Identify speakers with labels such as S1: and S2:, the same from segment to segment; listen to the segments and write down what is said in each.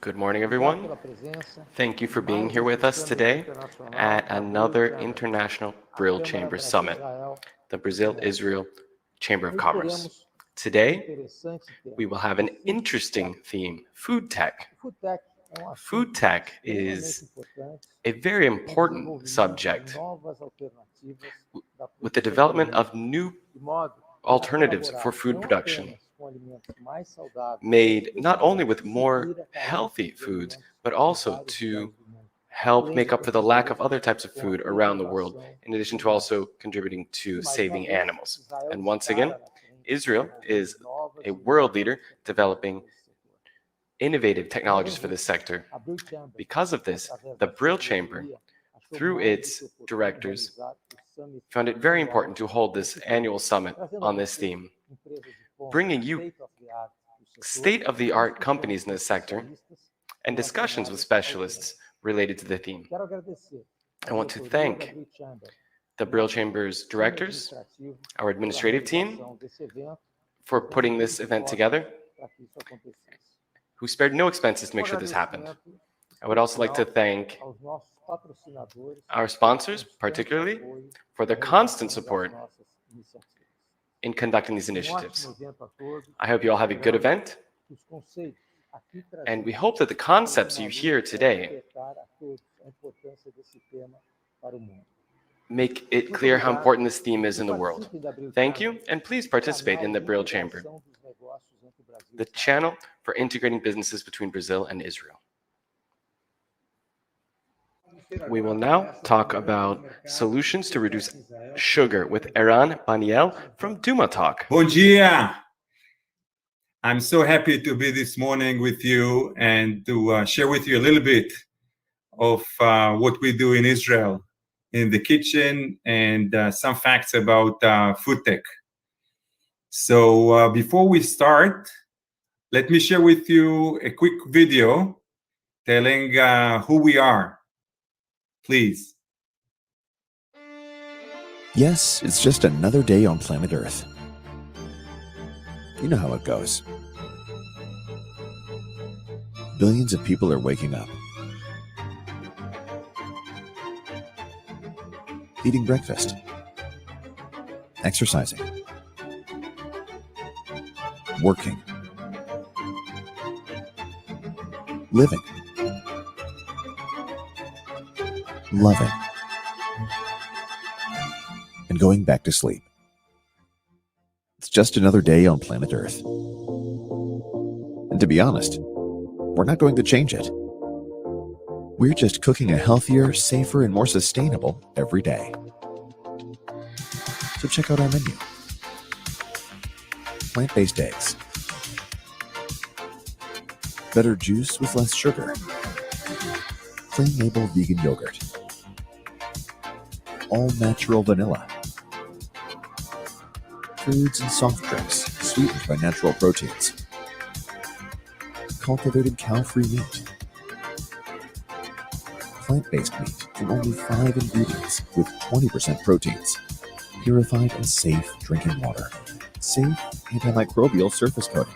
S1: Good morning, everyone. Thank you for being here with us today at another International Brill Chamber Summit, the Brazil-Israel Chamber of Commerce. Today, we will have an interesting theme, food tech. Food tech is a very important subject with the development of new alternatives for food production, made not only with more healthy foods, but also to help make up for the lack of other types of food around the world, in addition to also contributing to saving animals. And once again, Israel is a world leader developing innovative technologies for this sector. Because of this, the Brill Chamber, through its directors, found it very important to hold this annual summit on this theme, bringing you state-of-the-art companies in this sector and discussions with specialists related to the theme. I want to thank the Brill Chamber's directors, our administrative team, for putting this event together, who spared no expenses to make sure this happened. I would also like to thank our sponsors, particularly, for their constant support in conducting these initiatives. I hope you all have a good event, and we hope that the concepts you hear today make it clear how important this theme is in the world. Thank you, and please participate in the Brill Chamber, the channel for integrating businesses between Brazil and Israel. We will now talk about solutions to reduce sugar with Eran Baniel from Duma Talk.
S2: Bom dia! I'm so happy to be this morning with you and to share with you a little bit of what we do in Israel in the kitchen and some facts about food tech. So before we start, let me share with you a quick video telling who we are. Please.
S3: Yes, it's just another day on planet Earth. You know how it goes. Billions of people are waking up, eating breakfast, exercising, working, living, loving, and going back to sleep. It's just another day on planet Earth. And to be honest, we're not going to change it. We're just cooking a healthier, safer, and more sustainable every day. So check out our menu. Plant-based eggs. Better juice with less sugar. Clean label vegan yogurt. All natural vanilla. Foods and soft drinks sweetened by natural proteins. Cultivated cow-free meat. Plant-based meat from only 5 ingredients with 20% proteins. Purified and safe drinking water. Safe antimicrobial surface coating.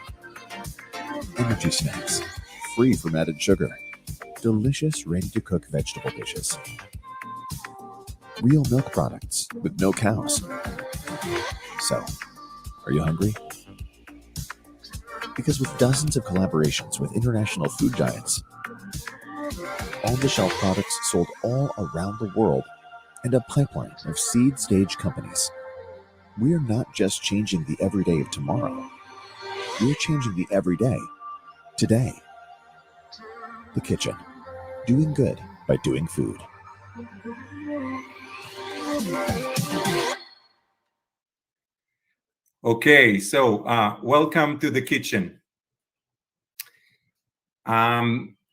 S3: Energy snacks, free from added sugar. Delicious ready-to-cook vegetable dishes. Real milk products with no cows. So, are you hungry? Because with dozens of collaborations with international food giants, on-the-shelf products sold all around the world, and a pipeline of seed-stage companies, we're not just changing the everyday of tomorrow. We're changing the everyday today. The kitchen. Doing good by doing food.
S2: Okay, so welcome to the kitchen.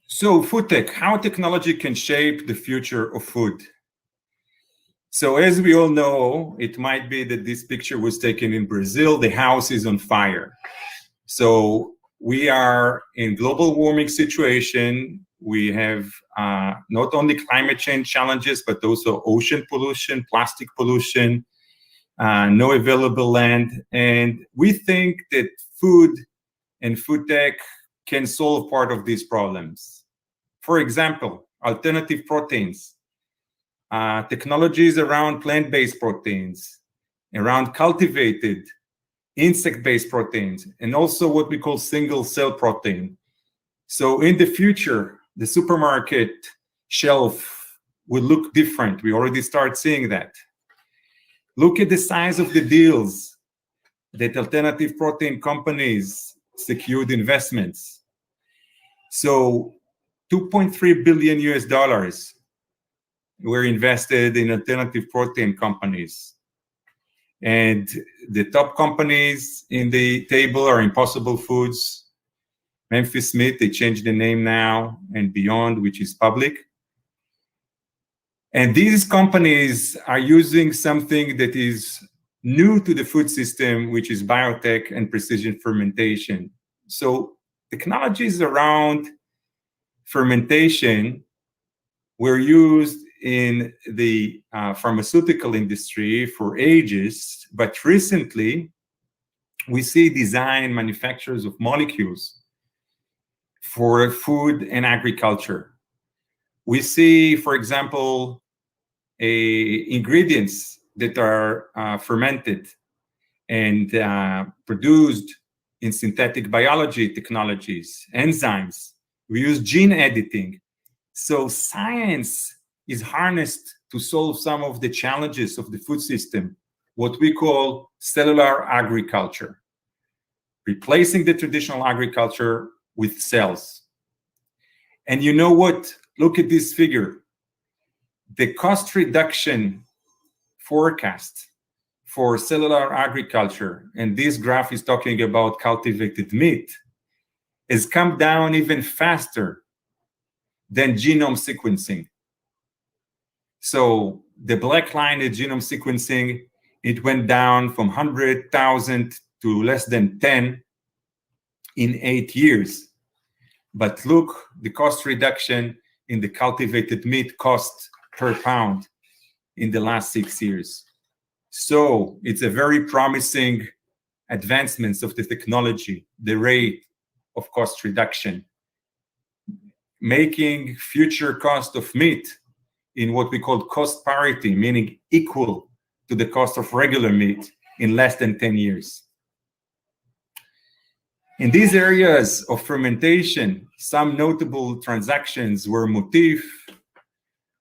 S2: So food tech, how technology can shape the future of food. So as we all know, it might be that this picture was taken in Brazil. The house is on fire. So we are in global warming situation. We have not only climate change challenges, but also ocean pollution, plastic pollution, no available land. And we think that food and food tech can solve part of these problems. For example, alternative proteins, technologies around plant-based proteins, around cultivated insect-based proteins, and also what we call single-cell protein. So in the future, the supermarket shelf will look different. We already start seeing that. Look at the size of the deals that alternative protein companies secured investments. So $2.3 billion US were invested in alternative protein companies. And the top companies in the table are Impossible Foods, Memphis Smith, they changed the name now, and Beyond, which is public. And these companies are using something that is new to the food system, which is biotech and precision fermentation. So technologies around fermentation were used in the pharmaceutical industry for ages, but recently we see design manufacturers of molecules for food and agriculture. We see, for example, ingredients that are fermented and produced in synthetic biology technologies, enzymes. We use gene editing. So science is harnessed to solve some of the challenges of the food system, what we call cellular agriculture, replacing the traditional agriculture with cells. And you know what? Look at this figure. The cost reduction forecast for cellular agriculture, and this graph is talking about cultivated meat, has come down even faster than genome sequencing. So the black line is genome sequencing. It went down from 100,000 to less than 10 in 8 years. But look, the cost reduction in the cultivated meat cost per pound in the last 6 years. So it's a very promising advancements of the technology, the rate of cost reduction, making future cost of meat in what we call cost parity, meaning equal to the cost of regular meat in less than 10 years. In these areas of fermentation, some notable transactions were Motif,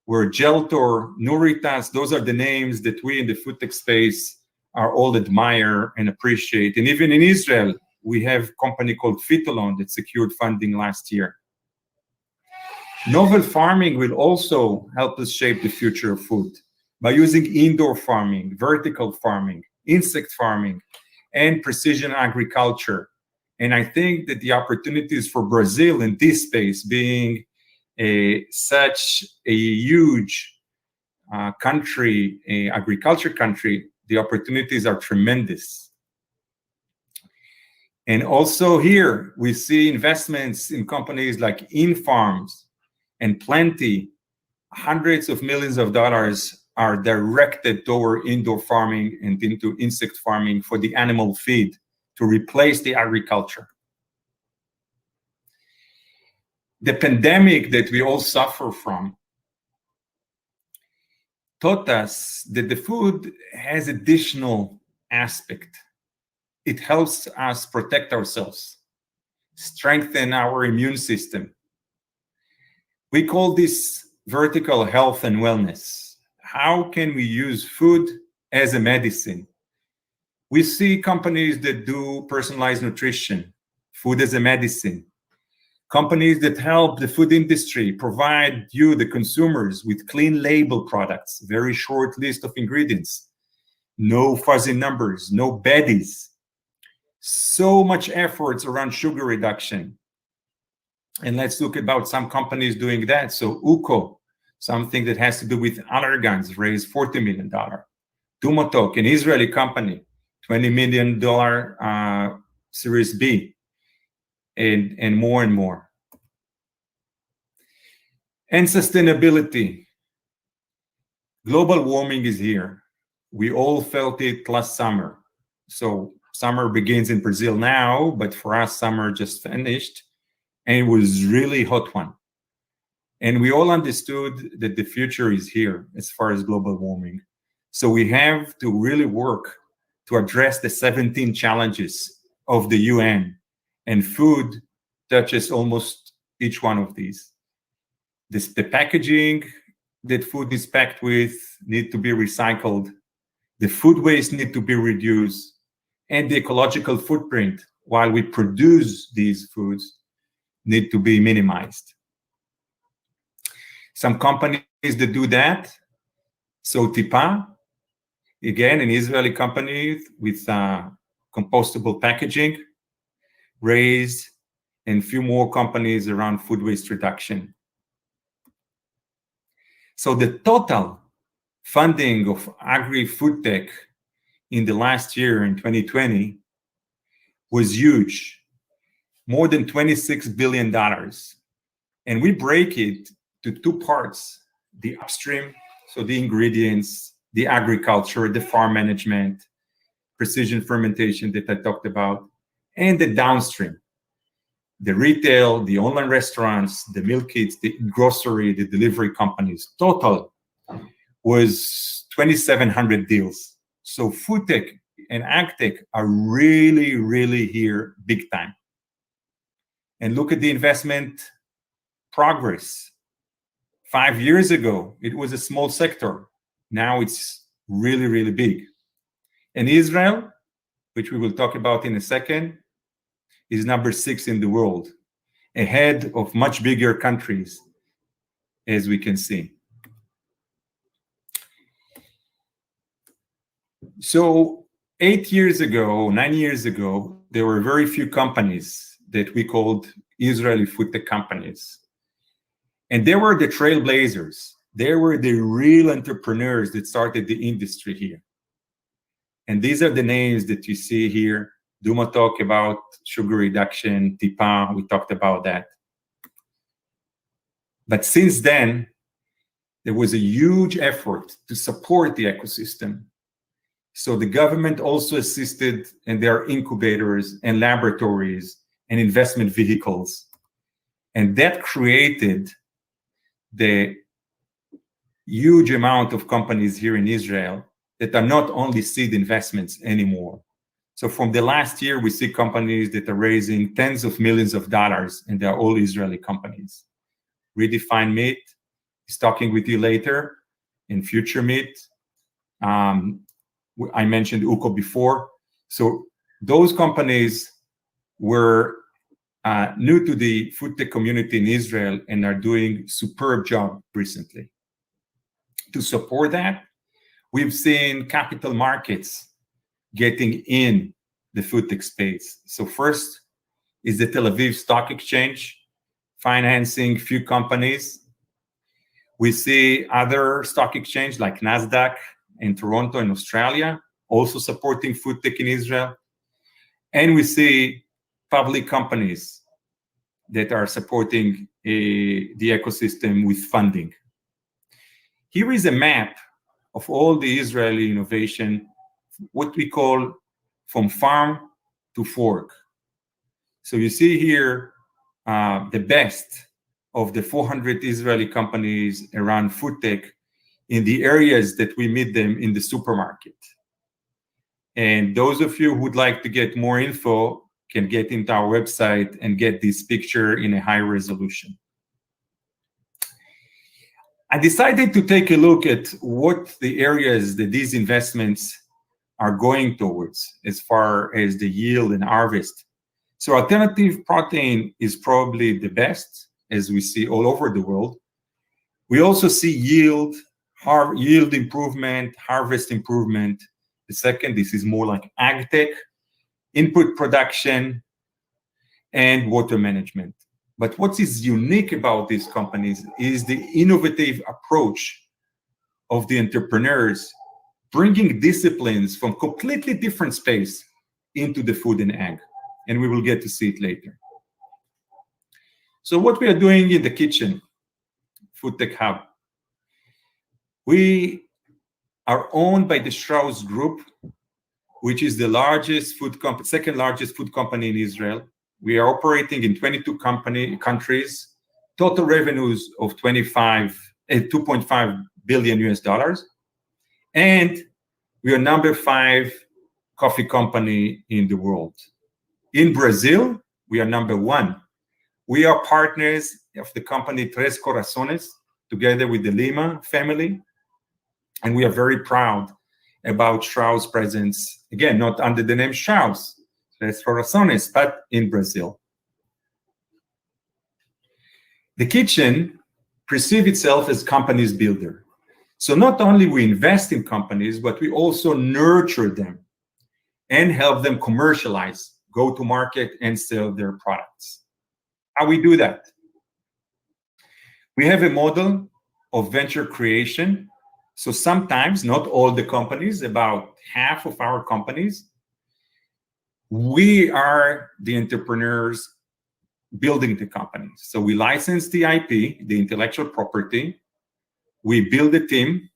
S2: were Geltor, Nuritas. Those are the names that we in the food tech space are all admire and appreciate. And even in Israel, we have a company called Phytolon that secured funding last year. Novel farming will also help us shape the future of food by using indoor farming, vertical farming, insect farming, and precision agriculture. And I think that the opportunities for Brazil in this space, being such a huge country, agriculture country, the opportunities are tremendous. And also here, we see investments in companies like InFarms and Plenty. Hundreds of millions of dollars are directed toward indoor farming and into insect farming for the animal feed to replace the agriculture. The pandemic that we all suffer from taught us that the food has additional aspect. It helps us protect ourselves, strengthen our immune system. We call this vertical health and wellness. How can we use food as a medicine? We see companies that do personalized nutrition, food as a medicine. Companies that help the food industry provide you, the consumers, with clean label products, very short list of ingredients, no fuzzy numbers, no baddies. So much efforts around sugar reduction. And let's look about some companies doing that. So UCO, something that has to do with allergens, raised $40 million. Tumotok, an Israeli company, $20 million Series B, and more and more. And sustainability. Global warming is here. We all felt it last summer. So summer begins in Brazil now, but for us, summer just finished. and it was really hot one. And we all understood that the future is here as far as global warming. So we have to really work to address the 17 challenges of the UN, and food touches almost each one of these. The packaging that food is packed with need to be recycled. The food waste need to be reduced, and the ecological footprint while we produce these foods need to be minimized. Some companies that do that, so Tipa, again, an Israeli company with compostable packaging, raised, and few more companies around food waste reduction. So the total funding of agri-food tech in the last year, in 2020, was huge, more than $26 billion. And we break it to two parts: the upstream, so the ingredients, the agriculture, the farm management, precision fermentation that I talked about, and the downstream, the retail, the online restaurants, the meal kits, the grocery, the delivery companies. Total was 2,700 deals. So food tech and ag tech are really, really here big time. And look at the investment progress. 5 years ago, it was a small sector. Now it's really, really big. And Israel, which we will talk about in a second, is number 6 in the world, ahead of much bigger countries, as we can see. So 8 years ago, 9 years ago, there were very few companies that we called Israeli food tech companies. And they were the trailblazers. They were the real entrepreneurs that started the industry here. And these are the names that you see here. Duma talked about sugar reduction, Tipa, we talked about that. But since then, there was a huge effort to support the ecosystem. So the government also assisted, and there are incubators and laboratories and investment vehicles. And that created the huge amount of companies here in Israel that are not only seed investments anymore. So from the last year, we see companies that are raising tens of millions of dollars, and they're all Israeli companies. Redefine Meat is talking with you later, in Future Meat. I mentioned Uko before. So those companies were new to the food tech community in Israel and are doing superb job recently. To support that, we've seen capital markets getting in the food tech space. So first is the Tel Aviv Stock Exchange financing few companies. We see other stock exchange like NASDAQ in Toronto in Australia also supporting food tech in Israel. And we see public companies that are supporting the ecosystem with funding. Here is a map of all the Israeli innovation, what we call from farm to fork. So you see here the best of the 400 Israeli companies around food tech in the areas that we meet them in the supermarket. And those of you who would like to get more info can get into our website and get this picture in a high resolution. I decided to take a look at what the areas that these investments are going towards as far as the yield and harvest. So alternative protein is probably the best, as we see all over the world. We also see yield improvement, harvest improvement. The second, this is more like ag tech, input production, and water management. But what is unique about these companies is the innovative approach of the entrepreneurs, bringing disciplines from completely different space into the food and ag. And we will get to see it later. So what we are doing in the kitchen, Food Tech Hub, we are owned by the Strauss Group, which is the largest food company, second largest food company in Israel, We are operating in 22 countries, total revenues of 2.5 billion US dollars. And we are number 5 coffee company in the world. In Brazil, we are number 1. We are partners of the company Tres Corazones, together with the Lima family. And we are very proud about Strauss' presence, again, not under the name Strauss, Tres Corazones, but in Brazil. The kitchen perceives itself as companies builder. So not only we invest in companies, but we also nurture them and help them commercialize, go to market, and sell their products. How we do that? We have a model of venture creation. So sometimes, not all the companies, about half of our companies, we are the entrepreneurs building the company. So we license the IP, the intellectual property, we build a team,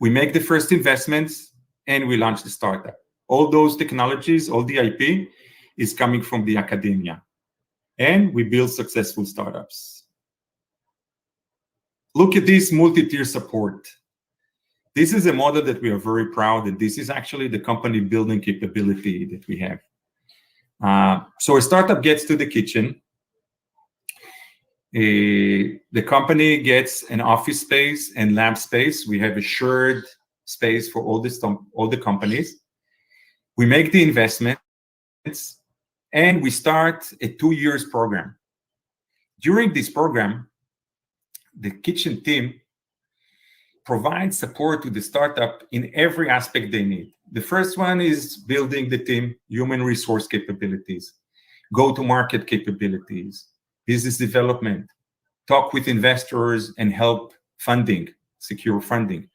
S2: we make the first investments, and we launch the startup. All those technologies, all the IP is coming from the academia. And we build successful startups. Look at this multi-tier support. This is a model that we are very proud, and this is actually the company building capability that we have. So a startup gets to the kitchen. The company gets an office space and lab space. We have a shared space for all the companies. We make the investments, and we start a 2-year program. During this program, the kitchen team provides support to the startup in every aspect they need. The first one is building the team, human resource capabilities, go-to-market capabilities, business development, talk with investors and help funding, secure funding.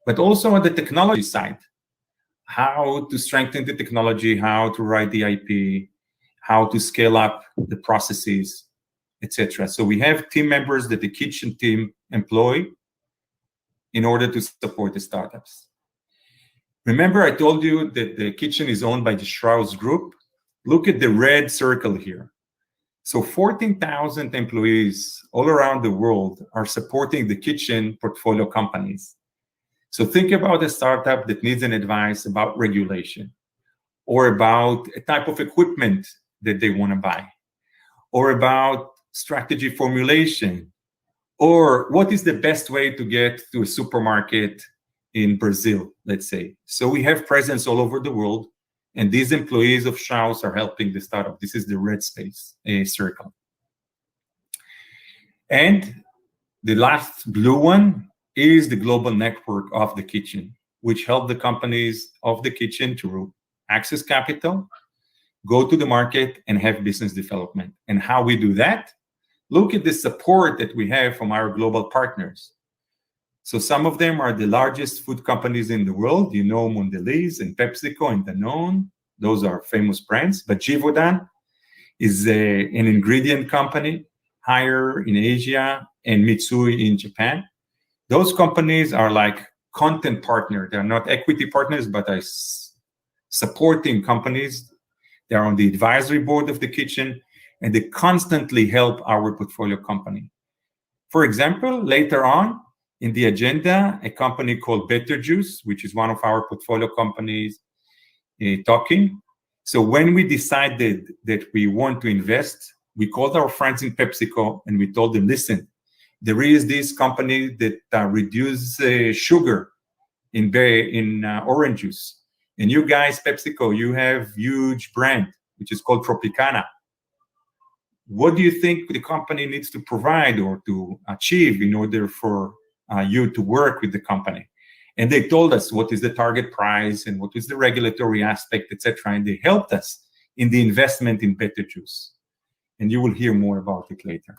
S2: But also on the technology side, how to strengthen the technology, how to write the IP, how to scale up the processes, etc. So we have team members that the kitchen team employ in order to support the startups. Remember, I told you that the kitchen is owned by the Strauss Group. Look at the red circle here. So 14,000 employees all around the world are supporting the kitchen portfolio companies. So think about a startup that needs an advice about regulation, or about a type of equipment that they want to buy, or about strategy formulation, or what is the best way to get to a supermarket in Brazil, let's say. So we have presence all over the world, and these employees of Strauss are helping the startup. This is the red space, a circle. And the last blue one is the global network of the kitchen, which help the companies of the kitchen to access capital, go to the market, and have business development. And how we do that? Look at the support that we have from our global partners. So some of them are the largest food companies in the world. You know, Mondelez and PepsiCo and Danone. Those are famous brands. But Givaudan is an ingredient company, Haier in Asia, and Mitsui in Japan. Those companies are like content partner. They're not equity partners, but are supporting companies. They're on the advisory board of the kitchen, and they constantly help our portfolio company. For example, later on in the agenda, a company called Better Juice, which is one of our portfolio companies, talking. So when we decided that we want to invest, we called our friends in PepsiCo and we told them, listen, there is this company that reduces sugar in orange juice. And you guys, PepsiCo, you have huge brand, which is called Tropicana. What do you think the company needs to provide or to achieve in order for you to work with the company? And they told us what is the target price and what is the regulatory aspect, etc. And they helped us in the investment in Better Juice. And you will hear more about it later.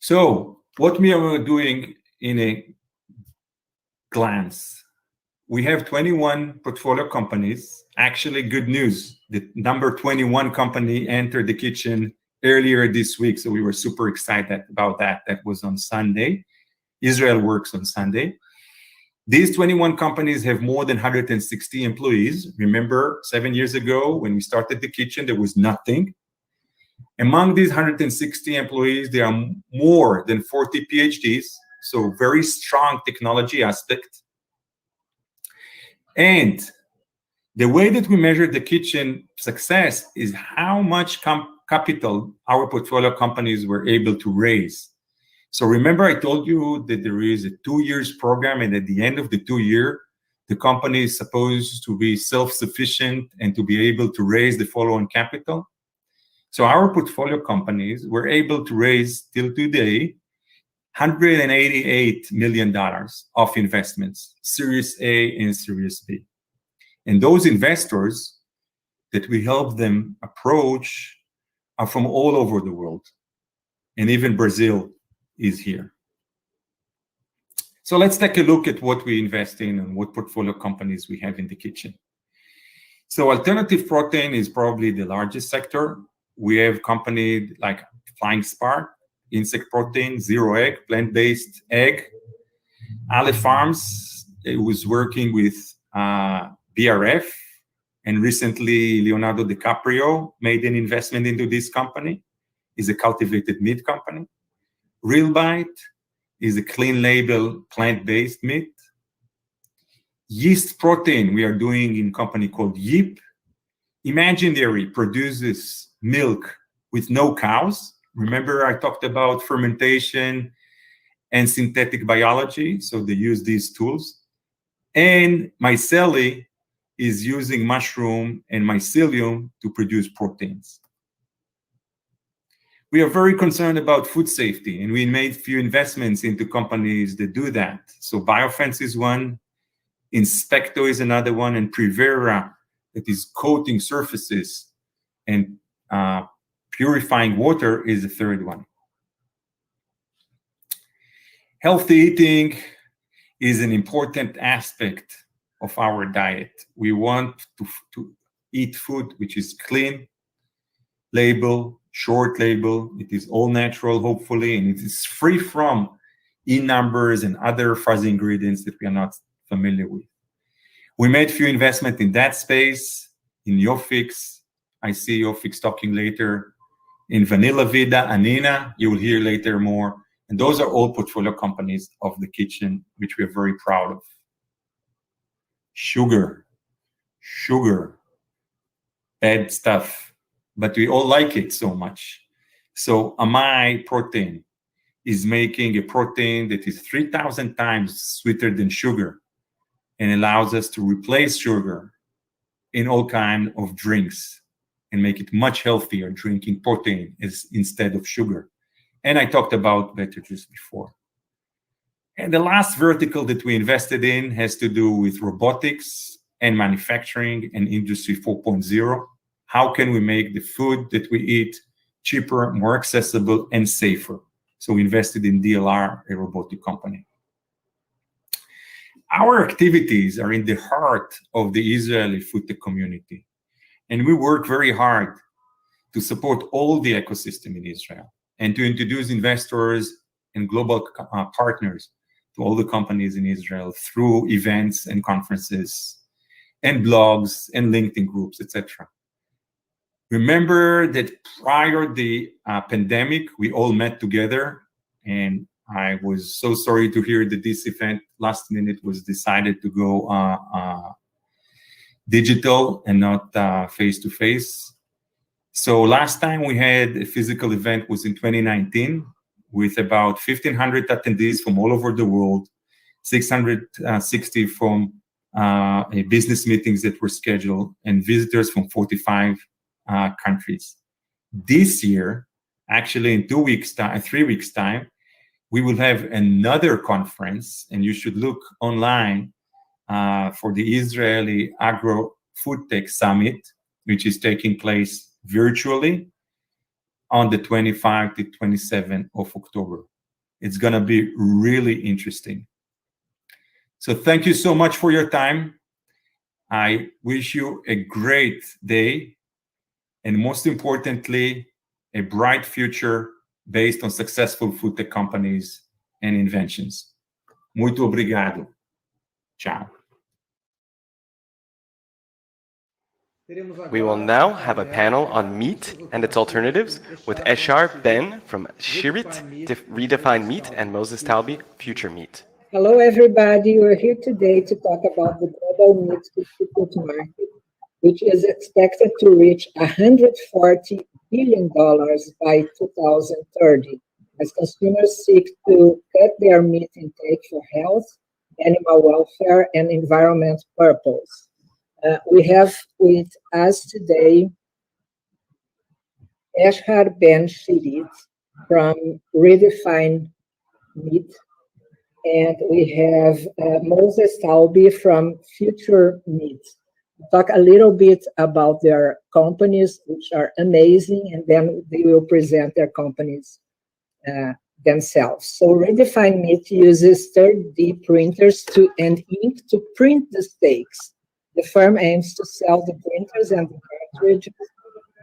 S2: So what we are doing in a glance, we have 21 portfolio companies. Actually, good news, the number 21 company entered the kitchen earlier this week, so we were super excited about that. That was on Sunday. Israel works on Sunday. These 21 companies have more than 160 employees. Remember, 7 years ago, when we started the kitchen, there was nothing. Among these 160 employees, there are more than 40 PhDs, so very strong technology aspect. And the way that we measure the kitchen success is how much capital our portfolio companies were able to raise. So remember, I told you that there is a 2 years program, and at the end of the 2 year, the company is supposed to be self-sufficient and to be able to raise the follow-on capital. So our portfolio companies were able to raise till today $188 million of investments, Series A and Series B. And those investors that we help them approach are from all over the world. And even Brazil is here. So let's take a look at what we invest in and what portfolio companies we have in the kitchen. So alternative protein is probably the largest sector. We have companies like Flying Spark, insect protein, Zero Egg, plant-based egg. Aleph Farms, it was working with BRF, and recently Leonardo DiCaprio made an investment into this company. It's a cultivated meat company. Real Bite is a clean label plant-based meat. Yeast protein we are doing in a company called Yip. Imaginary produces milk with no cows. Remember, I talked about fermentation and synthetic biology, so they use these tools. And Myceli is using mushroom and mycelium to produce proteins. We are very concerned about food safety, and we made few investments into companies that do that. So Biofence is one, Inspecto is another one, and Prevera, that is coating surfaces and purifying water, is the third one. Healthy eating is an important aspect of our diet. We want to eat food which is clean label, short label. It is all natural, hopefully, and it is free from E-numbers and other fuzzy ingredients that we are not familiar with. We made few investments in that space, in Yofix. I see Yofix talking later. In Vanilla Vida, Anina, you will hear later more. And those are all portfolio companies of the kitchen, which we are very proud of. Sugar, bad stuff, but we all like it so much. So Amai protein is making a protein that is 3,000 times sweeter than sugar and allows us to replace sugar in all kinds of drinks and make it much healthier drinking protein instead of sugar. And I talked about beverages before. And the last vertical that we invested in has to do with robotics and manufacturing and Industry 4.0. How can we make the food that we eat cheaper, more accessible, and safer? So we invested in DLR, a robotic company. Our activities are in the heart of the Israeli food tech community. And we work very hard to support all the ecosystem in Israel and to introduce investors and global partners to all the companies in Israel through events and conferences and blogs and LinkedIn groups, etc. Remember that prior to the pandemic, we all met together, and I was so sorry to hear that this event last minute was decided to go digital and not face-to-face. So last time we had a physical event was in 2019 with about 1,500 attendees from all over the world, 660 from business meetings that were scheduled, and visitors from 45 countries. This year, actually in 3 weeks time, we will have another conference, and you should look online for the Israeli Agro Food Tech Summit, which is taking place virtually on the 25th to 27th of October. It's going to be really interesting. So thank you so much for your time. I wish you a great day, and most importantly, a bright future based on successful food tech companies and inventions. Muito obrigado. Ciao.
S1: We will now have a panel on meat and its alternatives with Eshar Ben from Shirit, Redefine Meat, and Moses Talbi, Future Meat.
S4: Hello, everybody. We're here today to talk about the global meat substitute market, which is expected to reach $140 billion by 2030, as consumers seek to cut their meat intake for health, animal welfare, and environment purpose. We have with us today Eshar Ben Shirit from Redefine Meat, and we have Moses Talbi from Future Meat. Talk a little bit about their companies, which are amazing, and then they will present their companies themselves. So Redefine Meat uses 3D printers and ink to print the steaks. The firm aims to sell the printers and the cartridges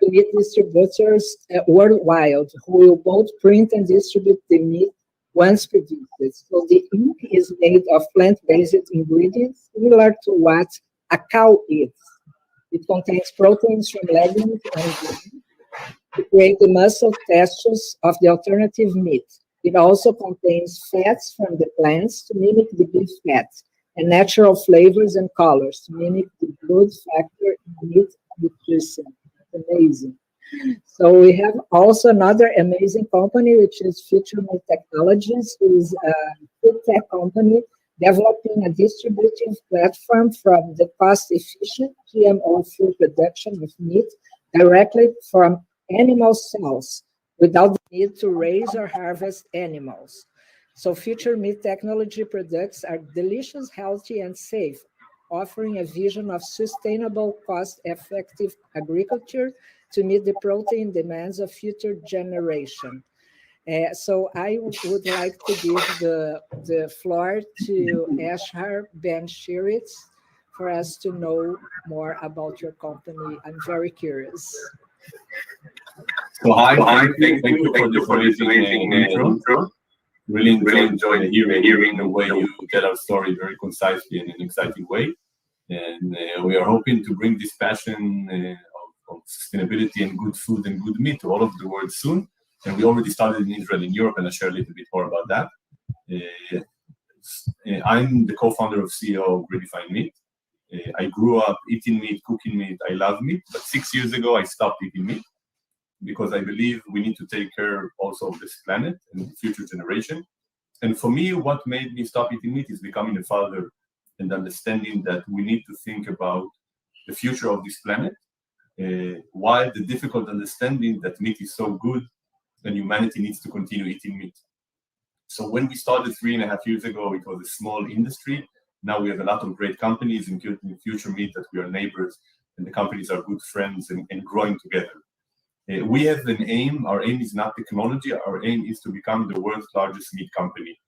S4: to meat distributors worldwide, who will both print and distribute the meat once produced. So the ink is made of plant-based ingredients similar to what a cow eats. It contains proteins from legumes and grains to create the muscle textures of the alternative meat. It also contains fats from the plants to mimic the beef fat, and natural flavors and colors to mimic the blood factor in meat nutrition. It's amazing. So we have also another amazing company, which is Future Meat Technologies, who is a food tech company developing a distributive platform from the cost-efficient GMO food production of meat directly from animal cells without the need to raise or harvest animals. So Future Meat Technology products are delicious, healthy, and safe, offering a vision of sustainable, cost-effective agriculture to meet the protein demands of future generation. So I would like to give the floor to Eshar Ben Shirit for us to know more about your company. I'm very curious.
S5: So hi, thank you for this amazing intro. Really enjoyed hearing the way you tell our story very concisely and in an exciting way. And we are hoping to bring this passion of sustainability and good food and good meat to all of the world soon. And we already started in Israel and Europe, and I'll share a little bit more about that. I'm the co-founder of CEO of Redefine Meat. I grew up eating meat, cooking meat. I love meat, but 6 years ago, I stopped eating meat because I believe we need to take care also of this planet and the future generation. And for me, what made me stop eating meat is becoming a father and understanding that we need to think about the future of this planet, while the difficult understanding that meat is so good and humanity needs to continue eating meat. So when we started 3.5 years ago, it was a small industry. Now we have a lot of great companies, including Future Meat, that we are neighbors, and the companies are good friends and growing together. We have an aim. Our aim is not technology. Our aim is to become the world's largest meat company.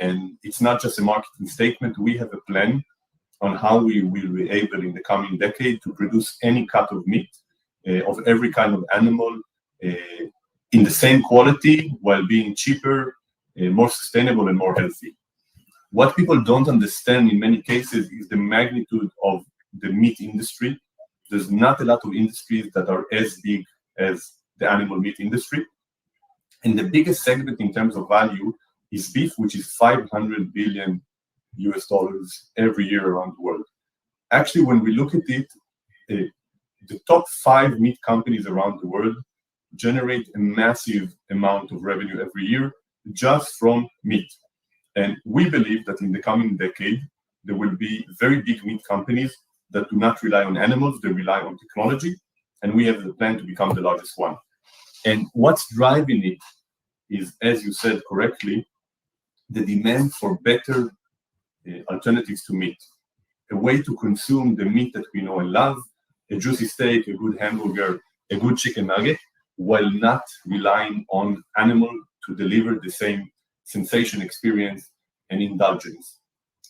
S5: And it's not just a marketing statement. We have a plan on how we will be able in the coming decade to produce any cut of meat of every kind of animal in the same quality while being cheaper, more sustainable, and more healthy. What people don't understand in many cases is the magnitude of the meat industry. There's not a lot of industries that are as big as the animal meat industry. And the biggest segment in terms of value is beef, which is $500 billion every year around the world. Actually, when we look at it, the top 5 meat companies around the world generate a massive amount of revenue every year just from meat. And we believe that in the coming decade, there will be very big meat companies that do not rely on animals, they rely on technology. And we have the plan to become the largest one. And what's driving it is, as you said correctly, the demand for better alternatives to meat. A way to consume the meat that we know and love, a juicy steak, a good hamburger, a good chicken nugget, while not relying on animal to deliver the same sensation, experience, and indulgence.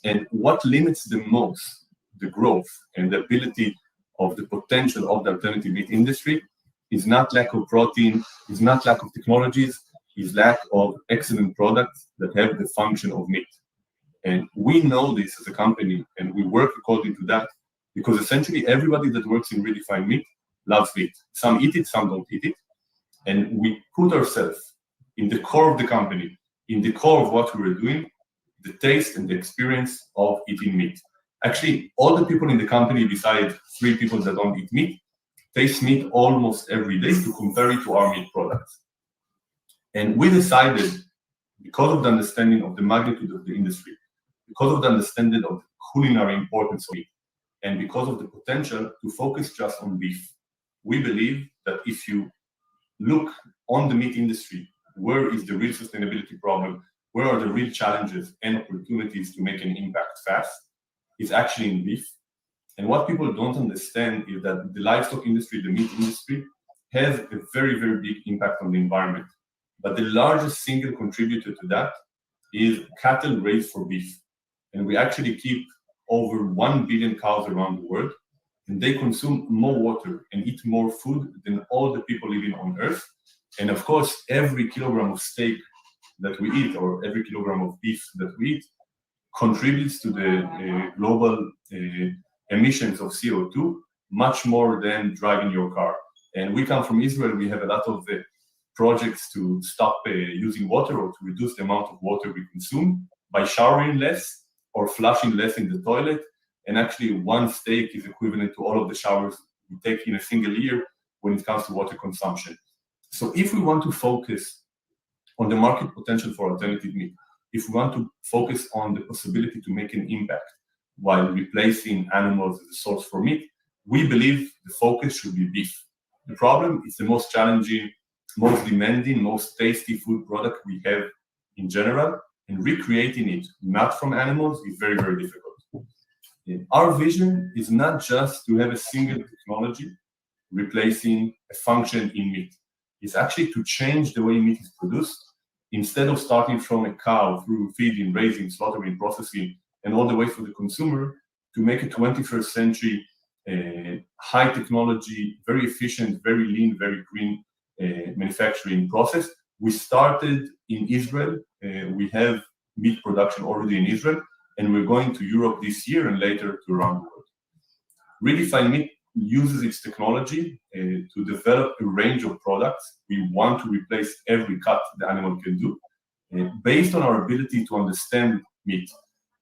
S5: And what limits the most the growth and the ability of the potential of the alternative meat industry is not lack of protein, is not lack of technologies, is lack of excellent products that have the function of meat. And we know this as a company, and we work according to that, because essentially everybody that works in redefined meat loves meat. Some eat it, some don't eat it. And we put ourselves in the core of the company, in the core of what we were doing, the taste and the experience of eating meat. Actually, all the people in the company, besides 3 people that don't eat meat, taste meat almost every day to compare it to our meat products. And we decided, because of the understanding of the magnitude of the industry, because of the understanding of the culinary importance of meat, and because of the potential to focus just on beef. We believe that if you look on the meat industry, where is the real sustainability problem, where are the real challenges and opportunities to make an impact fast, it's actually in beef. And what people don't understand is that the livestock industry, the meat industry, has a very, very big impact on the environment. But the largest single contributor to that is cattle raised for beef. And we actually keep over 1 billion cows around the world, and they consume more water and eat more food than all the people living on Earth. And of course, every kilogram of steak that we eat, or every kilogram of beef that we eat, contributes to the global emissions of CO2 much more than driving your car. And we come from Israel. We have a lot of projects to stop using water, or to reduce the amount of water we consume by showering less or flushing less in the toilet. And actually, 1 steak is equivalent to all of the showers we take in a single year when it comes to water consumption. So if we want to focus on the market potential for alternative meat, if we want to focus on the possibility to make an impact while replacing animals as a source for meat, we believe the focus should be beef. The problem is the most challenging, most demanding, most tasty food product we have in general, and recreating it not from animals is very, very difficult. Our vision is not just to have a single technology replacing a function in meat. It's actually to change the way meat is produced. Instead of starting from a cow through feeding, raising, slaughtering, processing, and all the way for the consumer, to make a 21st century high technology, very efficient, very lean, very green manufacturing process. We started in Israel. We have meat production already in Israel, and we're going to Europe this year and later to around the world. Redefined Meat uses its technology to develop a range of products. We want to replace every cut the animal can do, based on our ability to understand meat,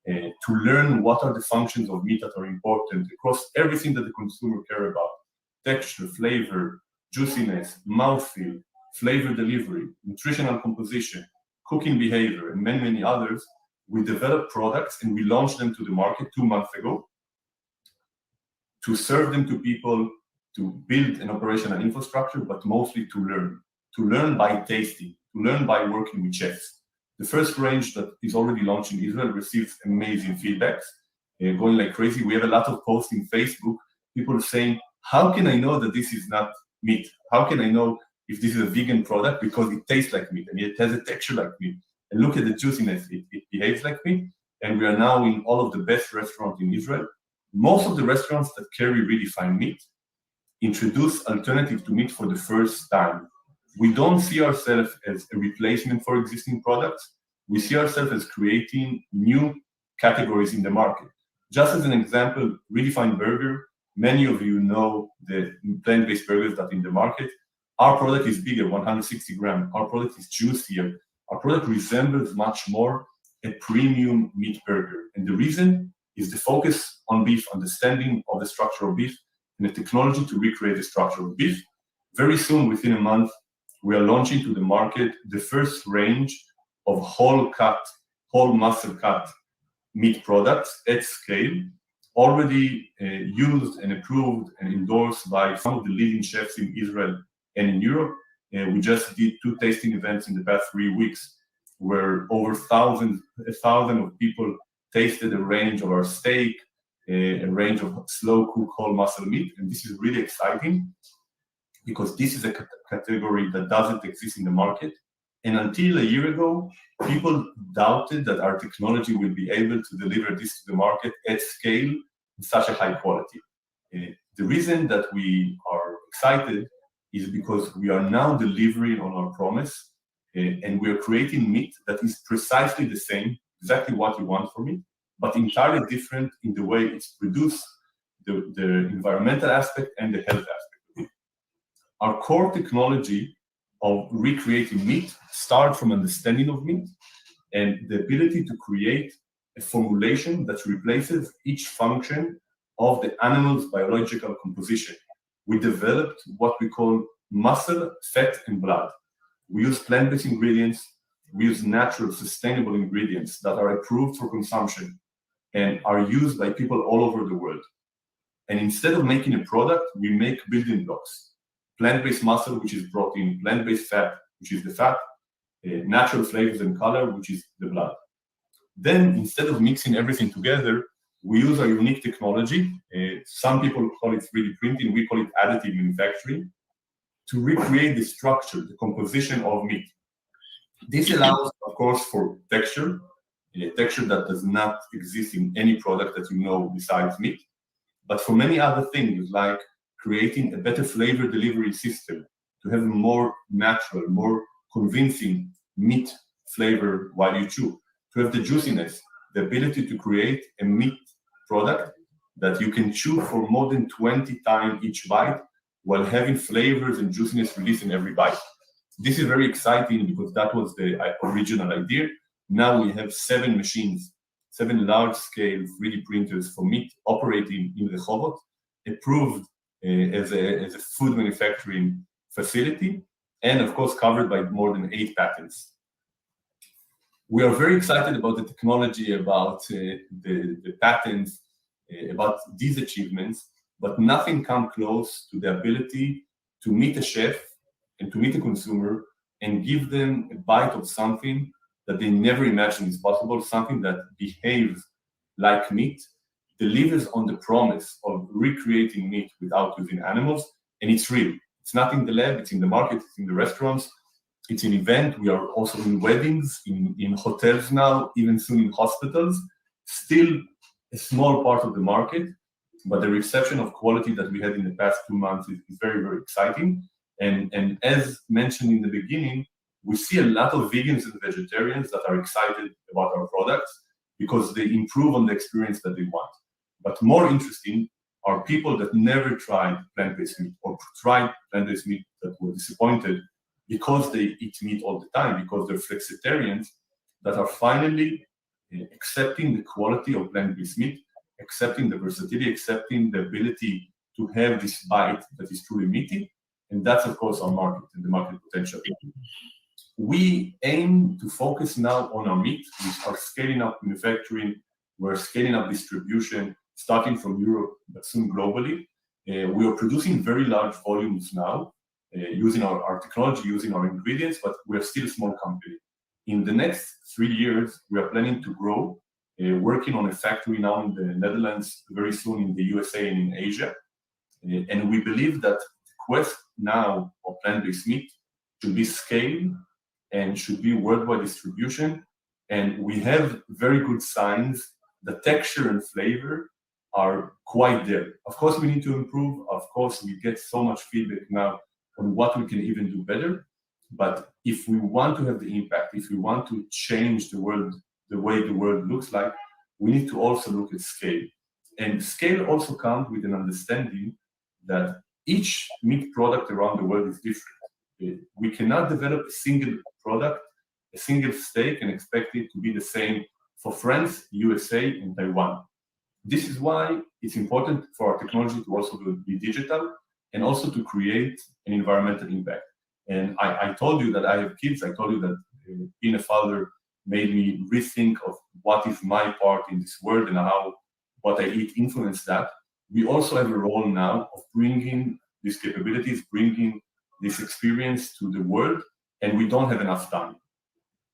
S5: to learn what are the functions of meat that are important across everything that the consumer cares about: texture, flavor, juiciness, mouthfeel, flavor delivery, nutritional composition, cooking behavior, and many, many others. We developed products and we launched them to the market 2 months ago to serve them to people, to build an operational infrastructure, but mostly to learn by tasting, to learn by working with chefs. The first range that is already launched in Israel receives amazing feedbacks, going like crazy. We have a lot of posts in Facebook, people saying, how can I know that this is not meat? How can I know if this is a vegan product? Because it tastes like meat and it has a texture like meat. And look at the juiciness, it behaves like meat. And we are now in all of the best restaurants in Israel. Most of the restaurants that carry redefined meat introduce alternative to meat for the first time. We don't see ourselves as a replacement for existing products. We see ourselves as creating new categories in the market. Just as an example, redefined burger, many of you know the plant-based burgers that are in the market. Our product is bigger, 160 grams. Our product is juicier. Our product resembles much more a premium meat burger. And the reason is the focus on beef, understanding of the structure of beef, and the technology to recreate the structure of beef. Very soon, within a month, we are launching to the market the first range of whole muscle cut meat products at scale, already used and approved and endorsed by some of the leading chefs in Israel and in Europe. We just did 2 tasting events in the past 3 weeks, where over 1,000 of people tasted a range of our steak, a range of slow cook whole muscle meat. And this is really exciting because this is a category that doesn't exist in the market. And until a year ago, people doubted that our technology will be able to deliver this to the market at scale in such a high quality. The reason that we are excited is because we are now delivering on our promise, and we are creating meat that is precisely the same exactly what you want from it, but entirely different in the way it's produced, the environmental aspect and the health aspect of it. Our core technology of recreating meat starts from understanding of meat and the ability to create a formulation that replaces each function of the animal's biological composition. We developed what we call muscle, fat, and blood. We use plant-based ingredients, we use natural, sustainable ingredients that are approved for consumption and are used by people all over the world. And instead of making a product, we make building blocks. Plant-based muscle, which is protein, plant-based fat, which is the fat, natural flavors and color, which is the blood. Then, instead of mixing everything together, we use our unique technology. Some people call it 3D printing, we call it additive manufacturing, to recreate the structure, the composition of meat. This allows, of course, for texture, a texture that does not exist in any product that you know besides meat, but for many other things, like creating a better flavor delivery system, to have a more natural, more convincing meat flavor while you chew, to have the juiciness, the ability to create a meat product that you can chew for more than 20 times each bite while having flavors and juiciness released in every bite. This is very exciting because that was the original idea. Now we have 7 machines, 7 large-scale 3D printers for meat operating in Rehovot, approved as a food manufacturing facility, and of course covered by more than 8 patents. We are very excited about the technology, about the patents, about these achievements, but nothing comes close to the ability to meet a chef and to meet a consumer and give them a bite of something that they never imagined is possible, something that behaves like meat, delivers on the promise of recreating meat without using animals, and it's real. It's not in the lab, it's in the market, it's in the restaurants, it's an event. We are also in weddings, in hotels now, even soon in hospitals. Still a small part of the market, but the reception of quality that we had in the past 2 months is very, very exciting. And as mentioned in the beginning, we see a lot of vegans and vegetarians that are excited about our products because they improve on the experience that they want. But more interesting are people that never tried plant-based meat or tried plant-based meat that were disappointed because they eat meat all the time, because they're flexitarians that are finally accepting the quality of plant-based meat, accepting the versatility, accepting the ability to have this bite that is truly meaty. And that's, of course, our market and the market potential. We aim to focus now on our meat. We are scaling up manufacturing. We're scaling up distribution, starting from Europe, but soon globally. We are producing very large volumes now, using our technology, using our ingredients, but we're still a small company. In the next 3 years, we are planning to grow, working on a factory now in the Netherlands, very soon in the USA and in Asia. And we believe that the quest now of plant-based meat should be scaled and should be worldwide distribution. And we have very good signs. The texture and flavor are quite there. Of course, we need to improve. Of course, we get so much feedback now on what we can even do better. But if we want to have the impact, if we want to change the world, the way the world looks like, we need to also look at scale. And scale also comes with an understanding that each meat product around the world is different. We cannot develop a single product, a single steak, and expect it to be the same for France, USA, and Taiwan. This is why it's important for our technology to also be digital and also to create an environmental impact. And I told you that I have kids. I told you that being a father made me rethink of what is my part in this world and how what I eat influences that. We also have a role now of bringing these capabilities, bringing this experience to the world, and we don't have enough time.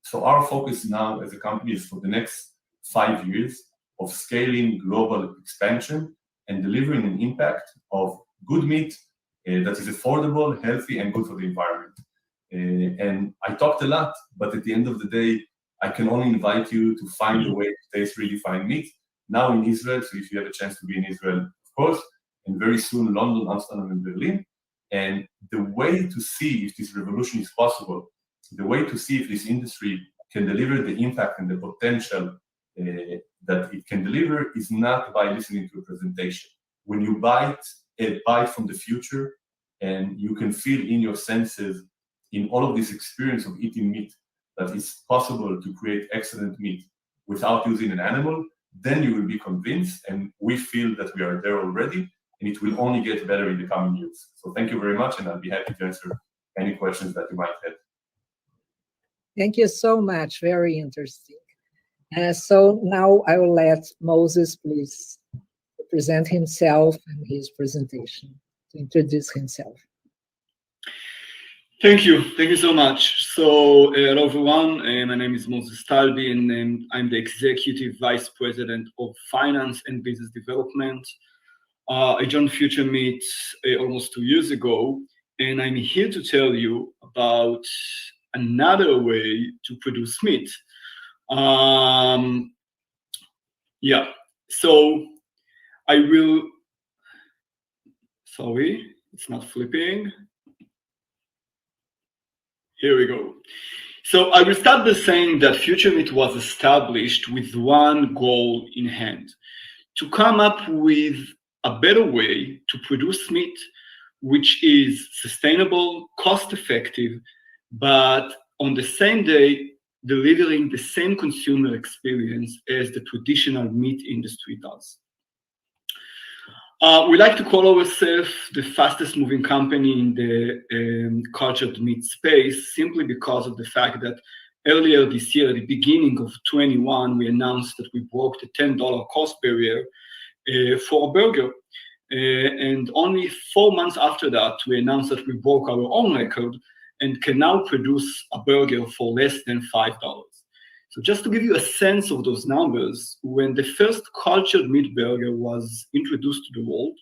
S5: So our focus now as a company is for the next 5 years of scaling global expansion and delivering an impact of good meat that is affordable, healthy, and good for the environment. And I talked a lot, but at the end of the day, I can only invite you to find a way to taste really fine meat. Now in Israel, so if you have a chance to be in Israel, of course, and very soon London, Amsterdam, and Berlin. And the way to see if this revolution is possible, the way to see if this industry can deliver the impact and the potential that it can deliver is not by listening to a presentation. When you bite a bite from the future, and you can feel in your senses, in all of this experience of eating meat, that it's possible to create excellent meat without using an animal, then you will be convinced, and we feel that we are there already, and it will only get better in the coming years. So thank you very much, and I'll be happy to answer any questions that you might have.
S4: Thank you so much. Very interesting. So now I will let Moses please present himself and his presentation, to introduce himself.
S6: Thank you so much. So hello everyone, my name is Moses Talbi, and I'm the Executive Vice President of Finance and Business Development. I joined Future Meat almost 2 years ago, and I'm here to tell you about another way to produce meat. Yeah, so I will, sorry, it's not flipping. Here we go. So I will start by saying that Future Meat was established with one goal in hand: to come up with a better way to produce meat, which is sustainable, cost-effective, but on the same day, delivering the same consumer experience as the traditional meat industry does. We like to call ourselves the fastest moving company in the cultured meat space, simply because of the fact that earlier this year, at the beginning of 21, we announced that we broke the $10 cost barrier for a burger. And only 4 months after that, we announced that we broke our own record and can now produce a burger for less than $5. So just to give you a sense of those numbers, when the first cultured meat burger was introduced to the world,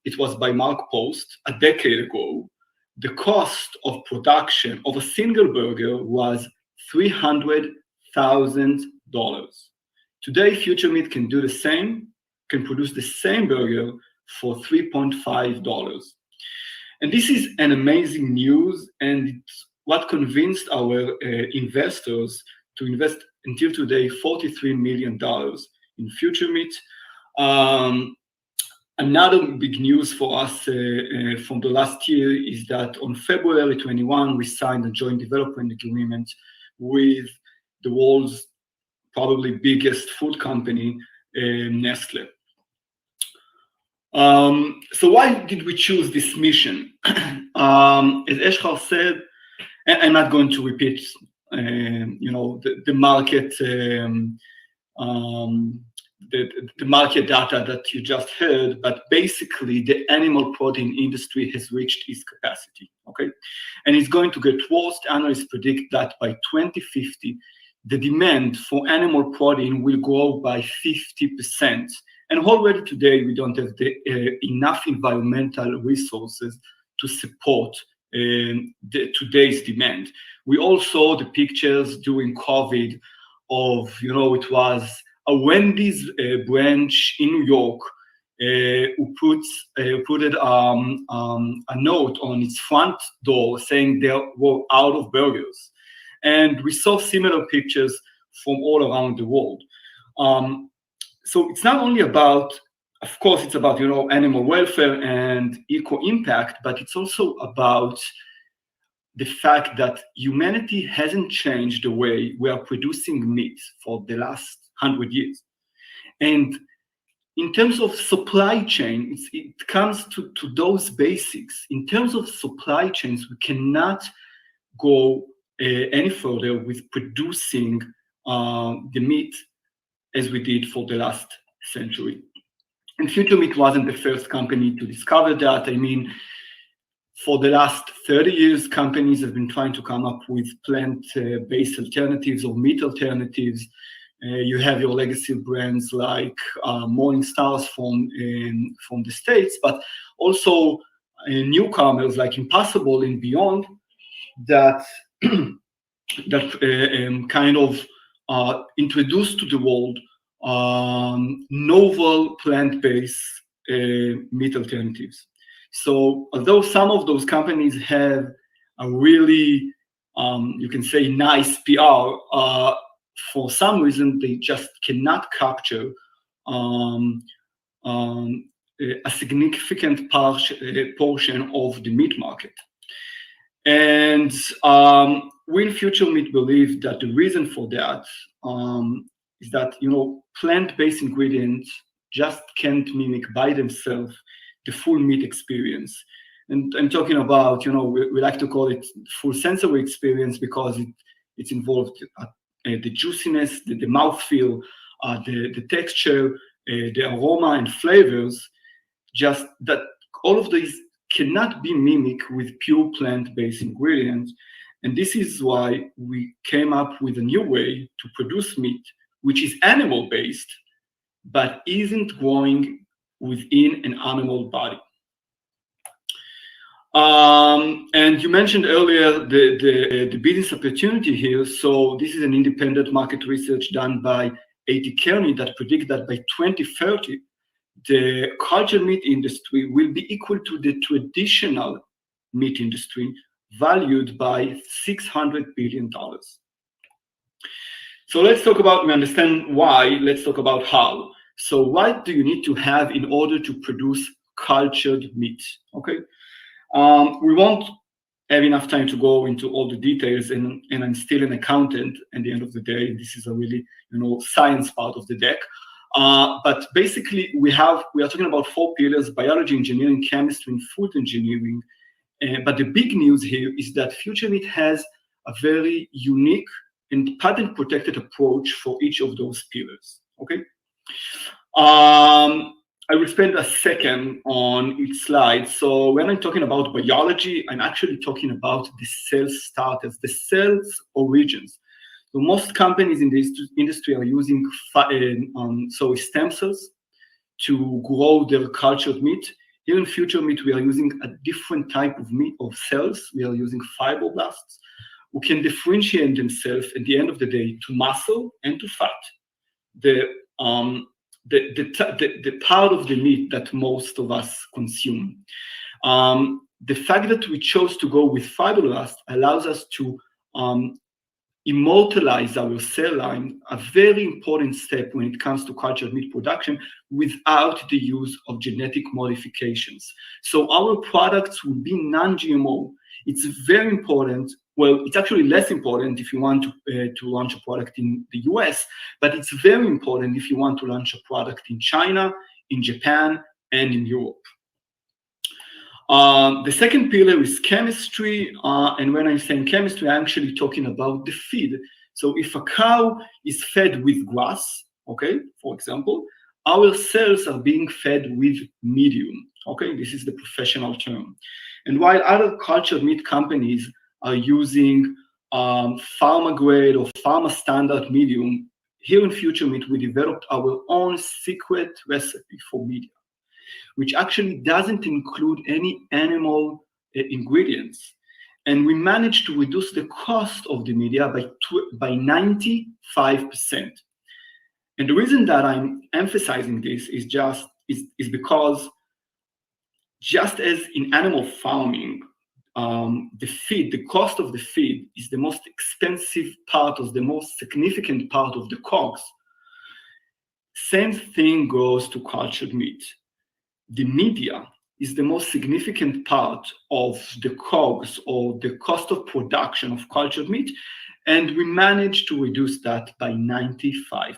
S6: it was by Mark Post a decade ago. The cost of production of a single burger was $300,000. Today, Future Meat can do the same, can produce the same burger for $3.5. And this is an amazing news, and it's what convinced our investors to invest until today $43 million in Future Meat. Another big news for us from the last year is that on February 21, we signed a joint development agreement with the world's probably biggest food company, Nestle. So why did we choose this mission? As Eshkar said, and I'm not going to repeat, the market, the market data that you just heard, but basically the animal protein industry has reached its capacity, okay? And it's going to get worse. Analysts predict that by 2050, the demand for animal protein will grow by 50%. And already today, we don't have enough environmental resources to support today's demand. We all saw the pictures during COVID of, it was a Wendy's branch in New York who put a note on its front door saying they were out of burgers. And we saw similar pictures from all around the world. So it's not only about, of course, it's about, animal welfare and eco-impact, but it's also about the fact that humanity hasn't changed the way we are producing meat for the last 100 years. And in terms of supply chain, it comes to those basics. In terms of supply chains, we cannot go any further with producing the meat as we did for the last century. And Future Meat wasn't the first company to discover that. I mean, for the last 30 years, companies have been trying to come up with plant-based alternatives or meat alternatives. You have your legacy brands like Morning Stars from the States, but also newcomers like Impossible and Beyond that kind of introduced to the world novel plant-based meat alternatives. So although some of those companies have a really you can say, nice PR, for some reason they just cannot capture a significant portion of the meat market. And we in Future Meat believe that the reason for that is that, you know, plant-based ingredients just can't mimic by themselves the full meat experience. And I'm talking about, you know, we like to call it full sensory experience because it's involved the juiciness, the mouthfeel, the texture, the aroma and flavors. Just that all of these cannot be mimicked with pure plant-based ingredients. And this is why we came up with a new way to produce meat, which is animal-based, but isn't growing within an animal body. And you mentioned earlier the business opportunity here. So this is an independent market research done by A.T. Kearney that predicts that by 2030, the cultured meat industry will be equal to the traditional meat industry, valued by $600 billion. So let's talk about, we understand why, let's talk about how. So what do you need to have in order to produce cultured meat, okay? We won't have enough time to go into all the details, and I'm still an accountant at the end of the day. This is a really, you know, science part of the deck. But basically, we are talking about 4 pillars: biology, engineering, chemistry, and food engineering. But the big news here is that Future Meat has a very unique and patent-protected approach for each of those pillars, okay? I will spend a second on each slide. So when I'm talking about biology, I'm actually talking about the cell starters, the cell's origins. So most companies in this industry are using stem cells to grow their cultured meat. Here in Future Meat, we are using a different type of meat, of cells. We are using fibroblasts who can differentiate themselves at the end of the day to muscle and to fat. The part of the meat that most of us consume. The fact that we chose to go with fibroblasts allows us to immortalize our cell line, a very important step when it comes to cultured meat production, without the use of genetic modifications. So our products will be non-GMO. It's very important. Well, it's actually less important if you want to launch a product in the US, but it's very important if you want to launch a product in China, in Japan, and in Europe. The second pillar is chemistry, and when I'm saying chemistry, I'm actually talking about the feed. So if a cow is fed with grass, okay, for example, our cells are being fed with medium, okay? This is the professional term. And while other cultured meat companies are using pharma grade or pharma standard medium, here in Future Meat, we developed our own secret recipe for media, which actually doesn't include any animal ingredients. And we managed to reduce the cost of the media by 95%. And the reason that I'm emphasizing this is because just as in animal farming, the cost of the feed is the most expensive part, of the most significant part of the COGS. Same thing goes to cultured meat. The media is the most significant part of the COGS, or the cost of production of cultured meat, and we managed to reduce that by 95%.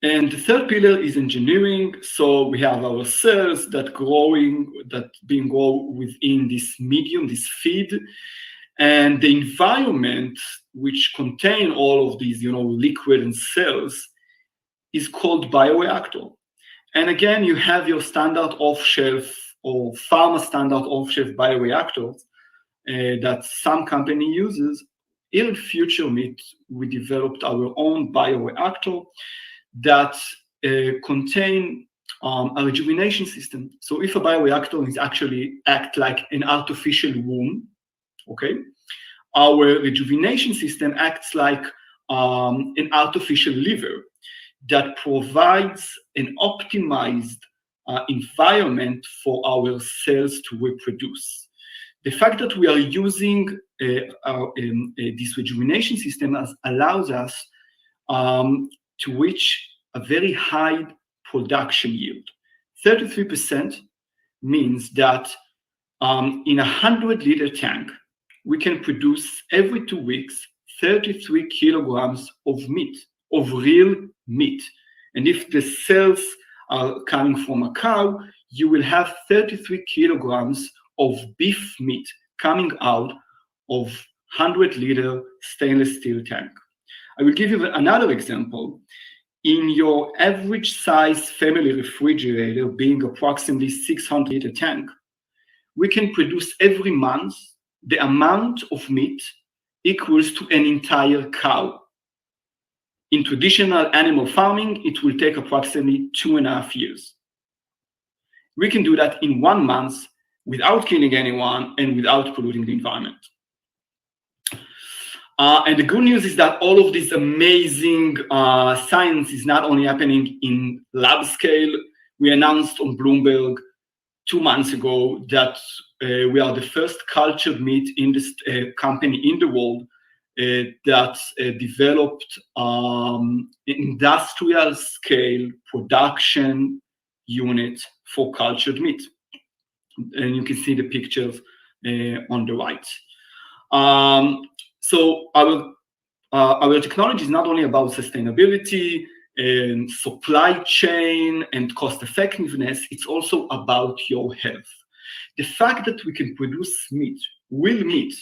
S6: And the third pillar is engineering. So we have our cells that being grown within this medium, this feed, and the environment which contain all of these, liquid and cells is called bioreactor. And again, you have your standard off-shelf or pharma standard off-shelf bioreactors that some company uses. In Future Meat, we developed our own bioreactor that contain a rejuvenation system. So if a bioreactor is actually act like an artificial womb, okay, our rejuvenation system acts like an artificial liver that provides an optimized environment for our cells to reproduce. The fact that we are using this rejuvenation system allows us to reach a very high production yield. 33% means that in a 100-liter tank, we can produce every 2 weeks 33 kilograms of meat, of real meat. And if the cells are coming from a cow, you will have 33 kilograms of beef meat coming out of 100-liter stainless steel tank. I will give you another example. In your average size family refrigerator, being approximately 600-liter tank, we can produce every month the amount of meat equals to an entire cow. In traditional animal farming, it will take approximately 2.5 years. We can do that in 1 month without killing anyone and without polluting the environment. And the good news is that all of this amazing science is not only happening in lab scale. We announced on Bloomberg 2 months ago that we are the first cultured meat company in the world that developed industrial scale production unit for cultured meat. And you can see the pictures on the right. So our technology is not only about sustainability and supply chain and cost effectiveness, it's also about your health. The fact that we can produce meat, real meat,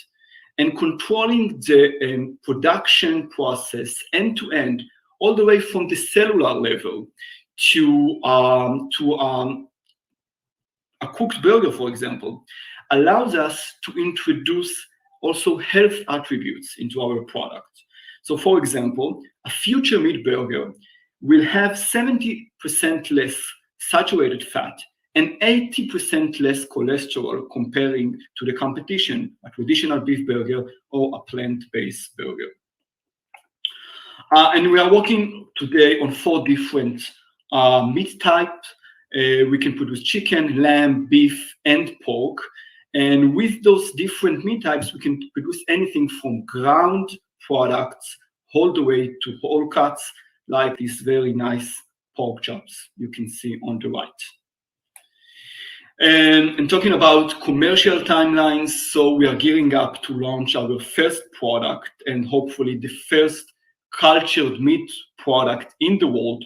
S6: and controlling the production process end to end, all the way from the cellular level to a cooked burger, for example, allows us to introduce also health attributes into our product. So, for example, a future meat burger will have 70% less saturated fat and 80% less cholesterol comparing to the competition, a traditional beef burger or a plant-based burger. And we are working today on 4 different meat types. We can produce chicken, lamb, beef, and pork. And with those different meat types, we can produce anything from ground products all the way to whole cuts, like these very nice pork chops you can see on the right. And talking about commercial timelines, so we are gearing up to launch our first product and hopefully the first cultured meat product in the world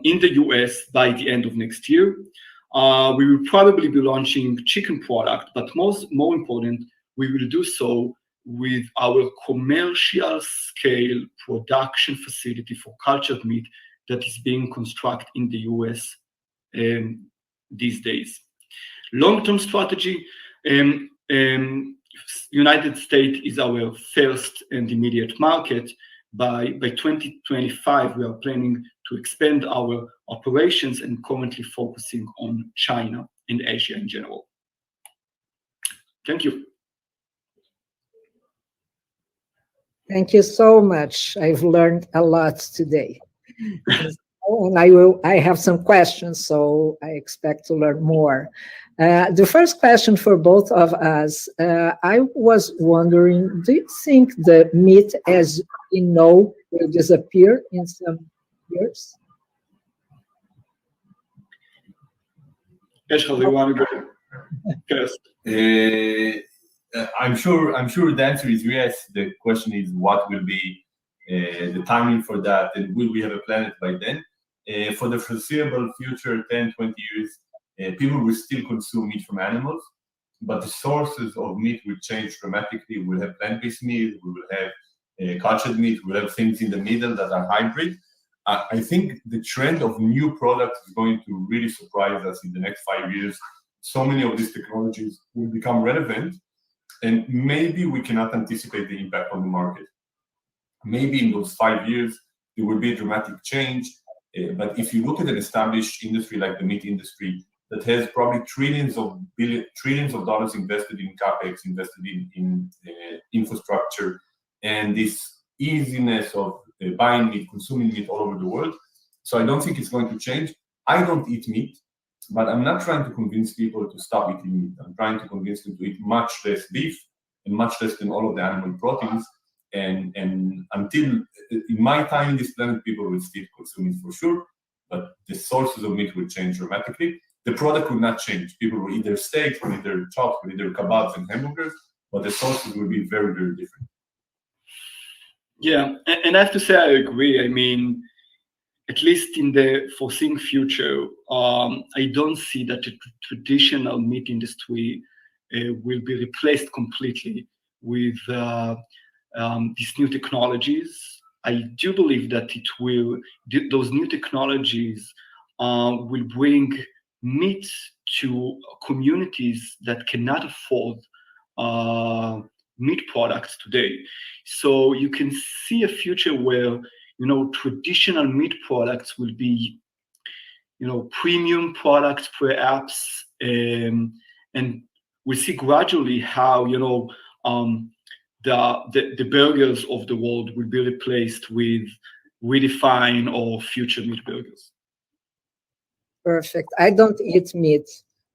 S6: in the US by the end of next year. We will probably be launching chicken product, but more important, we will do so with our commercial scale production facility for cultured meat that is being constructed in the US these days. Long-term strategy, United States is our first and immediate market. By 2025, we are planning to expand our operations and currently focusing on China and Asia in general. Thank you.
S4: Thank you so much. I've learned a lot today. And I have some questions, so I expect to learn more. The first question for both of us, I was wondering, do you think the meat as we know will disappear in some years?
S6: Eshel, you want to go first?
S5: I'm sure the answer is yes. The question is what will be the timing for that, and will we have a planet by then? For the foreseeable future, 10, 20 years, people will still consume meat from animals, but the sources of meat will change dramatically. We'll have plant-based meat, we will have cultured meat, we'll have things in the middle that are hybrid. I think the trend of new products is going to really surprise us in the next 5 years. So many of these technologies will become relevant, and maybe we cannot anticipate the impact on the market. Maybe in those 5 years, there will be a dramatic change. But if you look at an established industry like the meat industry that has probably trillions of dollars invested in capex, invested in infrastructure, and this easiness of buying meat, consuming meat all over the world, so I don't think it's going to change. I don't eat meat. But I'm not trying to convince people to stop eating meat. I'm trying to convince them to eat much less beef and much less than all of the animal proteins. And until, in my time in this planet, people will still consume it for sure, but the sources of meat will change dramatically. The product will not change. People will eat their steaks, will eat their chops, will eat their kebabs and hamburgers, but the sources will be very, very different.
S6: Yeah, and I have to say I agree. I mean, at least in the foreseeing future, I don't see that the traditional meat industry will be replaced completely with these new technologies. I do believe that it will, those new technologies will bring meat to communities that cannot afford meat products today. So you can see a future where, you know, traditional meat products will be, you know, premium products perhaps, and we'll see gradually how, you know, the burgers of the world will be replaced with redefined or future meat burgers.
S4: Perfect. I don't eat meat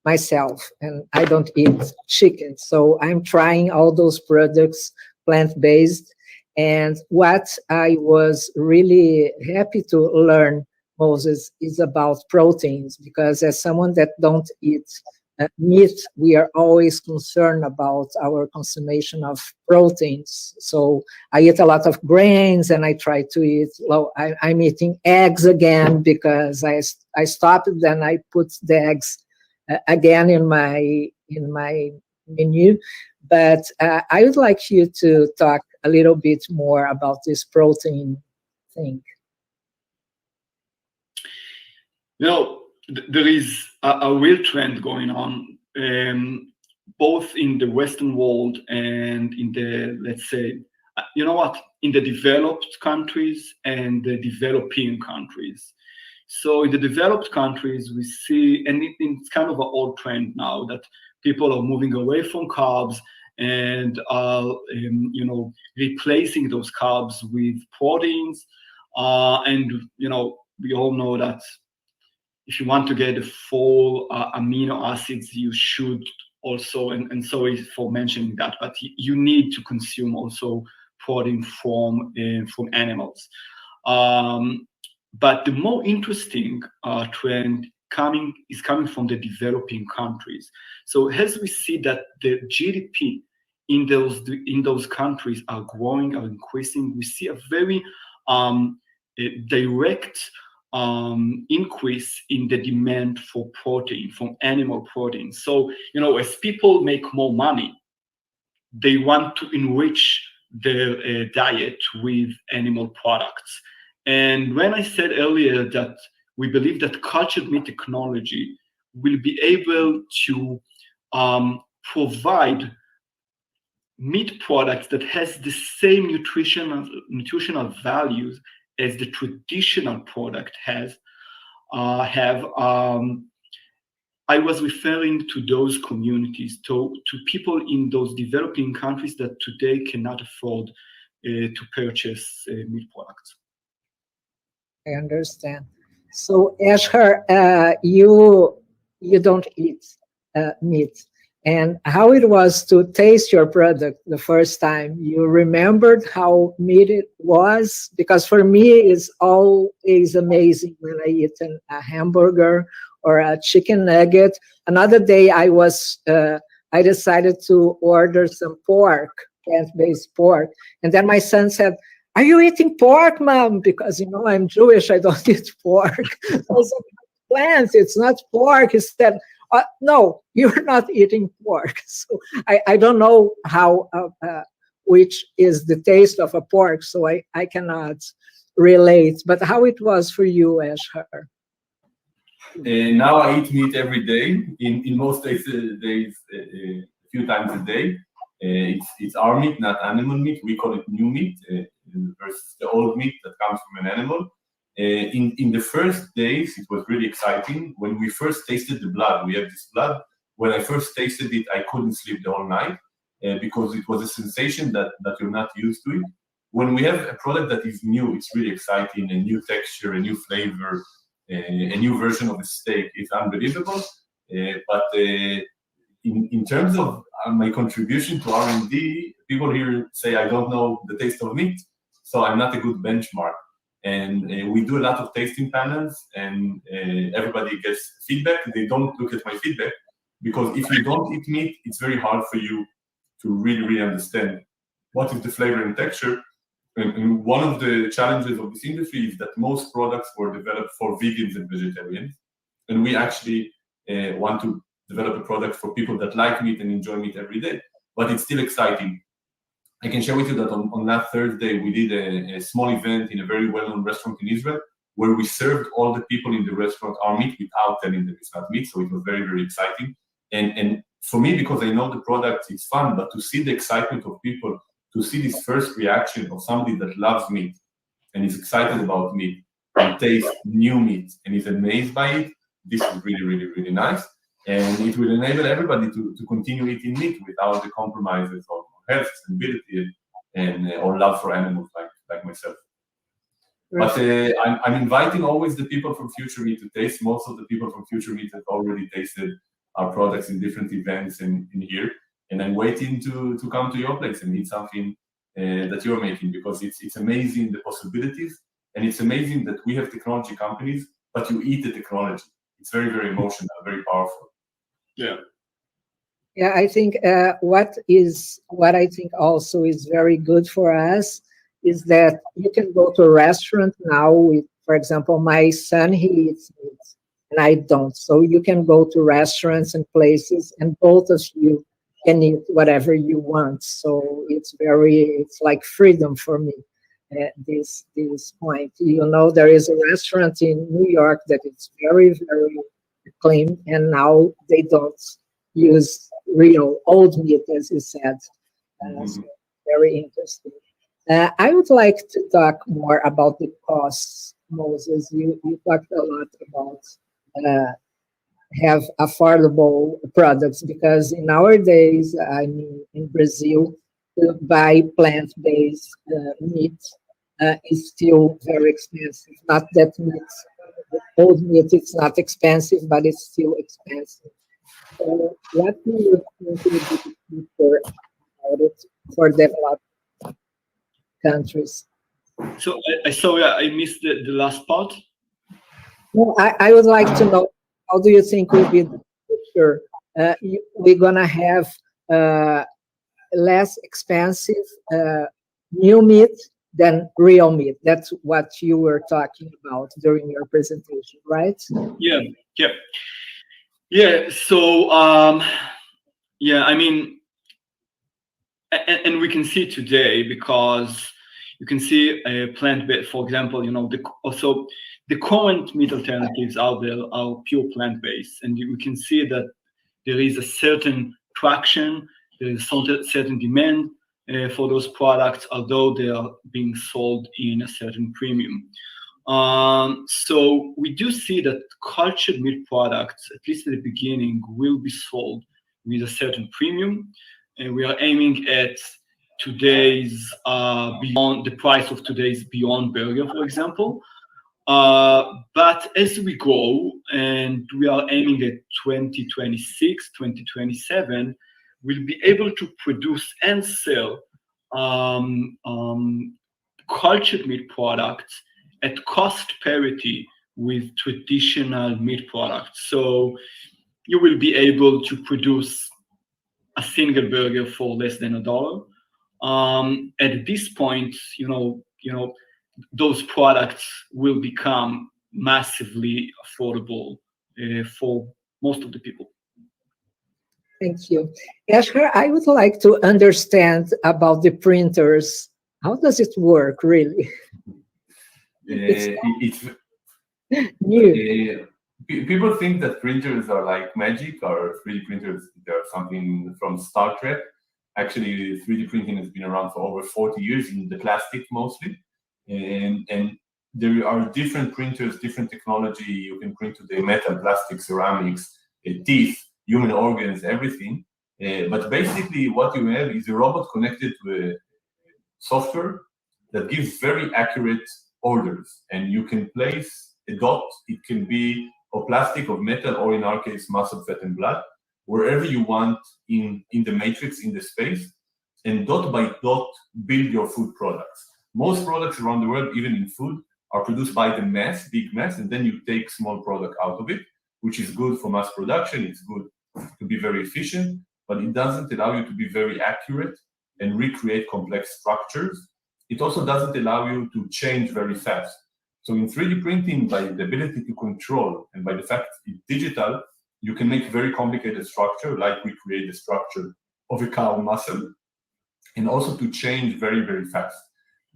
S4: myself, and I don't eat chicken. So I'm trying all those products plant-based. And what I was really happy to learn, Moses, is about proteins, because as someone that don't eat meat, we are always concerned about our consumption of proteins. So I eat a lot of grains, and I try to eat I'm eating eggs again because I stopped, then I put the eggs again in my menu. But I would like you to talk a little bit more about this protein thing.
S6: You know, there is a real trend going on, both in the Western world and in the, let's say, you know what, in the developed countries and the developing countries. So in the developed countries, we see, and it's kind of an old trend now, that people are moving away from carbs and are, you know, replacing those carbs with proteins. And, you know, we all know that if you want to get the full amino acids, you should also, and sorry for mentioning that, but you need to consume also protein from animals. But the more interesting trend is coming from the developing countries. So as we see that the GDP in those countries are growing, are increasing, we see a very direct increase in the demand for protein, from animal protein. So, you know, as people make more money, they want to enrich their diet with animal products. And when I said earlier that we believe that cultured meat technology will be able to provide meat products that has the same nutritional values as the traditional product has, I was referring to those communities, to people in those developing countries that today cannot afford to purchase meat products.
S4: I understand. So, Ashar, you don't eat meat, and how it was to taste your product the first time? You remembered how meat it was? Because for me, it's always amazing when I eat a hamburger or a chicken nugget. Another day, I decided to order some pork, plant-based pork, and then my son said, "Are you eating pork, Mom?" Because, you know, I'm Jewish, I don't eat pork. I said, "Plants, it's not pork." He said, "No, you're not eating pork." So I don't know how, which is the taste of a pork, so I cannot relate. But how it was for you, Ashar?
S5: Now I eat meat every day. In most days, a few times a day. It's our meat, not animal meat. We call it new meat versus the old meat that comes from an animal. In the first days, it was really exciting. When we first tasted the blood, we have this blood. When I first tasted it, I couldn't sleep the whole night because it was a sensation that you're not used to it. When we have a product that is new, it's really exciting, a new texture, a new flavor. a new version of a steak is unbelievable. But in terms of my contribution to R&D, people here say I don't know the taste of meat, so I'm not a good benchmark. And we do a lot of tasting panels, and everybody gets feedback. They don't look at my feedback, because if you don't eat meat, it's very hard for you to really understand what is the flavor and texture. And one of the challenges of this industry is that most products were developed for vegans and vegetarians. And we actually want to develop a product for people that like meat and enjoy meat every day. But it's still exciting. I can share with you that on last Thursday, we did a small event in a very well-known restaurant in Israel, where we served all the people in the restaurant our meat without telling them it's not meat. So it was very, very exciting. And for me, because I know the product, it's fun, but to see the excitement of people, to see this first reaction of somebody that loves meat and is excited about meat and tastes new meat and is amazed by it, this is really, really, really nice. And it will enable everybody to continue eating meat without the compromises of health, sustainability, and or love for animals like myself. But I'm inviting always the people from Future Meat to taste. Most of the people from Future Meat have already tasted our products in different events in here. And I'm waiting to come to your place and eat something that you're making, because it's amazing the possibilities. And it's amazing that we have technology companies, but you eat the technology. It's very, very emotional, very powerful.
S6: Yeah.
S4: Yeah, I think what I think also is very good for us is that you can go to a restaurant now with, for example, my son, he eats meat and I don't. So you can go to restaurants and places and both of you can eat whatever you want. So it's like freedom for me at this point. You know, there is a restaurant in New York that is very, very clean, and now they don't use real old meat, as you said. So very interesting. I would like to talk more about the costs, Moses. You talked a lot about have affordable products, because in our days, I mean, in Brazil, to buy plant-based meat is still very expensive. Not that meat, old meat, it's not expensive, but it's still expensive. So what do you think would be the future about it for developed countries?
S6: So sorry, I missed the last part.
S4: No, I would like to know, how do you think will be the future? We're gonna have less expensive new meat than real meat. That's what you were talking about during your presentation, right?
S6: Yeah. So yeah, I mean, and we can see today, because you can see a plant-based, for example, you know, also the current meat alternatives out there are pure plant-based, and we can see that there is a certain traction, there is certain demand for those products, although they are being sold in a certain premium. So we do see that cultured meat products, at least at the beginning, will be sold with a certain premium, and we are aiming at today's beyond the price of today's Beyond Burger, for example. But as we go, and we are aiming at 2026, 2027, we'll be able to produce and sell cultured meat products at cost parity with traditional meat products. So you will be able to produce a single burger for less than $1. At this point, you know, those products will become massively affordable for most of the people.
S4: Thank you. Ashkar, I would like to understand about the printers. How does it work, really?
S5: It's
S4: new.
S5: People think that printers are like magic, or 3D printers, they're something from Star Trek. Actually, 3D printing has been around for over 40 years in the plastic mostly. And there are different printers, different technology. You can print today metal, plastic, ceramics, teeth, human organs, everything. But basically what you have is a robot connected to a software that gives very accurate orders. And you can place a dot. It can be of plastic, of metal, or in our case, muscle, fat, and blood, wherever you want in the matrix, in the space, and dot by dot build your food products. Most products around the world, even in food, are produced by the mass, big mass, and then you take small product out of it, which is good for mass production. It's good to be very efficient, but it doesn't allow you to be very accurate and recreate complex structures. It also doesn't allow you to change very fast. So in 3D printing, by the ability to control and by the fact it's digital, you can make very complicated structure, like we create the structure of a cow muscle, and also to change very, very fast.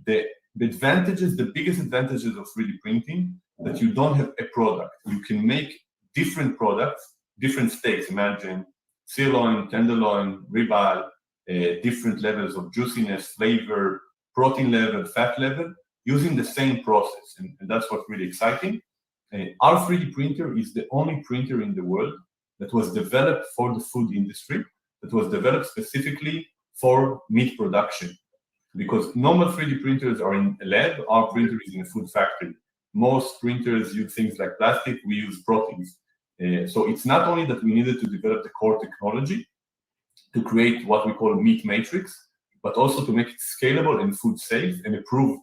S5: The advantages, the biggest advantages of 3D printing, that you don't have a product. You can make different products, different steaks. Imagine sirloin, tenderloin, ribeye, different levels of juiciness, flavor, protein level, fat level, using the same process. And that's what's really exciting. Our 3D printer is the only printer in the world that was developed for the food industry, that was developed specifically for meat production. Because normal 3D printers are in a lab, our printer is in a food factory. Most printers use things like plastic, we use proteins. So it's not only that we needed to develop the core technology to create what we call meat matrix, but also to make it scalable and food safe and approved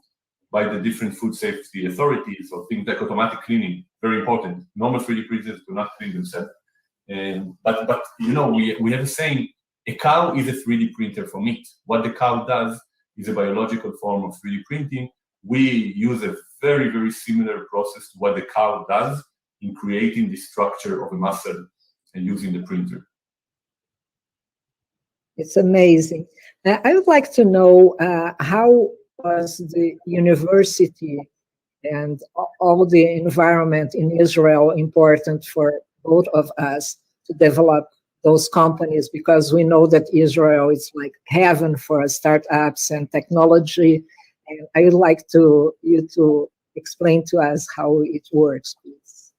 S5: by the different food safety authorities, or things like automatic cleaning, very important. Normal 3D printers do not clean themselves. But you know, we have a saying, a cow is a 3D printer for meat. What the cow does is a biological form of 3D printing. We use a very, very similar process to what the cow does in creating the structure of a muscle and using the printer.
S4: It's amazing. I would like to know how was the university and all the environment in Israel important for both of us to develop those companies, because we know that Israel is like heaven for startups and technology. And I would like you to explain to us how it works, please.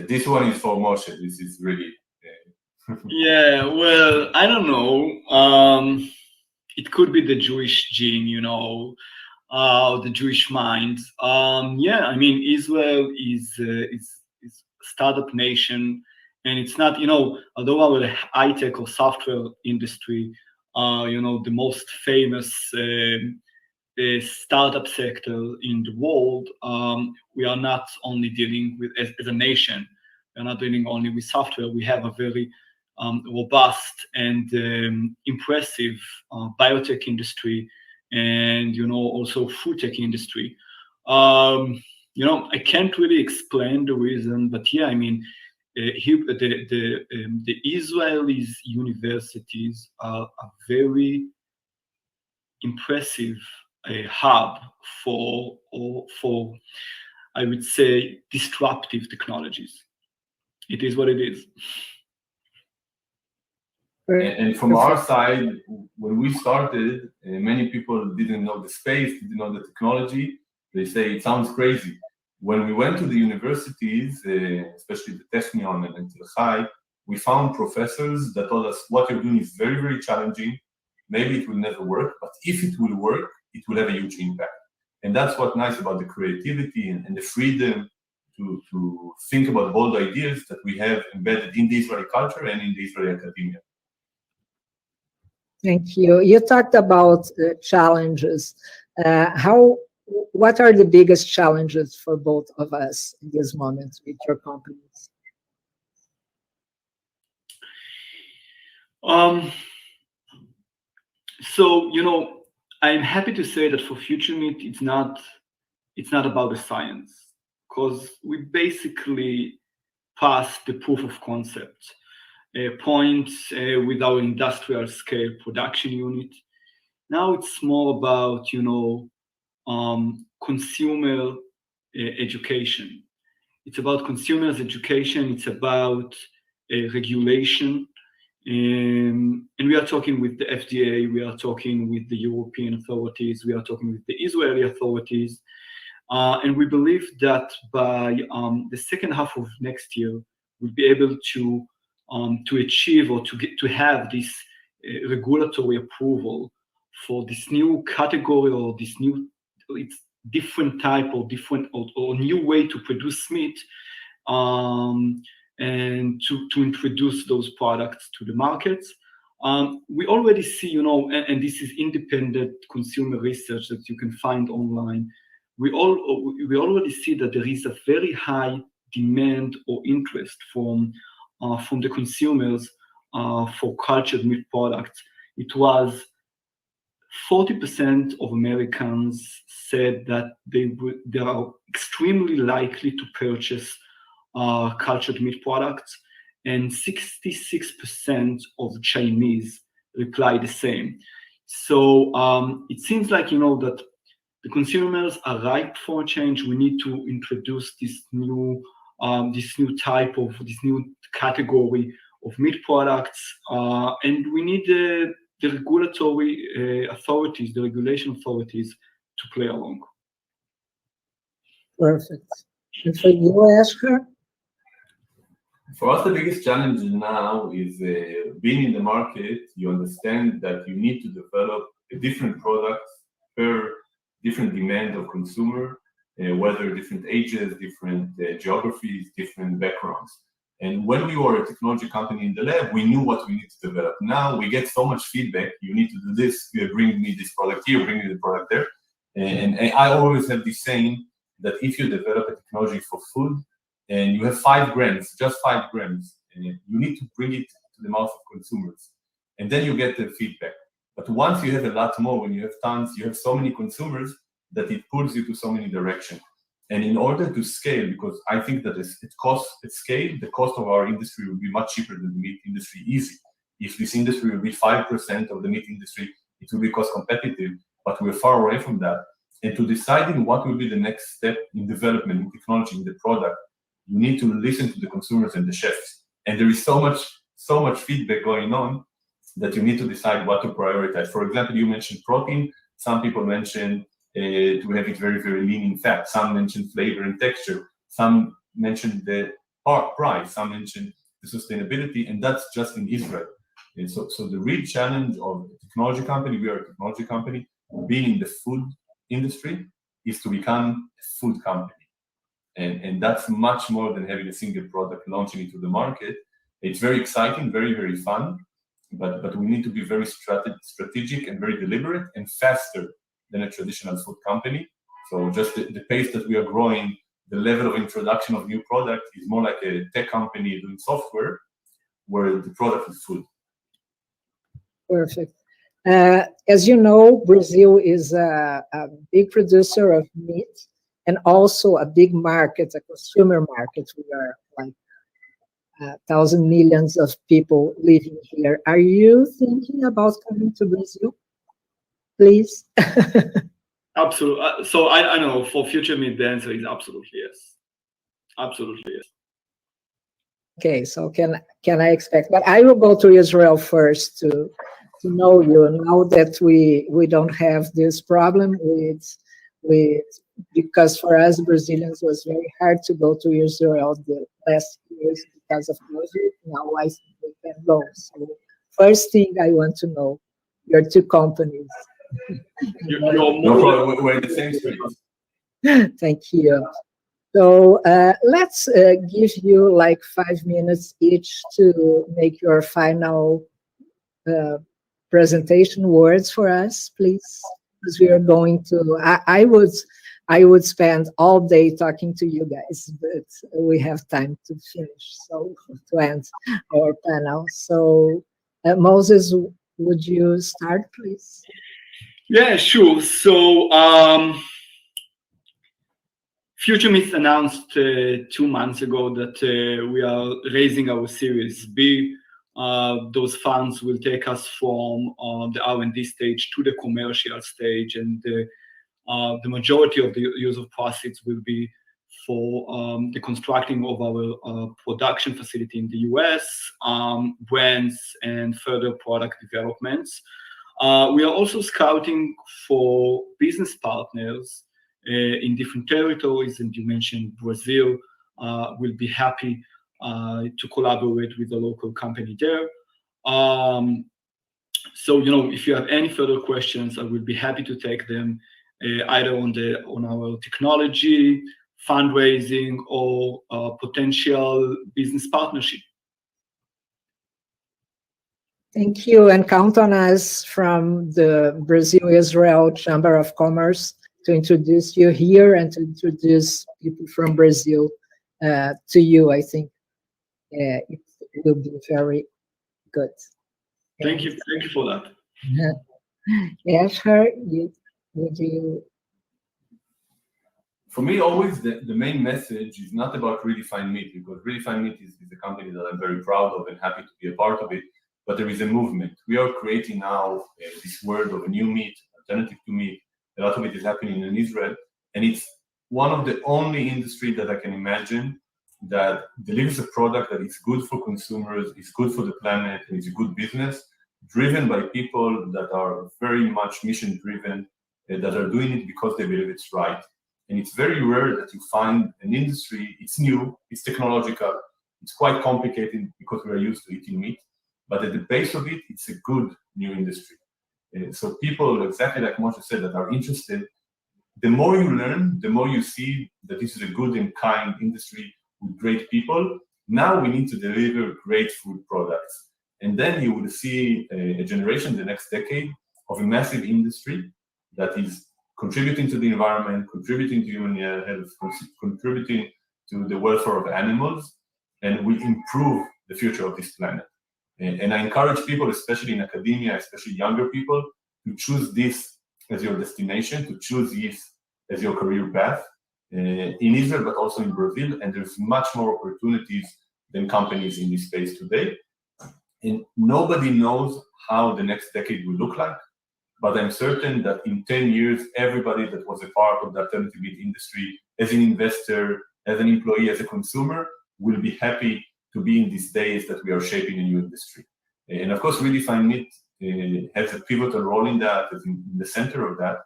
S5: This one is for Moshe. This is really...
S6: Yeah, well, I don't know. It could be the Jewish gene, you know, the Jewish mind. Yeah, I mean, Israel is a startup nation, and it's not, you know, although our high-tech or software industry are, you know, the most famous startup sector in the world, we are not only dealing with, as a nation, we are not dealing only with software. We have a very robust and impressive biotech industry, and, you know, also food tech industry. You know, I can't really explain the reason, but yeah, I mean, the Israeli universities are a very impressive hub for, I would say, disruptive technologies. It is what it is.
S5: And from our side, when we started, many people didn't know the space, didn't know the technology. They say it sounds crazy. When we went to the universities, especially the Technion and Tel Chai, we found professors that told us what you're doing is very, very challenging. Maybe it will never work, but if it will work, it will have a huge impact. And that's what's nice about the creativity and the freedom to think about bold ideas that we have embedded in the Israeli culture and in the Israeli academia.
S4: Thank you. You talked about challenges. What are the biggest challenges for both of us in this moment with your companies?
S6: So, you know, I'm happy to say that for Future Meat, it's not about the science, because we basically passed the proof of concept point with our industrial scale production unit. Now it's more about, you know, consumer education. It's about consumers' education. It's about regulation. And we are talking with the FDA, we are talking with the European authorities, we are talking with the Israeli authorities. And we believe that by the second half of next year, we'll be able to achieve or to have this regulatory approval for this new category, or this new, different type or different or new way to produce meat, and to introduce those products to the markets. We already see, and this is independent consumer research that you can find online. We already see that there is a very high demand or interest from the consumers for cultured meat products. It was 40% of Americans said that they are extremely likely to purchase cultured meat products, and 66% of Chinese reply the same. So it seems like, that the consumers are ripe for change. We need to introduce this new category of meat products, and we need the regulatory authorities, the regulation authorities, to play along.
S4: Perfect. And for you, Asher?
S5: For us, the biggest challenge now is being in the market. You understand that you need to develop different products per different demand of consumer, whether different ages, different geographies, different backgrounds. And when we were a technology company in the lab, we knew what we need to develop. Now we get so much feedback. You need to do this. Bring me this product here. Bring me the product there. And I always have this saying that if you develop a technology for food and you have 5 grams, just 5 grams, you need to bring it to the mouth of consumers, and then you get the feedback. But once you have a lot more, when you have tons, you have so many consumers that it pulls you to so many directions. And in order to scale, because I think that it costs at scale, the cost of our industry will be much cheaper than the meat industry easy. If this industry will be 5% of the meat industry, it will be cost competitive, but we're far away from that. And to deciding what will be the next step in development, in technology, in the product, you need to listen to the consumers and the chefs. And there is so much feedback going on that you need to decide what to prioritize. For example, you mentioned protein. Some people mentioned to have it very, very lean in fat. Some mentioned flavor and texture. Some mentioned the price. Some mentioned the sustainability, and that's just in Israel. And so the real challenge of a technology company, we are a technology company, being in the food industry, is to become a food company. And that's much more than having a single product launching into the market. It's very exciting, very, very fun, but we need to be very strategic and very deliberate and faster than a traditional food company. So just the pace that we are growing, the level of introduction of new products is more like a tech company doing software, where the product is food.
S4: Perfect. As you know, Brazil is a big producer of meat and also a big market, a consumer market. We are like 1,000 millions of people living here. Are you thinking about coming to Brazil, please?
S6: Absolutely. So I know for Future Meat, the answer is absolutely yes. Absolutely yes.
S4: Okay, so can I expect? But I will go to Israel first to know you. Now that we don't have this problem with because for us Brazilians it was very hard to go to Israel the last years because of COVID. Now I think we can go. So first thing I want to know your two companies.
S5: No problem. We're in the same space.
S4: Thank you. So let's give you like 5 minutes each to make your final presentation words for us, please. Because we are going to, I would spend all day talking to you guys, but we have time to finish, so to end our panel. So Moses, would you start, please?
S6: Yeah, sure. So Future Meat announced 2 months ago that we are raising our Series B. Those funds will take us from the R&D stage to the commercial stage, and the majority of the use of proceeds will be for the constructing of our production facility in the US, brands, and further product developments. We are also scouting for business partners in different territories, and you mentioned Brazil. We'll be happy to collaborate with a local company there. So, if you have any further questions, I will be happy to take them. either on our technology, fundraising, or potential business partnership.
S4: Thank you, and count on us from the Brazil-Israel Chamber of Commerce to introduce you here and to introduce people from Brazil to you. I think it will be very good.
S6: Thank you for that.
S4: Asher, would you?
S5: For me, always the main message is not about Redefined Meat, because Redefined Meat is a company that I'm very proud of and happy to be a part of it. But there is a movement. We are creating now this world of a new meat, alternative to meat. A lot of it is happening in Israel, and it's one of the only industry that I can imagine that delivers a product that is good for consumers, is good for the planet, and is a good business, driven by people that are very much mission-driven, that are doing it because they believe it's right. And it's very rare that you find an industry, it's new, it's technological, it's quite complicated because we are used to eating meat, but at the base of it, it's a good new industry. So people, exactly like Moshe said, that are interested, the more you learn, the more you see that this is a good and kind industry with great people. Now we need to deliver great food products. And then you will see a generation the next decade of a massive industry that is contributing to the environment, contributing to human health, contributing to the welfare of animals, and will improve the future of this planet. And I encourage people, especially in academia, especially younger people, to choose this as your destination, to choose this as your career path in Israel, but also in Brazil. And there's much more opportunities than companies in this space today. And nobody knows how the next decade will look like, but I'm certain that in 10 years, everybody that was a part of the alternative meat industry, as an investor, as an employee, as a consumer, will be happy to be in these days that we are shaping a new industry. And of course, Redefined Meat has a pivotal role in that, is in the center of that,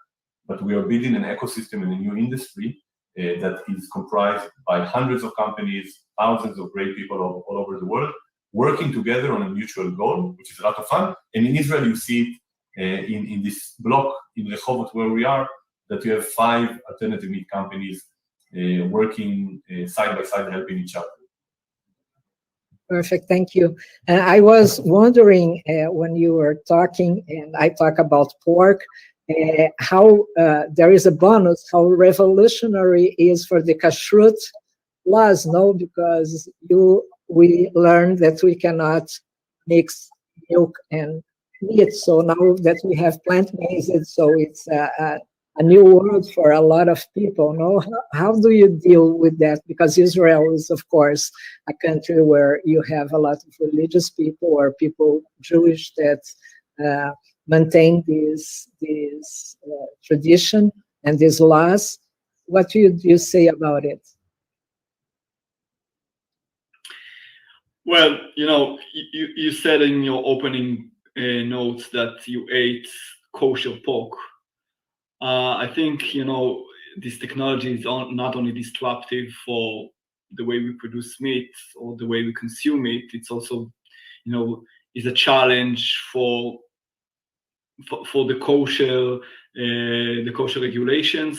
S5: but we are building an ecosystem in a new industry that is comprised by hundreds of companies, thousands of great people all over the world, working together on a mutual goal, which is a lot of fun. And in Israel, you see it in this block in Rehovot where we are, that you have 5 alternative meat companies working side by side, helping each other.
S4: Perfect, thank you. I was wondering when you were talking, and I talk about pork, how there is a bonus, how revolutionary is for the kashrut laws, no? Because we learned that we cannot mix milk and meat. So now that we have plant-based, so it's a new world for a lot of people, no? How do you deal with that? Because Israel is, of course, a country where you have a lot of religious people or people Jewish that maintain this tradition and these laws. What do you say about it?
S6: Well, you said in your opening notes that you ate kosher pork. I think, this technology is not only disruptive for the way we produce meat or the way we consume it, it's also, is a challenge for the kosher regulations.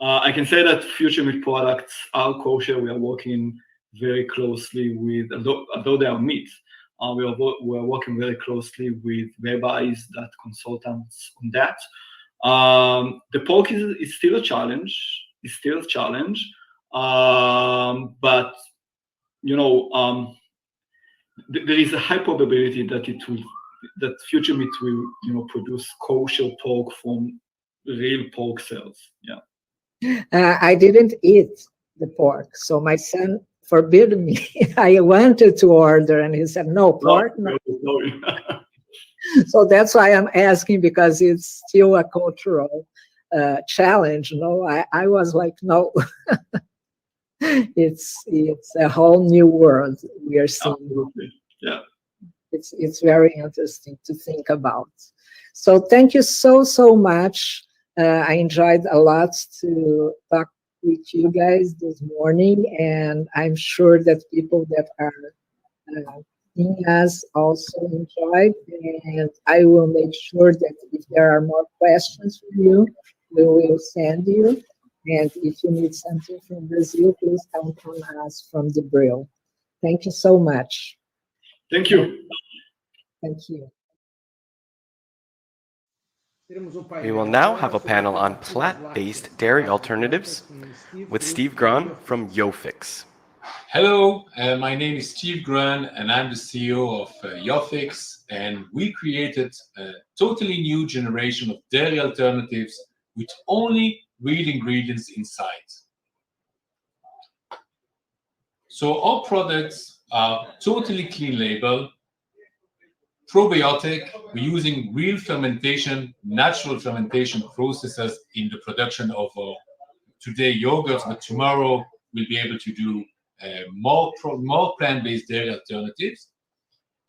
S6: I can say that future meat products are kosher. We are working very closely with, although they are meat, we are working very closely with rabbis that consult us on that. The pork is still a challenge. It's still a challenge, but there is a high probability that future meat will produce kosher pork from real pork cells. Yeah.
S4: I didn't eat the pork, so my son forbid me. I wanted to order, and he said, "No pork." No. So that's why I'm asking, because it's still a cultural challenge. No, I was like, no. It's a whole new world we are seeing.
S6: Absolutely. Yeah.
S4: It's very interesting to think about. So thank you so much. I enjoyed a lot to talk with you guys this morning, and I'm sure that people that are seeing us also enjoyed, and I will make sure that if there are more questions for you, we will send you. And if you need something from Brazil, please count on us from the Brill. Thank you so much.
S6: Thank you.
S4: Thank you.
S1: We will now have a panel on plant-based dairy alternatives with Steve Grahn from YoFix.
S7: Hello, my name is Steve Grahn, and I'm the CEO of YoFix, and we created a totally new generation of dairy alternatives with only real ingredients inside. So our products are totally clean label, probiotic. We're using real fermentation, natural fermentation processes in the production of today yogurts, but tomorrow we'll be able to do more plant-based dairy alternatives.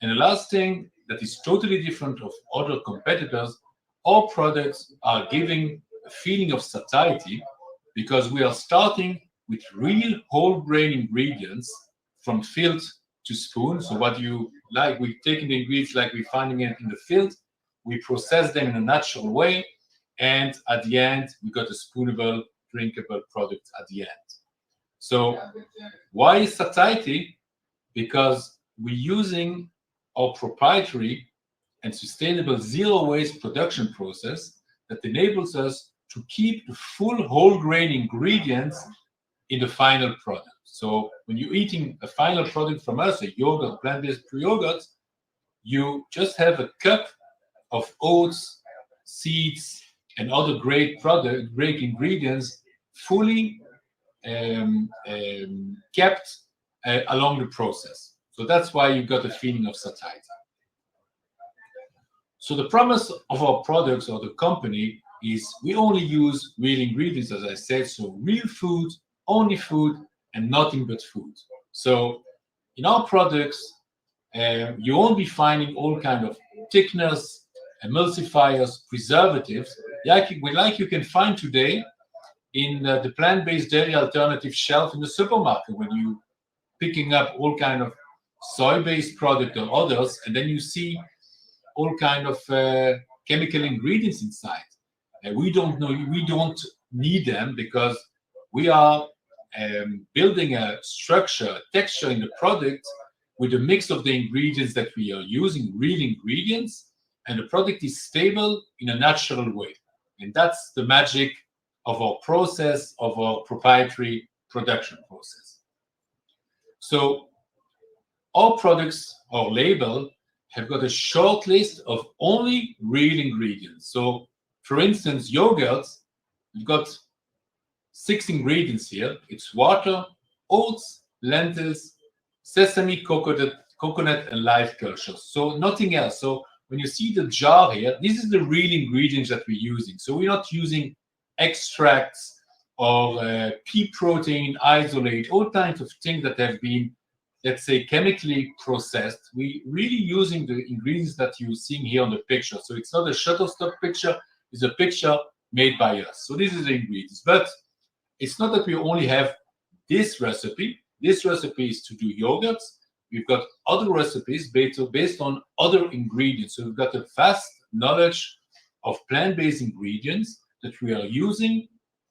S7: And the last thing that is totally different of other competitors, our products are giving a feeling of satiety because we are starting with real whole grain ingredients from field to spoon. So what you like, we're taking the ingredients like we're finding it in the field, we process them in a natural way, and at the end, we got a spoonable, drinkable product at the end. So why is satiety? Because we're using our proprietary and sustainable zero waste production process that enables us to keep the full whole grain ingredients in the final product. So when you're eating a final product from us, a yogurt, plant-based yogurt, you just have a cup of oats, seeds, and other great ingredients fully kept along the process. So that's why you got a feeling of satiety. So the promise of our products or the company is we only use real ingredients, as I said, so real food, only food, and nothing but food. So in our products, you won't be finding all kind of thickeners, emulsifiers, preservatives, like you can find today in the plant-based dairy alternative shelf in the supermarket when you picking up all kind of soy-based product or others, and then you see all kind of chemical ingredients inside. We don't need them because we are building a structure, texture in the product with a mix of the ingredients that we are using, real ingredients, and the product is stable in a natural way. And that's the magic of our process, of our proprietary production process. So our products, our label, have got a short list of only real ingredients. So for instance, yogurts, we've got 6 ingredients here. It's water, oats, lentils, sesame, coconut, and live cultures. So nothing else. So when you see the jar here, this is the real ingredients that we're using. So we're not using extracts or pea protein, isolate, all kinds of things that have been, let's say, chemically processed. We're really using the ingredients that you're seeing here on the picture. So it's not a Shutterstock picture, it's a picture made by us. So this is the ingredients. But it's not that we only have this recipe. This recipe is to do yogurts. We've got other recipes based on other ingredients. So we've got a vast knowledge of plant-based ingredients that we are using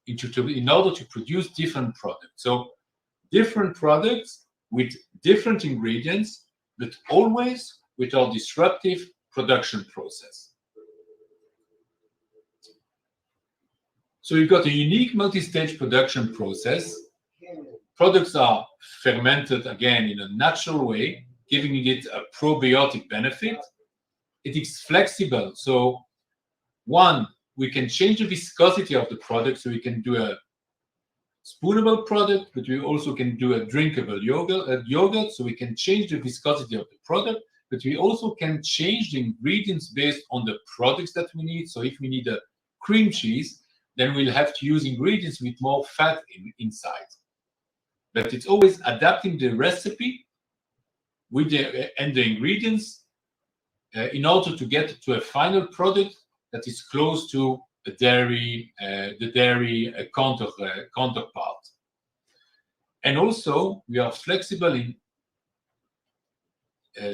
S7: in order to produce different products. So different products with different ingredients, but always with our disruptive production process. So you've got a unique multi-stage production process. Products are fermented, again, in a natural way, giving it a probiotic benefit. It is flexible. So one, we can change the viscosity of the product, so we can do a spoonable product, but we also can do a drinkable yogurt, so we can change the viscosity of the product, but we also can change the ingredients based on the products that we need. So if we need a cream cheese, then we'll have to use ingredients with more fat inside. But it's always adapting the recipe with the ingredients in order to get to a final product that is close to the dairy counterpart. And also, we are flexible in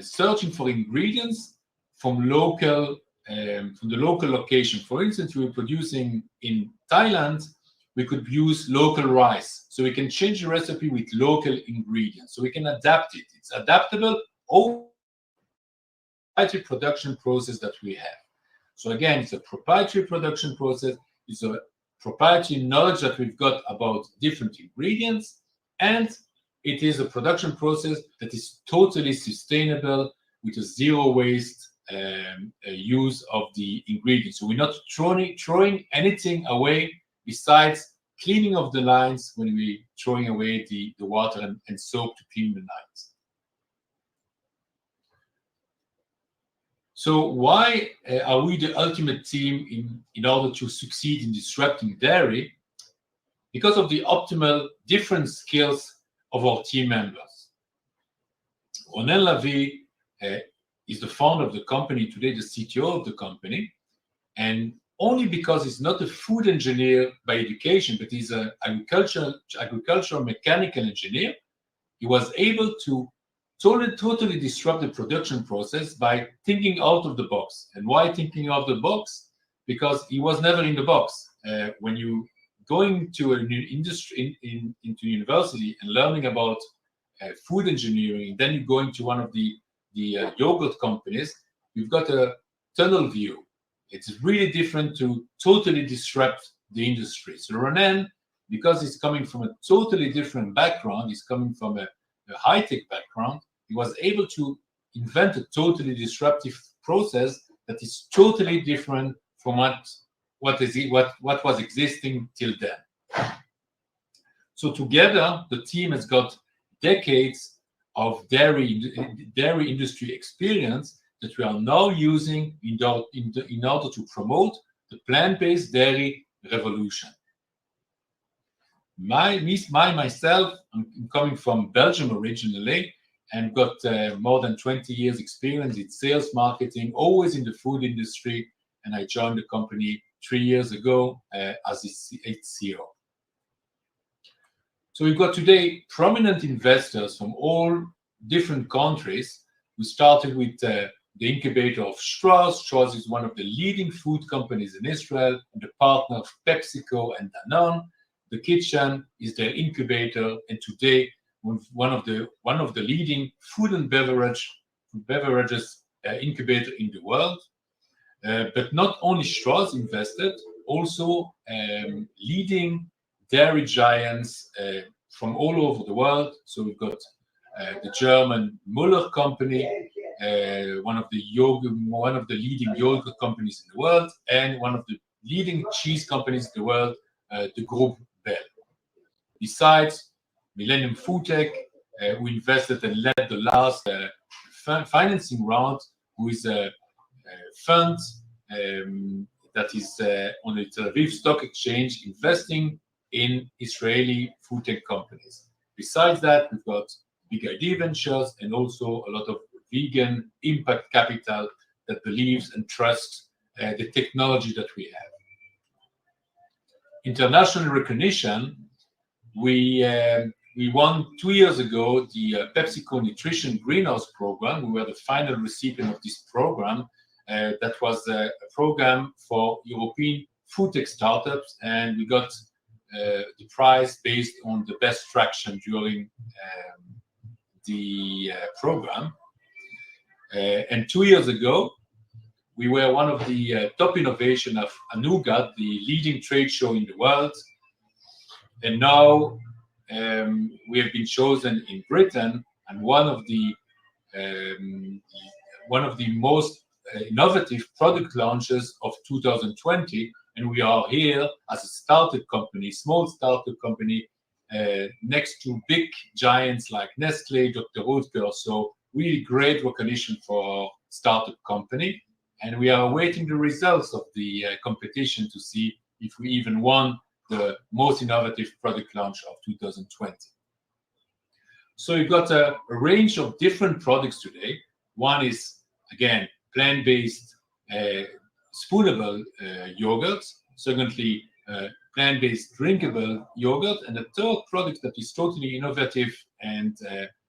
S7: searching for ingredients from local local location. For instance, we were producing in Thailand, we could use local rice. So we can change the recipe with local ingredients. So we can adapt it. It's adaptable over the proprietary production process that we have. So again, it's a proprietary production process. It's a proprietary knowledge that we've got about different ingredients. And it is a production process that is totally sustainable with a zero waste use of the ingredients. So we're not throwing anything away besides cleaning of the lines when we're throwing away the water and soap to clean the lines. So why are we the ultimate team in order to succeed in disrupting dairy? Because of the optimal different skills of our team members. Ronen Lavie is the founder of the company today, the CTO of the company, and only because he's not a food engineer by education, but he's an agricultural mechanical engineer, he was able to totally disrupt the production process by thinking out of the box. And why thinking out of the box? Because he was never in the box. When you going to a new industry into university and learning about food engineering, then you go into one of the yogurt companies, you've got a tunnel view. It's really different to totally disrupt the industry. So Ronen, because he's coming from a totally different background, he's coming from a high-tech background, he was able to invent a totally disruptive process that is totally different from what was existing till then. So together, the team has got decades of dairy industry experience that we are now using in order to promote the plant-based dairy revolution. Myself, I'm coming from Belgium originally and got more than 20 years experience in sales marketing, always in the food industry, and I joined the company 3 years ago as its CEO. So we've got today prominent investors from all different countries. We started with the incubator of Strauss. Strauss is one of the leading food companies in Israel, and the partner of PepsiCo and Danone. The Kitchen is their incubator, and today one of the leading food and beverages incubator in the world. But not only Strauss invested, also leading dairy giants from all over the world. So we've got the German Müller company, one of the leading yogurt companies in the world, and one of the leading cheese companies in the world, the Group Bell. Besides, Millennium Food Tech, who invested and led the last financing round, who is a fund that is on the Tel Aviv Stock Exchange investing in Israeli food tech companies. Besides that, we've got Big Idea Ventures and also a lot of vegan impact capital that believes and trusts the technology that we have. International recognition, we won 2 years ago the PepsiCo Nutrition Greenhouse Program. We were the final recipient of this program. That was a program for European food tech startups, and we got the prize based on the best traction during the program. And 2 years ago, we were one of the top innovation of Anugat, the leading trade show in the world. And now we have been chosen in Britain and one of the most innovative product launches of 2020, and we are here as a startup company, small startup company, next to big giants like Nestle, Dr. Oetker. So really great recognition for our startup company, and we are awaiting the results of the competition to see if we even won the most innovative product launch of 2020. So you've got a range of different products today. One is, again, plant-based spoonable yogurt. Secondly, plant-based drinkable yogurt. And the third product that is totally innovative and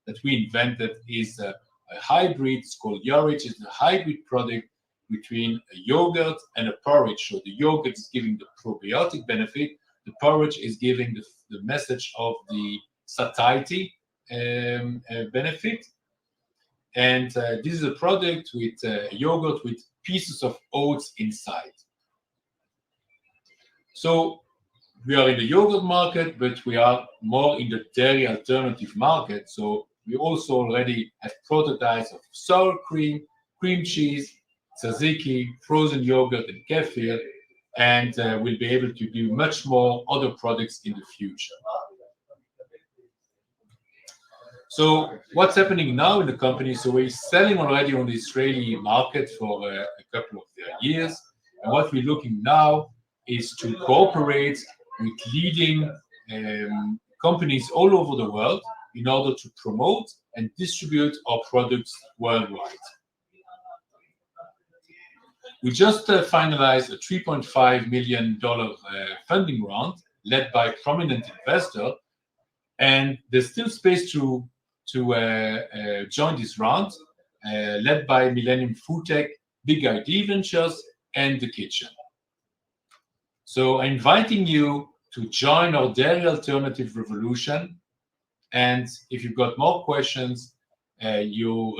S7: that we invented is a hybrid. It's called Yorich. It's a hybrid product between a yogurt and a porridge. So the yogurt is giving the probiotic benefit, the porridge is giving the message of the satiety benefit. And this is a product with yogurt with pieces of oats inside. So we are in the yogurt market, but we are more in the dairy alternative market. So we also already have prototypes of sour cream, cream cheese, tzatziki, frozen yogurt, and kefir, and we'll be able to do much more other products in the future. So what's happening now in the company? So we're selling already on the Israeli market for a couple of years. And what we're looking now is to cooperate with leading companies all over the world in order to promote and distribute our products worldwide. We just finalized a $3.5 million funding round led by prominent investor, and there's still space to join this round, led by Millennium Food Tech, Big ID Ventures, and The Kitchen. So I'm inviting you to join our dairy alternative revolution. And if you've got more questions, you're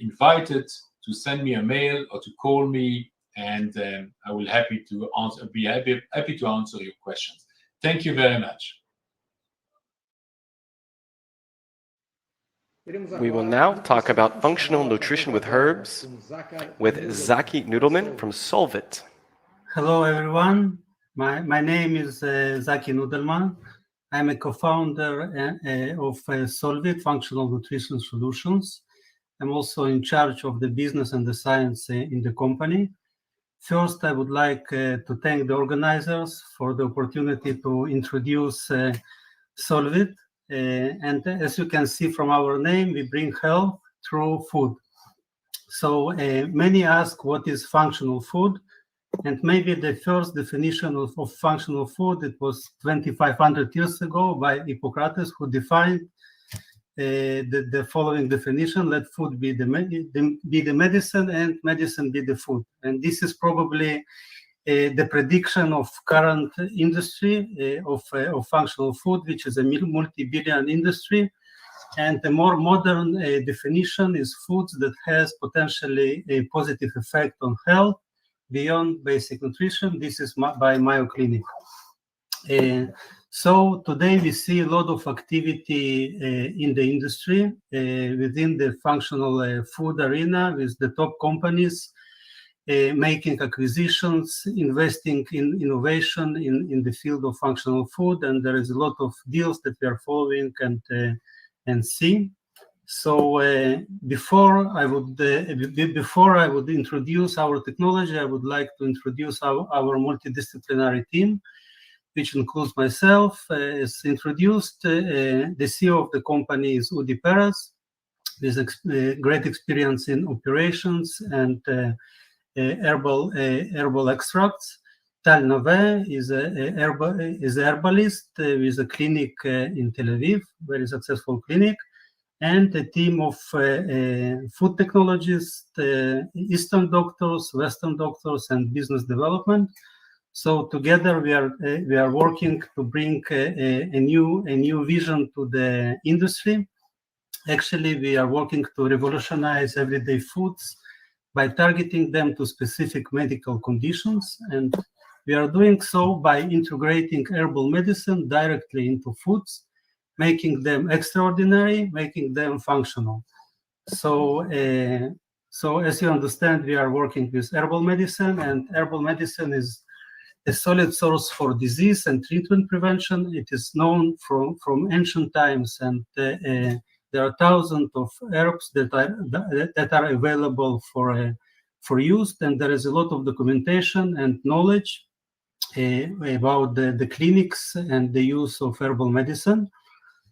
S7: invited to send me a mail or to call me, and I will be happy to answer your questions. Thank you very much.
S1: We will now talk about functional nutrition with herbs with Zaki Nudelman from Solvit.
S8: Hello, everyone. My name is Zaki Nudelman. I'm a co-founder of Solvit Functional Nutrition Solutions. I'm also in charge of the business and the science in the company. First, I would like to thank the organizers for the opportunity to introduce Solvit. And as you can see from our name, we bring health through food. So many ask what is functional food, and maybe the first definition of functional food, it was 2,500 years ago by Hippocrates, who defined the following definition: let food be the medicine and medicine be the food. And this is probably the prediction of current industry of functional food, which is a multi-billion industry. And the more modern definition is foods that has potentially a positive effect on health beyond basic nutrition. This is by Mayo Clinic. So today we see a lot of activity in the industry within the functional food arena, with the top companies making acquisitions, investing in innovation in the field of functional food, and there is a lot of deals that we are following and seeing. So before I would introduce our technology, I would like to introduce our multidisciplinary team, which includes myself. As introduced, the CEO of the company is Udi Perez, with great experience in operations and herbal extracts. Tal Nave is an herbalist with a clinic in Tel Aviv, very successful clinic, and a team of food technologists, Eastern doctors, Western doctors, and business development. So together we are working to bring a new vision to the industry. Actually, we are working to revolutionize everyday foods by targeting them to specific medical conditions, and we are doing so by integrating herbal medicine directly into foods, making them extraordinary, making them functional. So as you understand, we are working with herbal medicine, and herbal medicine is a solid source for disease and treatment prevention. It is known from ancient times, and there are thousands of herbs that are available for use, and there is a lot of documentation and knowledge about the clinics and the use of herbal medicine.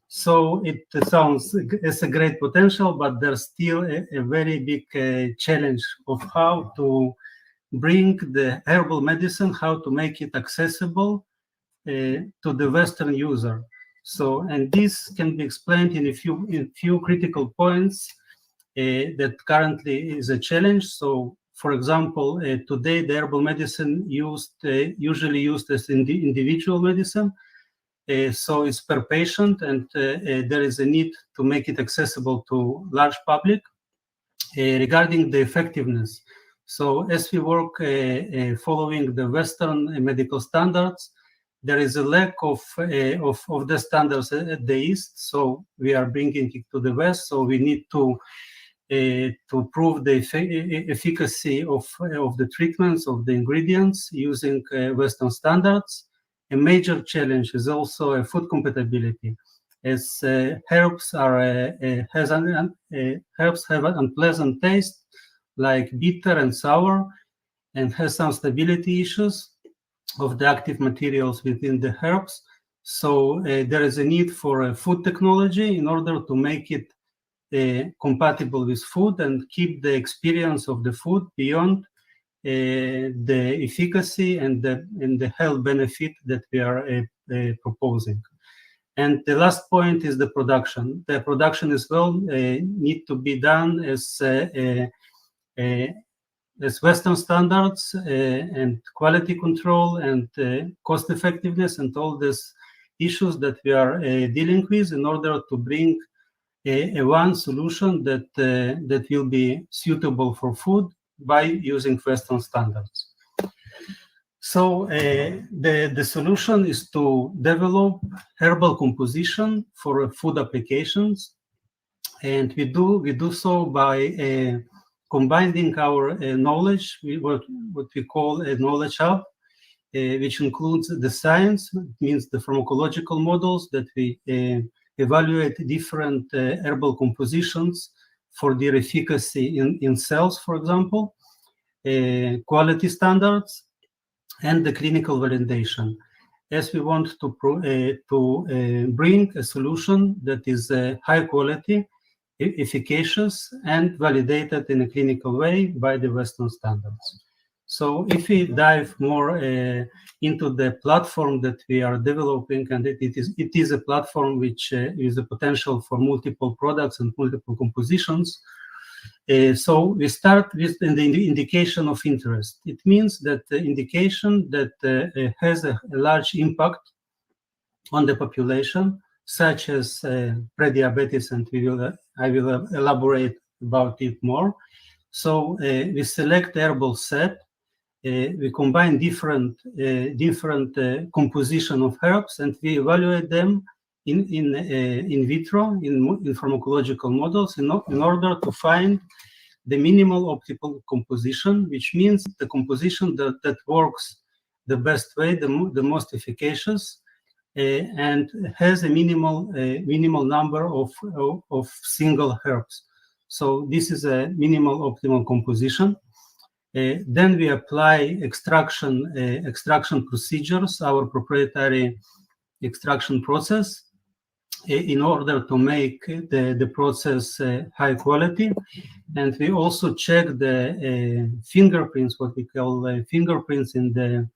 S8: So it sounds as a great potential, but there's still a very big challenge of how to bring the herbal medicine, how to make it accessible to the Western user. So, and this can be explained in a few critical points that currently is a challenge. So, for example, today the herbal medicine usually used as individual medicine. So it's per patient, and there is a need to make it accessible to large public. Regarding the effectiveness, so as we work following the Western medical standards, there is a lack of the standards at the East, so we are bringing it to the West. So we need to prove the efficacy of the treatments, of the ingredients using Western standards. A major challenge is also food compatibility, as herbs have an unpleasant taste, like bitter and sour, and has some stability issues of the active materials within the herbs. So there is a need for food technology in order to make it compatible with food and keep the experience of the food beyond the efficacy and the health benefit that we are proposing. And the last point is the production. The production as well need to be done as Western standards and quality control and cost effectiveness and all these issues that we are dealing with in order to bring a one solution that will be suitable for food by using Western standards. So the solution is to develop herbal composition for food applications, and we do so by combining our knowledge, what we call a knowledge hub, which includes the science, means the pharmacological models that we evaluate different herbal compositions for their efficacy in cells, for example, quality standards, and the clinical validation, as we want to bring a solution that is high quality, efficacious, and validated in a clinical way by the Western standards. So if we dive more into the platform that we are developing, and it is a platform which is a potential for multiple products and multiple compositions. So we start with the indication of interest. It means that the indication that has a large impact on the population, such as prediabetes, and I will elaborate about it more. So we select herbal set. We combine different composition of herbs, and we evaluate them in vitro, in pharmacological models, in order to find the minimal optimal composition, which means the composition that works the best way, the most efficacious, and has a minimal number of single herbs. So this is a minimal optimal composition. Then we apply extraction procedures, our proprietary extraction process, in order to make the process high quality. And we also check the fingerprints, what we call fingerprints in the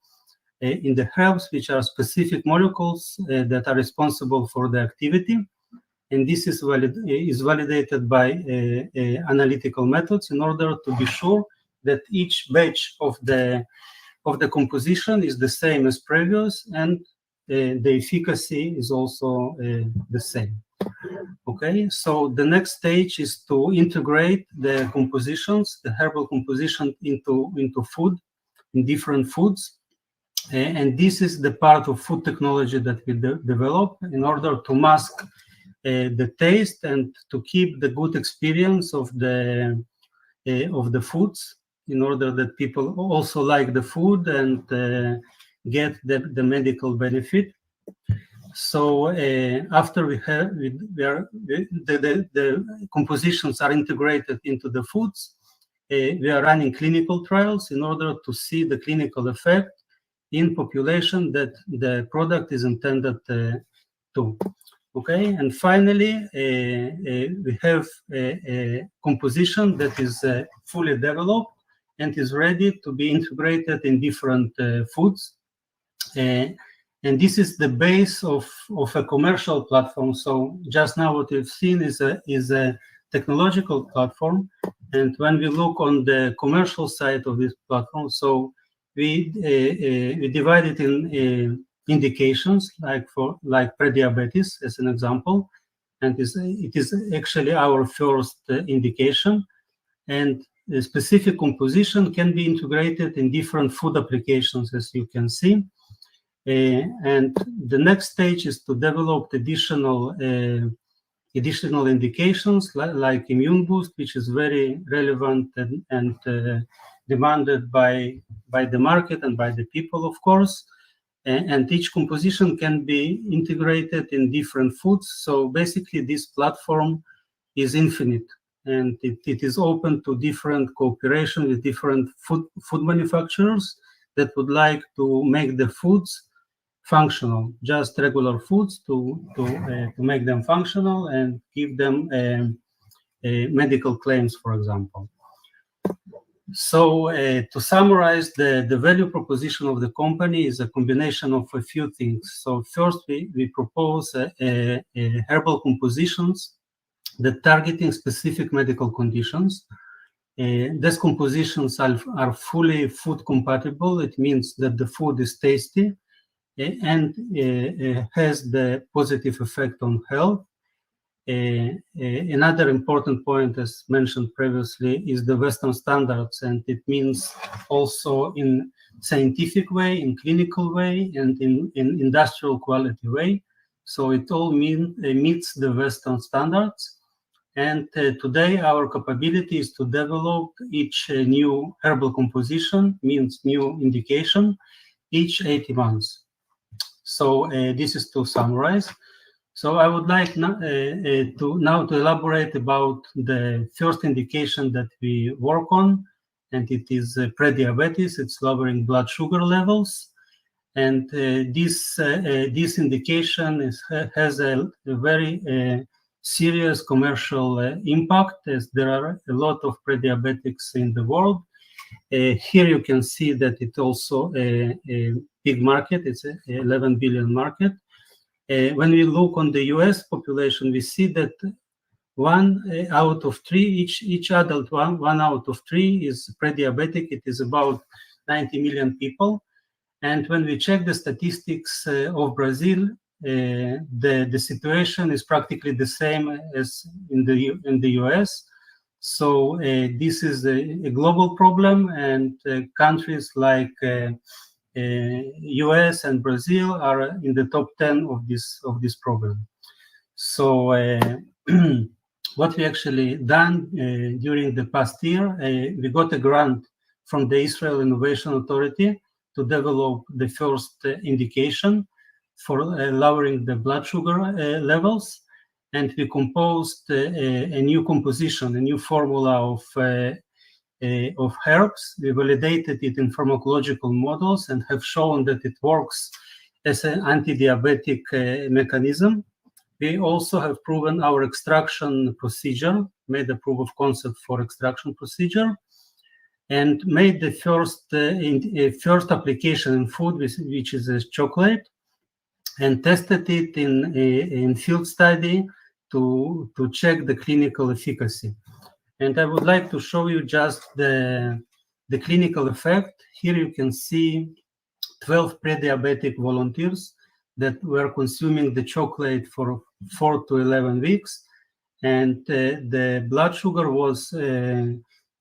S8: herbs, which are specific molecules that are responsible for the activity. And this is validated by analytical methods in order to be sure that each batch of the composition is the same as previous, and the efficacy is also the same. Okay, so the next stage is to integrate the compositions, the herbal composition into food, in different foods. And this is the part of food technology that we develop in order to mask the taste and to keep the good experience of the foods, in order that people also like the food and get the medical benefit. So after the compositions are integrated into the foods, we are running clinical trials in order to see the clinical effect in population that the product is intended to. Okay, and finally, we have a composition that is fully developed and is ready to be integrated in different foods. And this is the base of a commercial platform. So just now what we've seen is a technological platform And when we look on the commercial side of this platform, so we divide it in indications, like prediabetes as an example, and it is actually our first indication. And the specific composition can be integrated in different food applications, as you can see. And the next stage is to develop additional indications like immune boost, which is very relevant and demanded by the market and by the people, of course. And each composition can be integrated in different foods. So basically, this platform is infinite, and it is open to different cooperation with different food manufacturers that would like to make the foods functional, just regular foods, to make them functional and give them medical claims, for example. So to summarize, the value proposition of the company is a combination of a few things. So first, we propose herbal compositions that targeting specific medical conditions. These compositions are fully food compatible. It means that the food is tasty and has the positive effect on health. Another important point, as mentioned previously, is the Western standards, and it means also in scientific way, in clinical way, and in industrial quality way. So it all meets the Western standards. And today our capability is to develop each new herbal composition, means new indication, each 80 months. So this is to summarize. So I would like now to elaborate about the first indication that we work on, and it is prediabetes. It's lowering blood sugar levels, and this indication has a very serious commercial impact, as there are a lot of prediabetics in the world. Here you can see that it's also a big market. It's an 11 billion market. When we look on the US population, we see that 1 out of 3, each adult, one out of 3 is prediabetic. It is about 90 million people. And when we check the statistics of Brazil, the situation is practically the same as in the US. So this is a global problem, and countries like US and Brazil are in the top 10 of this problem. So what we actually done during the past year, we got a grant from the Israel Innovation Authority to develop the first indication for lowering the blood sugar levels, and we composed a new composition, a new formula of herbs. We validated it in pharmacological models and have shown that it works as an anti-diabetic mechanism. We also have proven our extraction procedure, made a proof of concept for extraction procedure, and made the first application in food, which is a chocolate, and tested it in field study to check the clinical efficacy. And I would like to show you just the clinical effect. Here you can see 12 pre-diabetic volunteers that were consuming the chocolate for 4 to 11 weeks. And the blood sugar was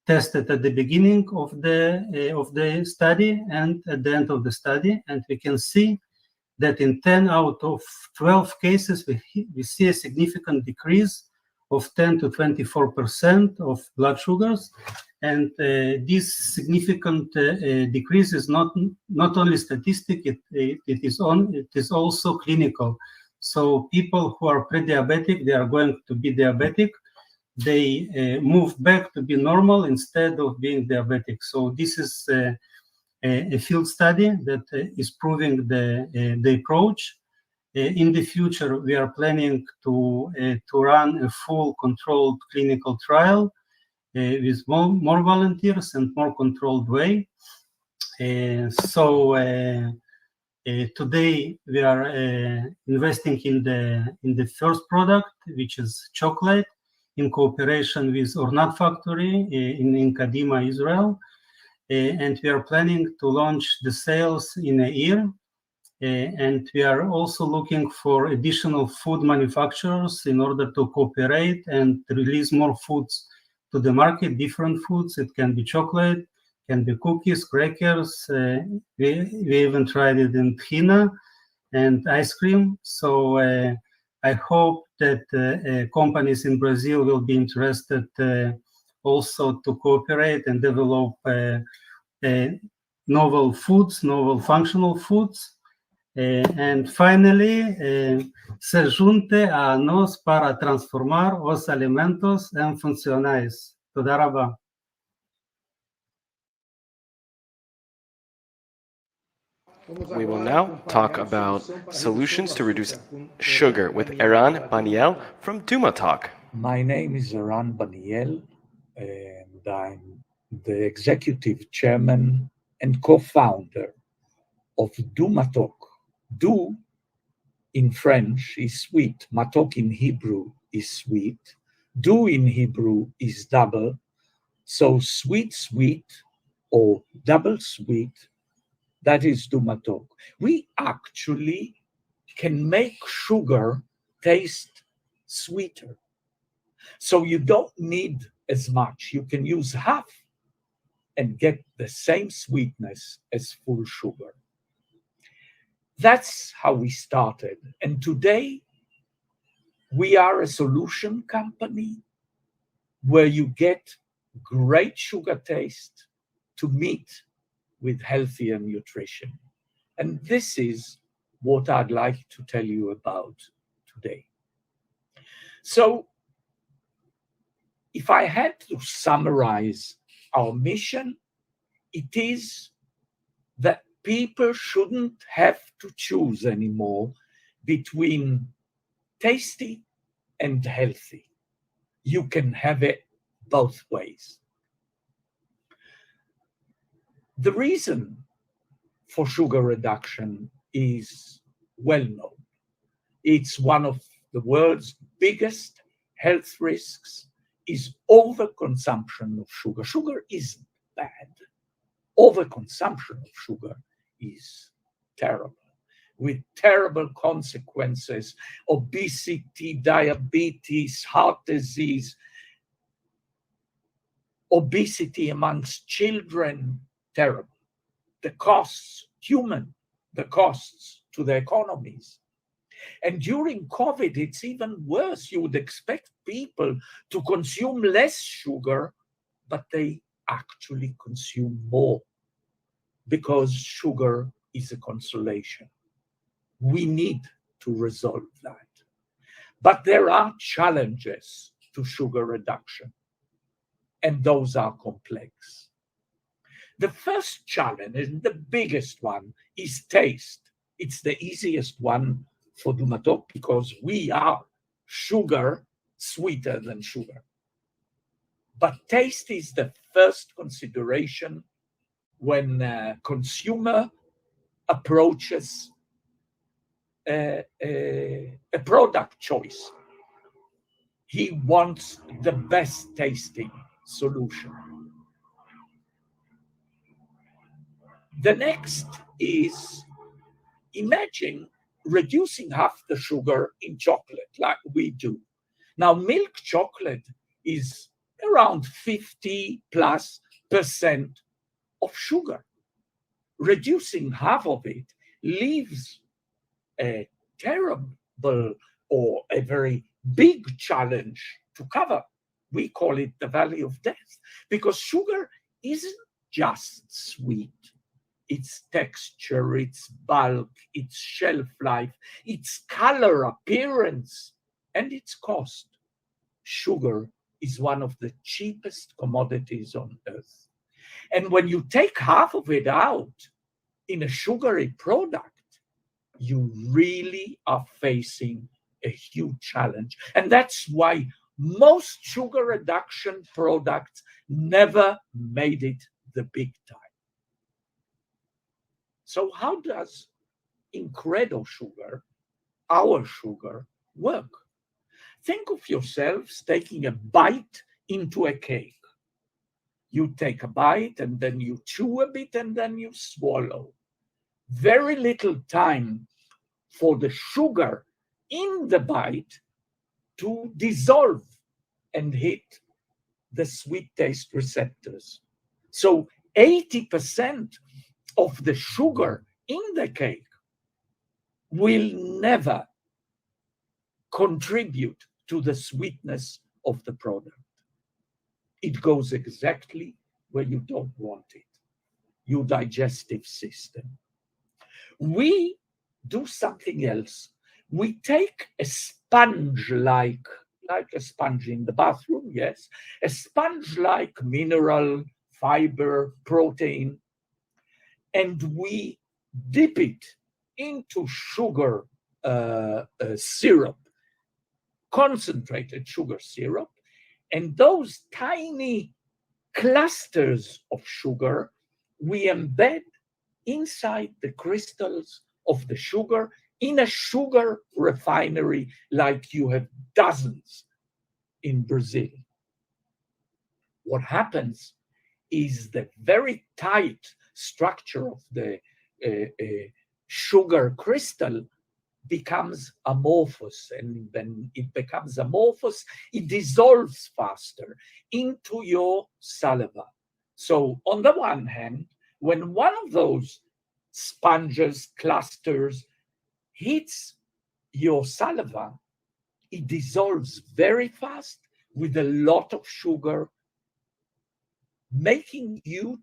S8: tested at the beginning of the study and at the end of the study. And we can see that in 10 out of 12 cases, we see a significant decrease of 10 to 24% of blood sugars. And this significant decrease is not only statistic, it is also clinical. So people who are pre-diabetic, they are going to be diabetic. They move back to be normal instead of being diabetic. So this is a field study that is proving the approach. In the future, we are planning to run a full controlled clinical trial with more volunteers and more controlled way. So today we are investing in the first product, which is chocolate. in cooperation with Ornat Factory in Kadima, Israel. And we are planning to launch the sales in a year. And we are also looking for additional food manufacturers in order to cooperate and release more foods to the market, different foods. It can be chocolate, can be cookies, crackers. We even tried it in Hina and ice cream. So I hope that companies in Brazil will be interested also to cooperate and develop novel foods, novel functional foods. And finally, se junte a nós para transformar os alimentos em funcionais. תודה רבה.
S1: We will now talk about solutions to reduce sugar with Eran Baniel from Duma Talk.
S9: My name is Eran Baniel, and I'm the executive chairman and co-founder of Du Matok. Du in French is sweet, matok in Hebrew is sweet, du in Hebrew is double, so sweet, sweet, or double sweet, that is Du Matok. We actually can make sugar taste sweeter. So you don't need as much. You can use half and get the same sweetness as full sugar. That's how we started. And today, we are a solution company where you get great sugar taste to meet with healthier nutrition. And this is what I'd like to tell you about today. So, if I had to summarize our mission, it is that people shouldn't have to choose anymore between tasty and healthy. You can have it both ways. The reason for sugar reduction is well known. It's one of the world's biggest health risks is overconsumption of sugar. Sugar isn't bad. Overconsumption of sugar is terrible, with terrible consequences: obesity, diabetes, heart disease, obesity amongst children, terrible. The costs, the costs to the economies. And during COVID, it's even worse. You would expect people to consume less sugar, but they actually consume more because sugar is a consolation. We need to resolve that. But there are challenges to sugar reduction, and those are complex. The first challenge, and the biggest one, is taste. It's the easiest one for Du Matok because we are sugar sweeter than sugar. But taste is the first consideration when a consumer approaches a product choice. He wants the best tasting solution. The next is, imagine reducing half the sugar in chocolate like we do. Now, milk chocolate is around 50+% of sugar. Reducing half of it leaves a terrible or a very big challenge to cover. We call it the valley of death, because sugar isn't just sweet. Its texture, its bulk, its shelf life, its color, appearance, and its cost. Sugar is one of the cheapest commodities on earth. And when you take half of it out in a sugary product, you really are facing a huge challenge. And that's why most sugar reduction products never made it the big time. So how does Incredo sugar, our sugar, work? Think of yourselves taking a bite into a cake. You take a bite and then you chew a bit and then you swallow. Very little time for the sugar in the bite to dissolve and hit the sweet taste receptors. So 80% of the sugar in the cake will never contribute to the sweetness of the product. It goes exactly where you don't want it, your digestive system. We do something else. We take a sponge like a sponge in the bathroom, yes, a sponge-like mineral, fiber, protein, and we dip it into sugar syrup, concentrated sugar syrup, and those tiny clusters of sugar we embed inside the crystals of the sugar in a sugar refinery like you have dozens in Brazil. What happens is the very tight structure of the sugar crystal becomes amorphous, and when it becomes amorphous, it dissolves faster into your saliva. So on the one hand, when one of those sponges, clusters, hits your saliva, it dissolves very fast with a lot of sugar, making you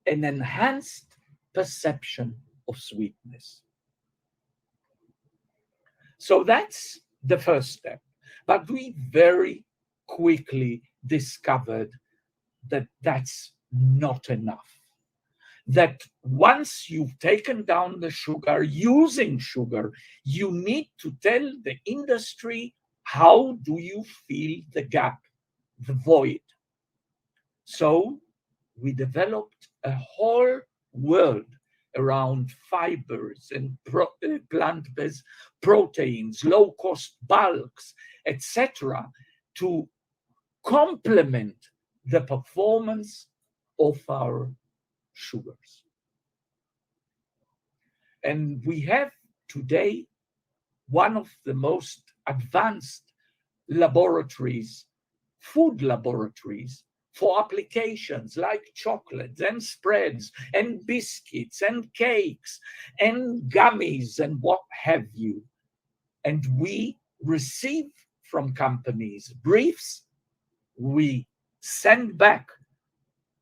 S9: an enhanced perception of sweetness. So that's the first step. But we very quickly discovered that that's not enough. That once you've taken down the sugar, using sugar, you need to tell the industry, how do you fill the gap, the void? So we developed a whole world around fibers and plant-based proteins, low-cost bulks, etc., to complement the performance of our sugars. And we have today one of the most advanced laboratories, food laboratories, for applications like chocolates and spreads and biscuits and cakes and gummies and what have you. And we receive from companies briefs, we send back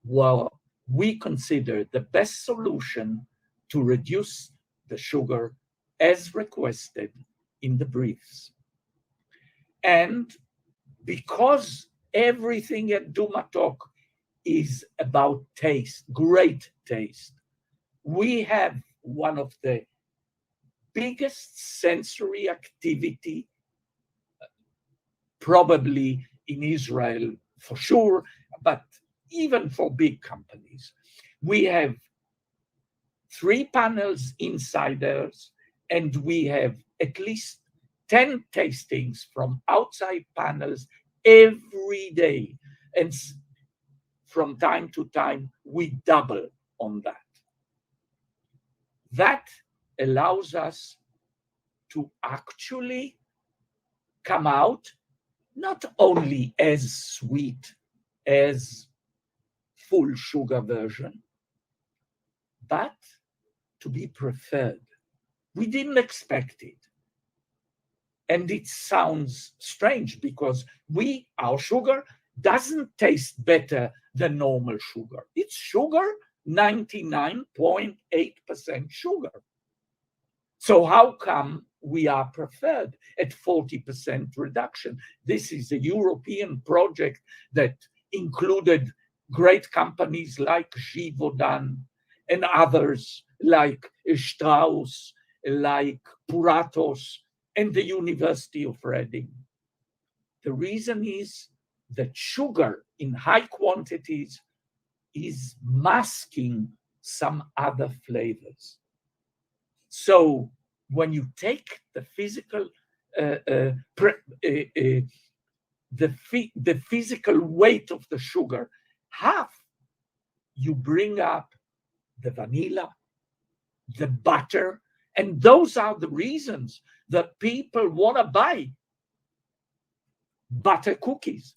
S9: what we consider the best solution to reduce the sugar as requested in the briefs. And because everything at Dumatalk is about taste, great taste, we have one of the biggest sensory activity, probably in Israel for sure, but even for big companies. We have 3 panels insiders, and we have at least 10 tastings from outside panels every day. And from time to time, we double on that. That allows us to actually come out not only as sweet as full sugar version, but to be preferred. We didn't expect it. And it sounds strange because our sugar doesn't taste better than normal sugar. It's sugar, 99.8% sugar. So how come we are preferred at 40% reduction? This is a European project that included great companies like Givaudan and others like Strauss, like Puratos, and the University of Reading. The reason is that sugar in high quantities is masking some other flavors. So when you take the physical the physical weight of the sugar, half, you bring up the vanilla, the butter, and those are the reasons that people want to buy butter cookies.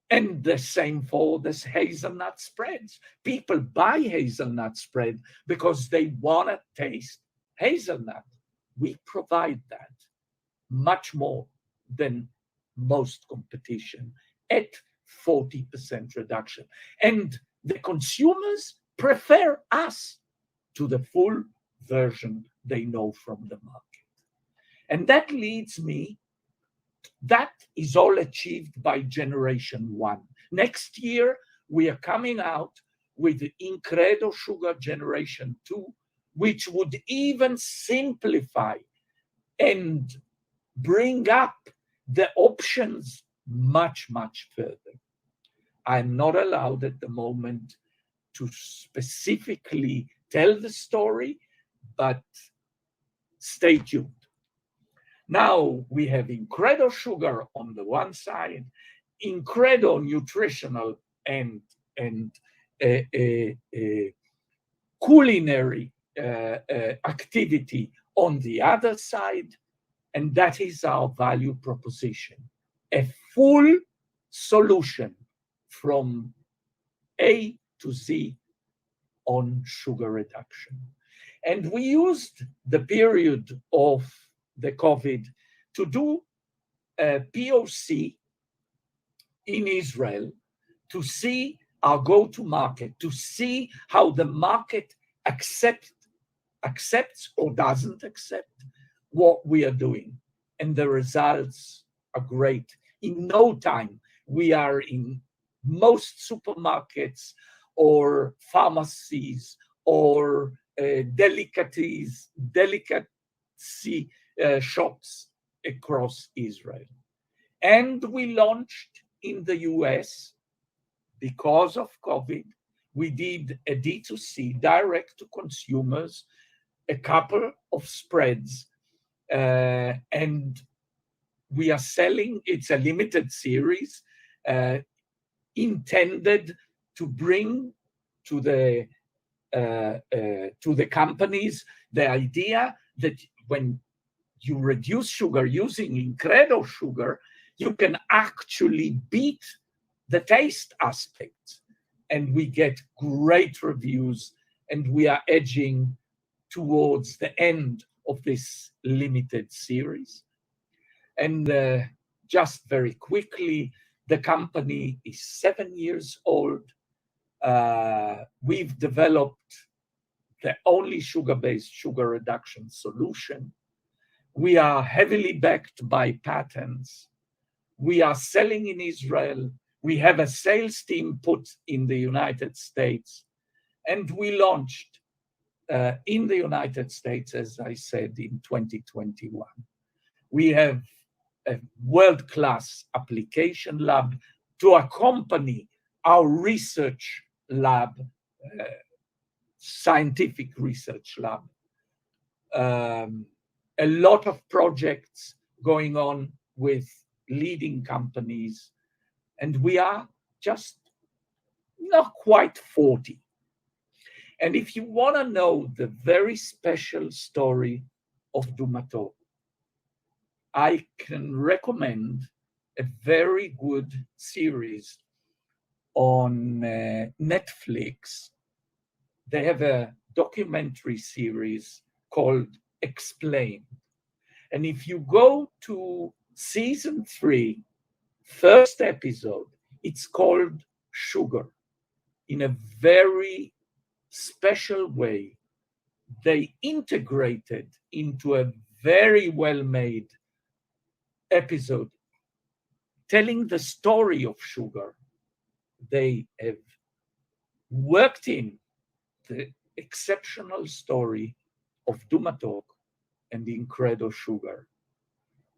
S9: And the same for this hazelnut spreads. People buy hazelnut spread because they want to taste hazelnut. We provide that much more than most competition at 40% reduction. And the consumers prefer us to the full version they know from the market. And that leads me, that is all achieved by generation 1. Next year, we are coming out with the Incredo Sugar generation 2, which would even simplify and bring up the options much, much further. I'm not allowed at the moment to specifically tell the story, but stay tuned. Now we have Incredo Sugar on the one side, Incredo Nutritional and culinary activity on the other side, and that is our value proposition. A full solution from A to Z on sugar reduction. And we used the period of the COVID to do a POC in Israel to see our go-to market, to see how the market accepts or doesn't accept what we are doing. And the results are great. In no time, we are in most supermarkets or pharmacies or delicacy shops across Israel. And we launched in the US because of COVID. We did a D2C, direct to consumers, a couple of spreads, and we are selling, it's a limited series intended to bring to the companies the idea that when you reduce sugar using Incredo sugar, you can actually beat the taste aspects. And we get great reviews, and we are edging towards the end of this limited series. And just very quickly, the company is 7 years old. We've developed the only sugar-based sugar reduction solution. We are heavily backed by patents. We are selling in Israel. We have a sales team put in the United States. And we launched in the United States, as I said, in 2021. We have a world-class application lab to accompany our research lab, scientific research lab. A lot of projects going on with leading companies, and we are just not quite 40. And if you want to know the very special story of Dumato, I can recommend a very good series on Netflix. They have a documentary series called Explain. And if you go to season 3, first episode, it's called Sugar. In a very special way, they integrated into a very well-made episode telling the story of sugar. They have worked in the exceptional story of Dumatok and Incredo Sugar.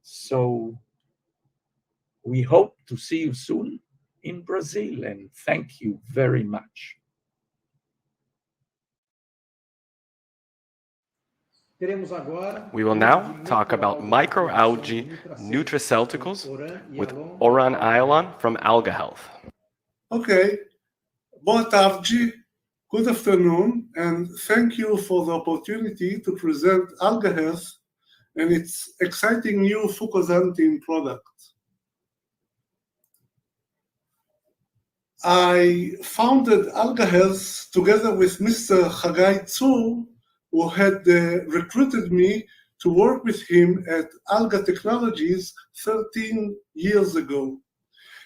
S9: So we hope to see you soon in Brazil, and thank you very much.
S1: We will now talk about microalgae nutraceuticals with Oran Ayalon from Alga Health.
S10: Okay, boa tarde, good afternoon, and thank you for the opportunity to present Alga Health and its exciting new fucoxanthin product. I founded Alga Health together with Mr. Chagai Tzur, who had recruited me to work with him at Alga Technologies 13 years ago.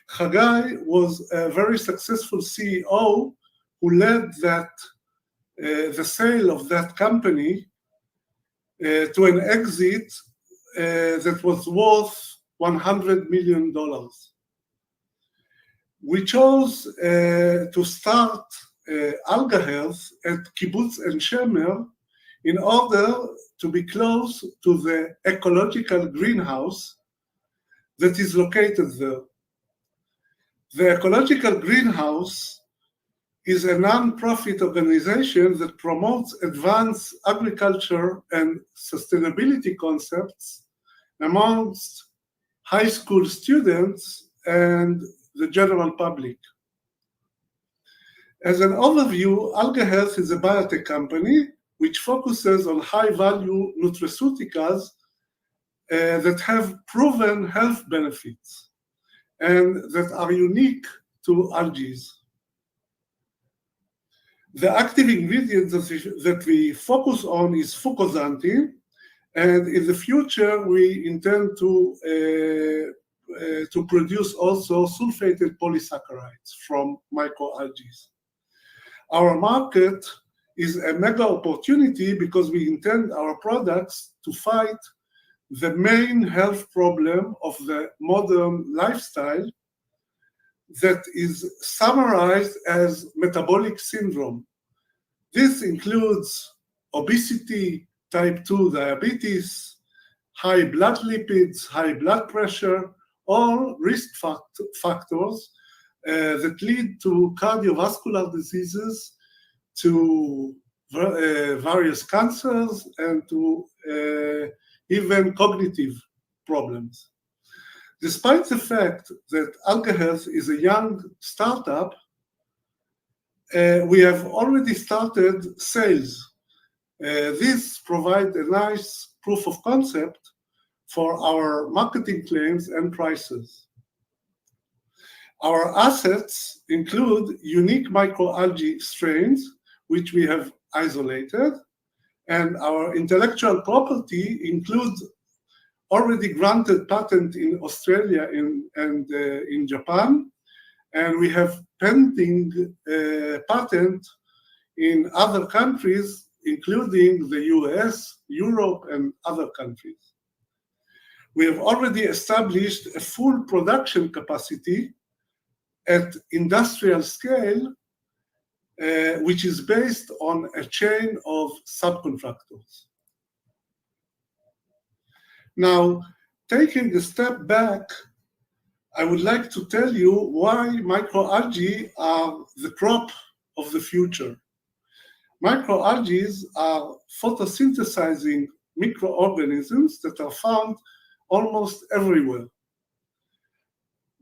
S10: Chagai was a very successful CEO who led the sale of that company to an exit that was worth $100 million. We chose to start Alga Health at Kibbutz and Shemer in order to be close to the ecological greenhouse that is located there. The ecological greenhouse is a non-profit organization that promotes advanced agriculture and sustainability concepts amongst high school students and the general public. As an overview, Alga Health is a biotech company which focuses on high-value nutraceuticals that have proven health benefits and that are unique to algae. The active ingredient that we focus on is fucoxanthin, and in the future we intend to produce also sulfated polysaccharides from microalgae. Our market is a mega opportunity because we intend our products to fight the main health problem of the modern lifestyle that is summarized as metabolic syndrome. This includes obesity, type 2 diabetes, high blood lipids, high blood pressure, all risk factors that lead to cardiovascular diseases, to various cancers, and to even cognitive problems. Despite the fact that Alga Health is a young startup, we have already started sales. This provides a nice proof of concept for our marketing claims and prices. Our assets include unique microalgae strains, which we have isolated, and our intellectual property includes already granted patent in Australia and in Japan, and we have pending patent in other countries, including the US, Europe, and other countries. We have already established a full production capacity at industrial scale, which is based on a chain of subcontractors. Now, taking a step back, I would like to tell you why microalgae are the crop of the future. Microalgae are photosynthesizing microorganisms that are found almost everywhere.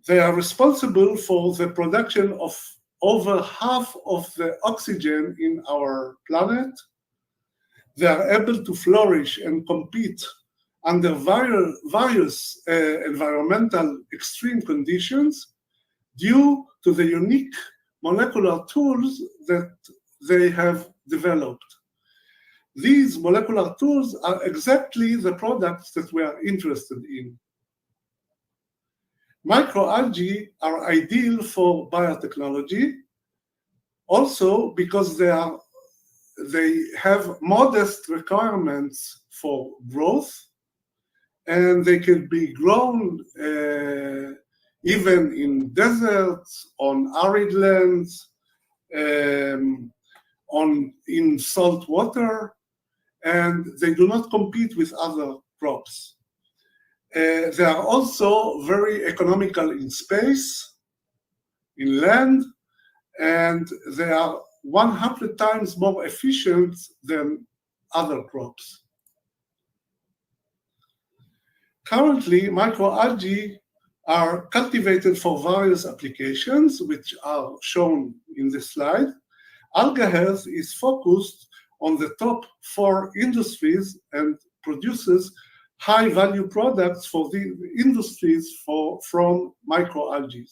S10: They are responsible for the production of over half of the oxygen in our planet. They are able to flourish and compete under various environmental extreme conditions due to the unique molecular tools that they have developed. These molecular tools are exactly the products that we are interested in. Microalgae are ideal for biotechnology, also because they have modest requirements for growth, and they can be grown even in deserts, on arid lands, in salt water, and they do not compete with other crops. They are also very economical in space, in land, and they are 100 times more efficient than other crops. Currently, microalgae are cultivated for various applications, which are shown in this slide. Alga Health is focused on the top 4 industries and produces high-value products for the industries from microalgae.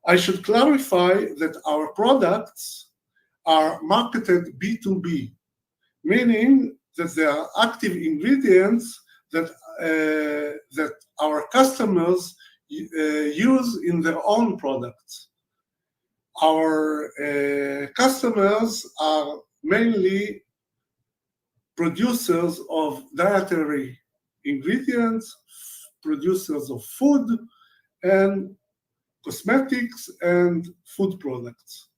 S10: I should clarify that our products are marketed B2B, meaning that they are active ingredients that our customers use in their own products. Our customers are mainly producers of dietary ingredients, producers of food, and cosmetics and food products.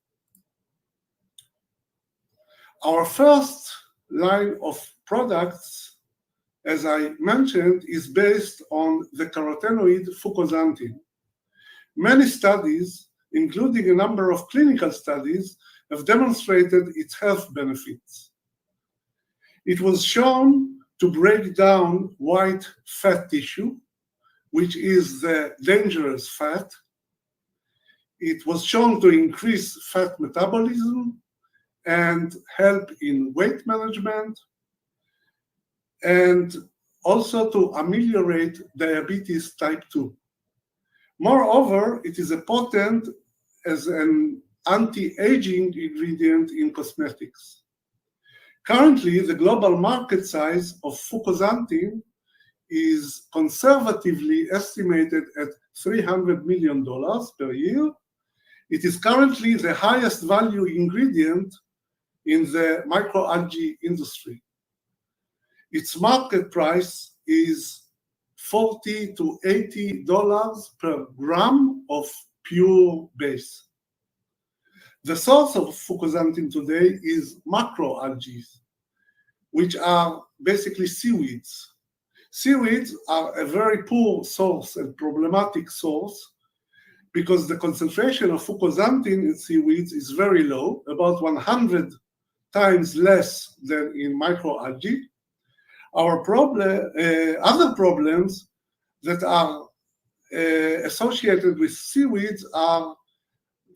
S10: Our first line of products, as I mentioned, is based on the carotenoid fucoxanthin. Many studies, including a number of clinical studies, have demonstrated its health benefits. It was shown to break down white fat tissue, which is the dangerous fat. It was shown to increase fat metabolism and help in weight management, and also to ameliorate diabetes type 2. Moreover, it is a potent as an anti-aging ingredient in cosmetics. Currently, the global market size of fucoxanthin is conservatively estimated at $300 million per year. It is currently the highest value ingredient in the microalgae industry. Its market price is $40 to $80 per gram of pure base. The source of fucoxanthin today is macroalgae, which are basically seaweeds. Seaweeds are a very poor source and problematic source because the concentration of fucoxanthin in seaweeds is very low, about 100 times less than in microalgae. Our other problems that are associated with seaweeds are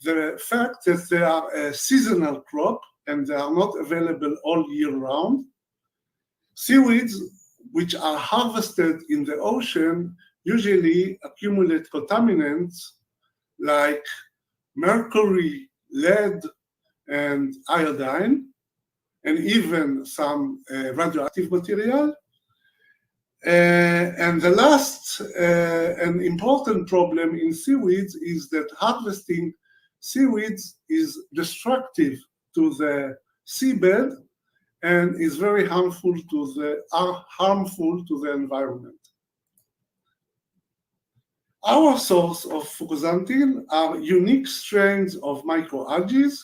S10: the fact that they are a seasonal crop and they are not available all year round. Seaweeds, which are harvested in the ocean, usually accumulate contaminants like mercury, lead, and iodine, and even some radioactive material. And the last and important problem in seaweeds is that harvesting seaweeds is destructive to the seabed and is very harmful to the environment. Our source of fucoxanthin are unique strains of microalgae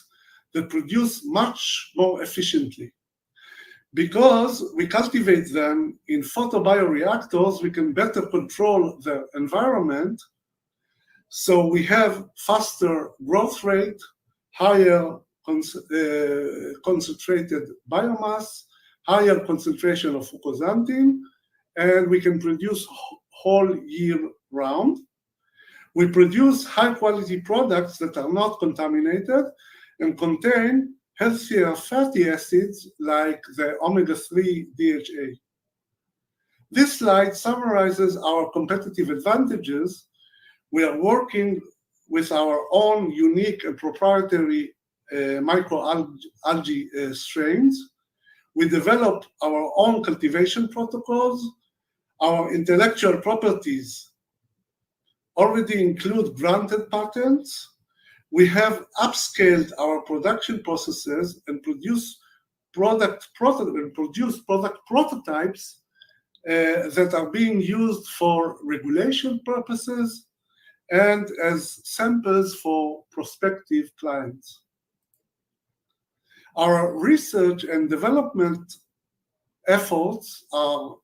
S10: that produce much more efficiently. Because we cultivate them in photobioreactors, we can better control the environment. So we have faster growth rate, higher concentrated biomass, higher concentration of fucoxanthin, and we can produce whole year round. We produce high quality products that are not contaminated and contain healthier fatty acids like the omega-3 DHA. This slide summarizes our competitive advantages. We are working with our own unique and proprietary microalgae strains. We develop our own cultivation protocols. Our intellectual properties already include granted patents. We have upscaled our production processes and produce product prototypes that are being used for regulation purposes and as samples for prospective clients. Our research and development efforts are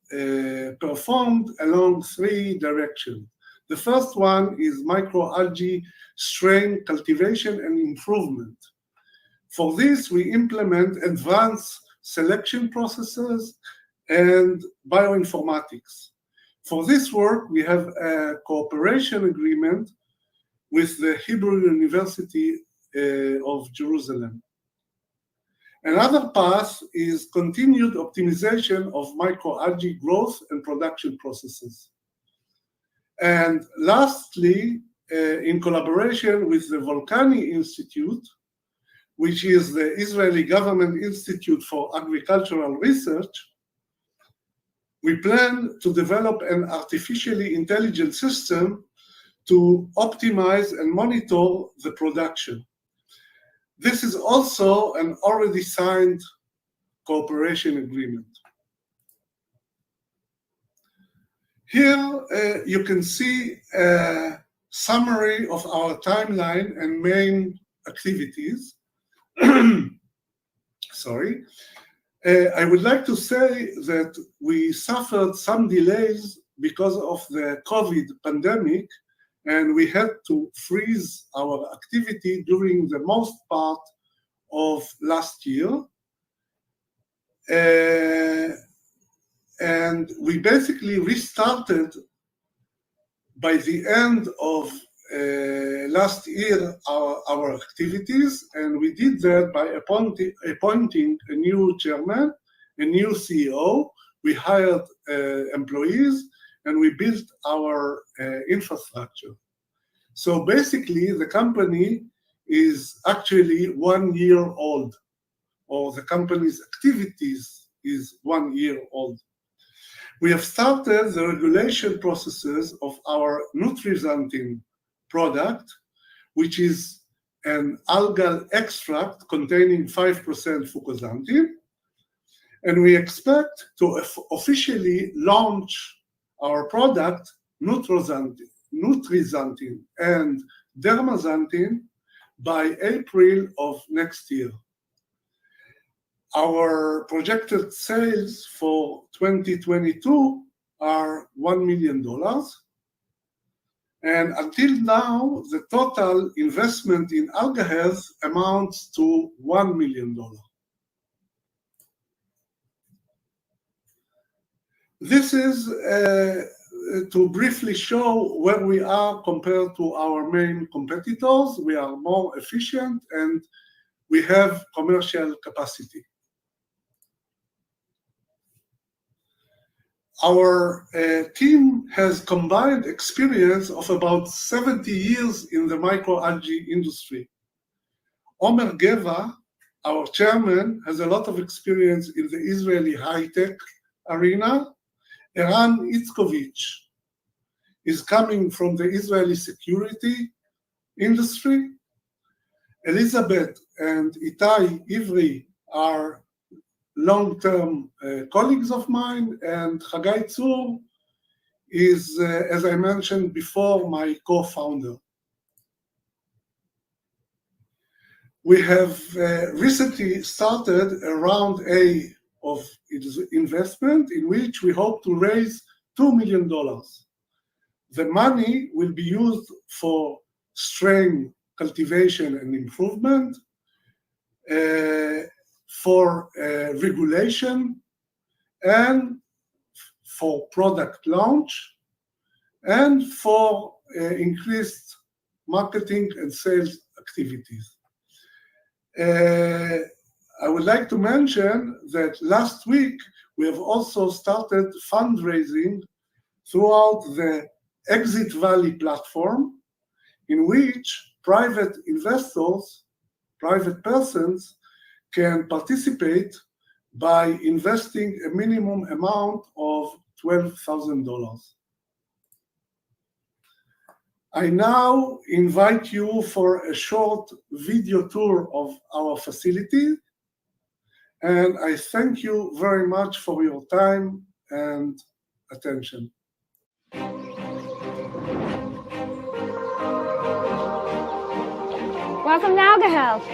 S10: performed along 3 directions. The first one is microalgae strain cultivation and improvement. For this, we implement advanced selection processes and bioinformatics. For this work, we have a cooperation agreement with the Hebrew University of Jerusalem. Another path is continued optimization of microalgae growth and production processes. And lastly, in collaboration with the Volcani Institute, which is the Israeli Government Institute for Agricultural Research, we plan to develop an artificially intelligent system to optimize and monitor the production. This is also an already signed cooperation agreement. Here you can see a summary of our timeline and main activities. Sorry. I would like to say that we suffered some delays because of the COVID pandemic, and we had to freeze our activity during the most part of last year. And we basically restarted by the end of last year our activities, and we did that by appointing a new chairman, a new CEO. We hired employees, and we built our infrastructure. So basically, the company is actually 1 year old, or the company's activities is 1 year old. We have started the regulation processes of our Nutrizantin product, which is an algal extract containing 5% fucoxanthin, and we expect to officially launch our product, Nutrizantin and Dermazantin, by April of next year. Our projected sales for 2022 are $1 million. And until now, the total investment in alga health amounts to $1 million. This is to briefly show where we are compared to our main competitors. We are more efficient and we have commercial capacity. Our team has combined experience of about 70 years in the microalgae industry. Omer Geva, our chairman, has a lot of experience in the Israeli high-tech arena. Eran Itzkovich is coming from the Israeli security industry. Elizabeth and Itai Ivri are long-term colleagues of mine, and Chagai Tzur is, as I mentioned before, my co-founder. We have recently started a round A of investment in which we hope to raise $2 million. The money will be used for strain cultivation and improvement, for regulation, and for product launch, and for increased marketing and sales activities. I would like to mention that last week we have also started fundraising throughout the Exit Valley platform, in which private investors, private persons, can participate by investing a minimum amount of $12,000. I now invite you for a short video tour of our facility, and I thank you very much for your time and attention.
S11: Welcome to Alga Health.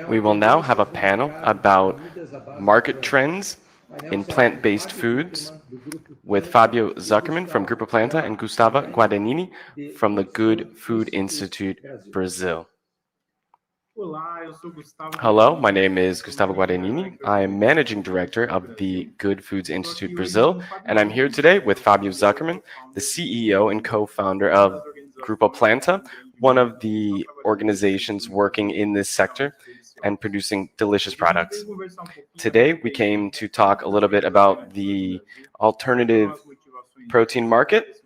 S1: We will now have a panel about market trends in plant-based foods with Fabio Zuckerman from Grupo Planta and Gustavo Guadagnini from the Good Food Institute, Brazil. Hello, my name is Gustavo Guadagnini. I am Managing Director of the Good Foods Institute, Brazil, and I'm here today with Fabio Zuckerman, the CEO and co-founder of Grupo Planta, one of the organizations working in this sector and producing delicious products. Today, we came to talk a little bit about the alternative protein market,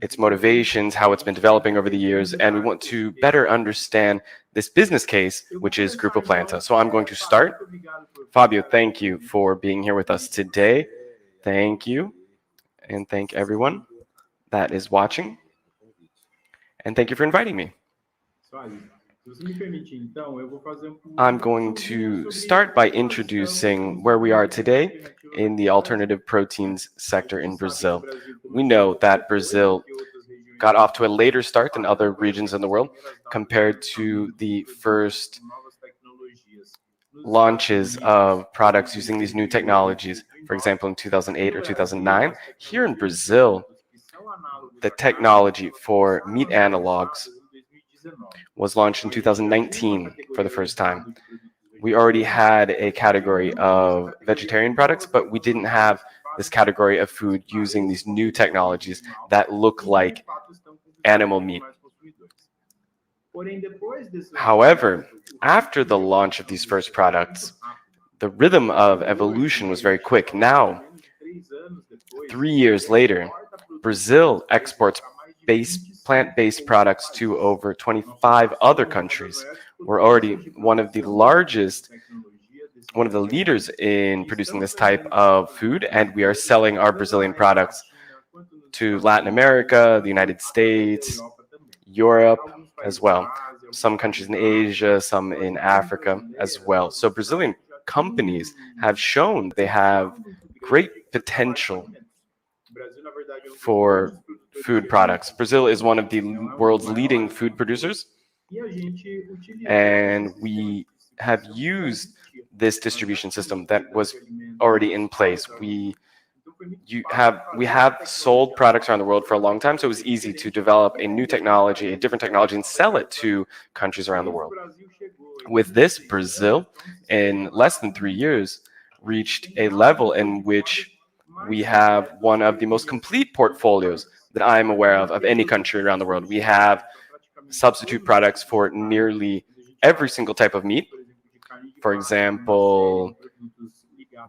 S1: its motivations, how it's been developing over the years, and we want to better understand this business case, which is Grupo Planta. So I'm going to start. Fabio, thank you for being here with us today. Thank you, and thank everyone that is watching, and thank you for inviting me. I'm going to start by introducing where we are today in the alternative proteins sector in Brazil. We know that Brazil got off to a later start than other regions in the world compared to the first launches of products using these new technologies. For example, in 2008 or 2009, here in Brazil, the technology for meat analogs was launched in 2019 for the first time. We already had a category of vegetarian products, but we didn't have this category of food using these new technologies that look like animal meat. However, after the launch of these first products, the rhythm of evolution was very quick. Now, 3 years later, Brazil exports plant-based products to over 25 other countries. We're already one of the leaders in producing this type of food, and we are selling our Brazilian products to Latin America, the United States, Europe as well, some countries in Asia, some in Africa as well. So Brazilian companies have shown they have great potential for food products. Brazil is one of the world's leading food producers, and we have used this distribution system that was already in place. We have sold products around the world for a long time, so it was easy to develop a new technology, a different technology, and sell it to countries around the world. With this, Brazil, in less than 3 years, reached a level in which we have one of the most complete portfolios that I'm aware of any country around the world. We have substitute products for nearly every single type of meat. For example,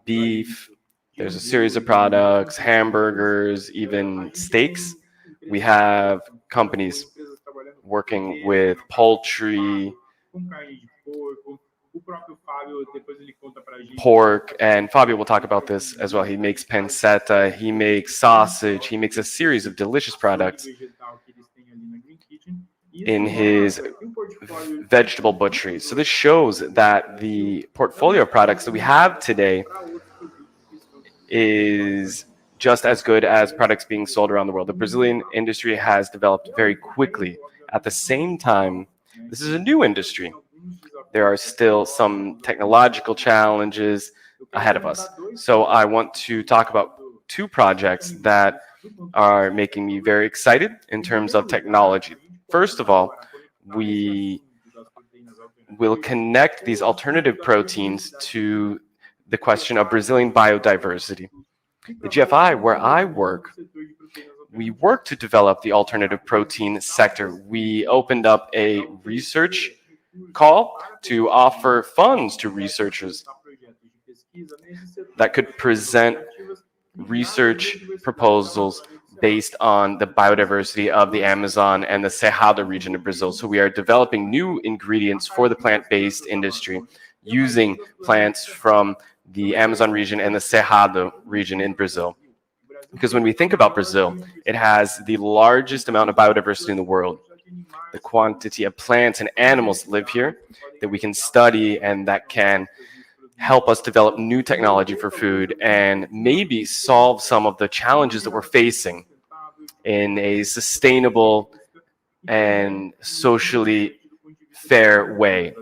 S1: beef, there's a series of products, hamburgers, even steaks. We have companies working with poultry, pork, and Fabio will talk about this as well. He makes pancetta, he makes sausage, he makes a series of delicious products in his vegetable butchery. So this shows that the portfolio of products that we have today is just as good as products being sold around the world. The Brazilian industry has developed very quickly. At the same time, this is a new industry. There are still some technological challenges ahead of us. So I want to talk about 2 projects that are making me very excited in terms of technology. First of all, we will connect these alternative proteins to the question of Brazilian biodiversity. The GFI, where I work, we work to develop the alternative protein sector. We opened up a research call to offer funds to researchers that could present research proposals based on the biodiversity of the Amazon and the Cerrado region of Brazil. So we are developing new ingredients for the plant-based industry using plants from the Amazon region and the Cerrado region in Brazil. Because when we think about Brazil, it has the largest amount of biodiversity in the world. The quantity of plants and animals that live here that we can study and that can help us develop new technology for food and maybe solve some of the challenges that we're facing in a sustainable and socially fair way.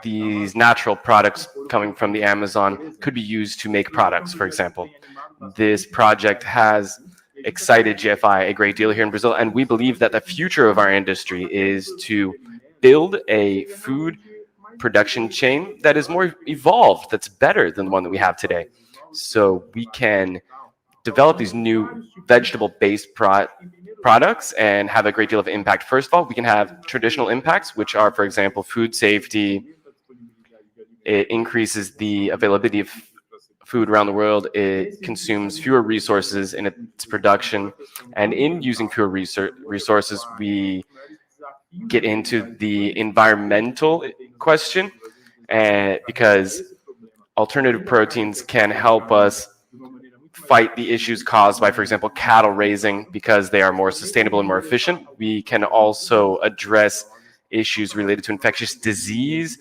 S1: these natural products coming from the Amazon could be used to make products, for example. This project has excited GFI a great deal here in Brazil, and we believe that the future of our industry is to build a food production chain that is more evolved, that's better than the one that we have today. So we can develop these new vegetable-based products and have a great deal of impact. First of all, we can have traditional impacts, which are, for example, food safety. It increases the availability of food around the world. It consumes fewer resources in its production. And in using fewer resources, we get into the environmental question, because alternative proteins can help us fight the issues caused by, for example, cattle raising, because they are more sustainable and more efficient. We can also address issues related to infectious disease,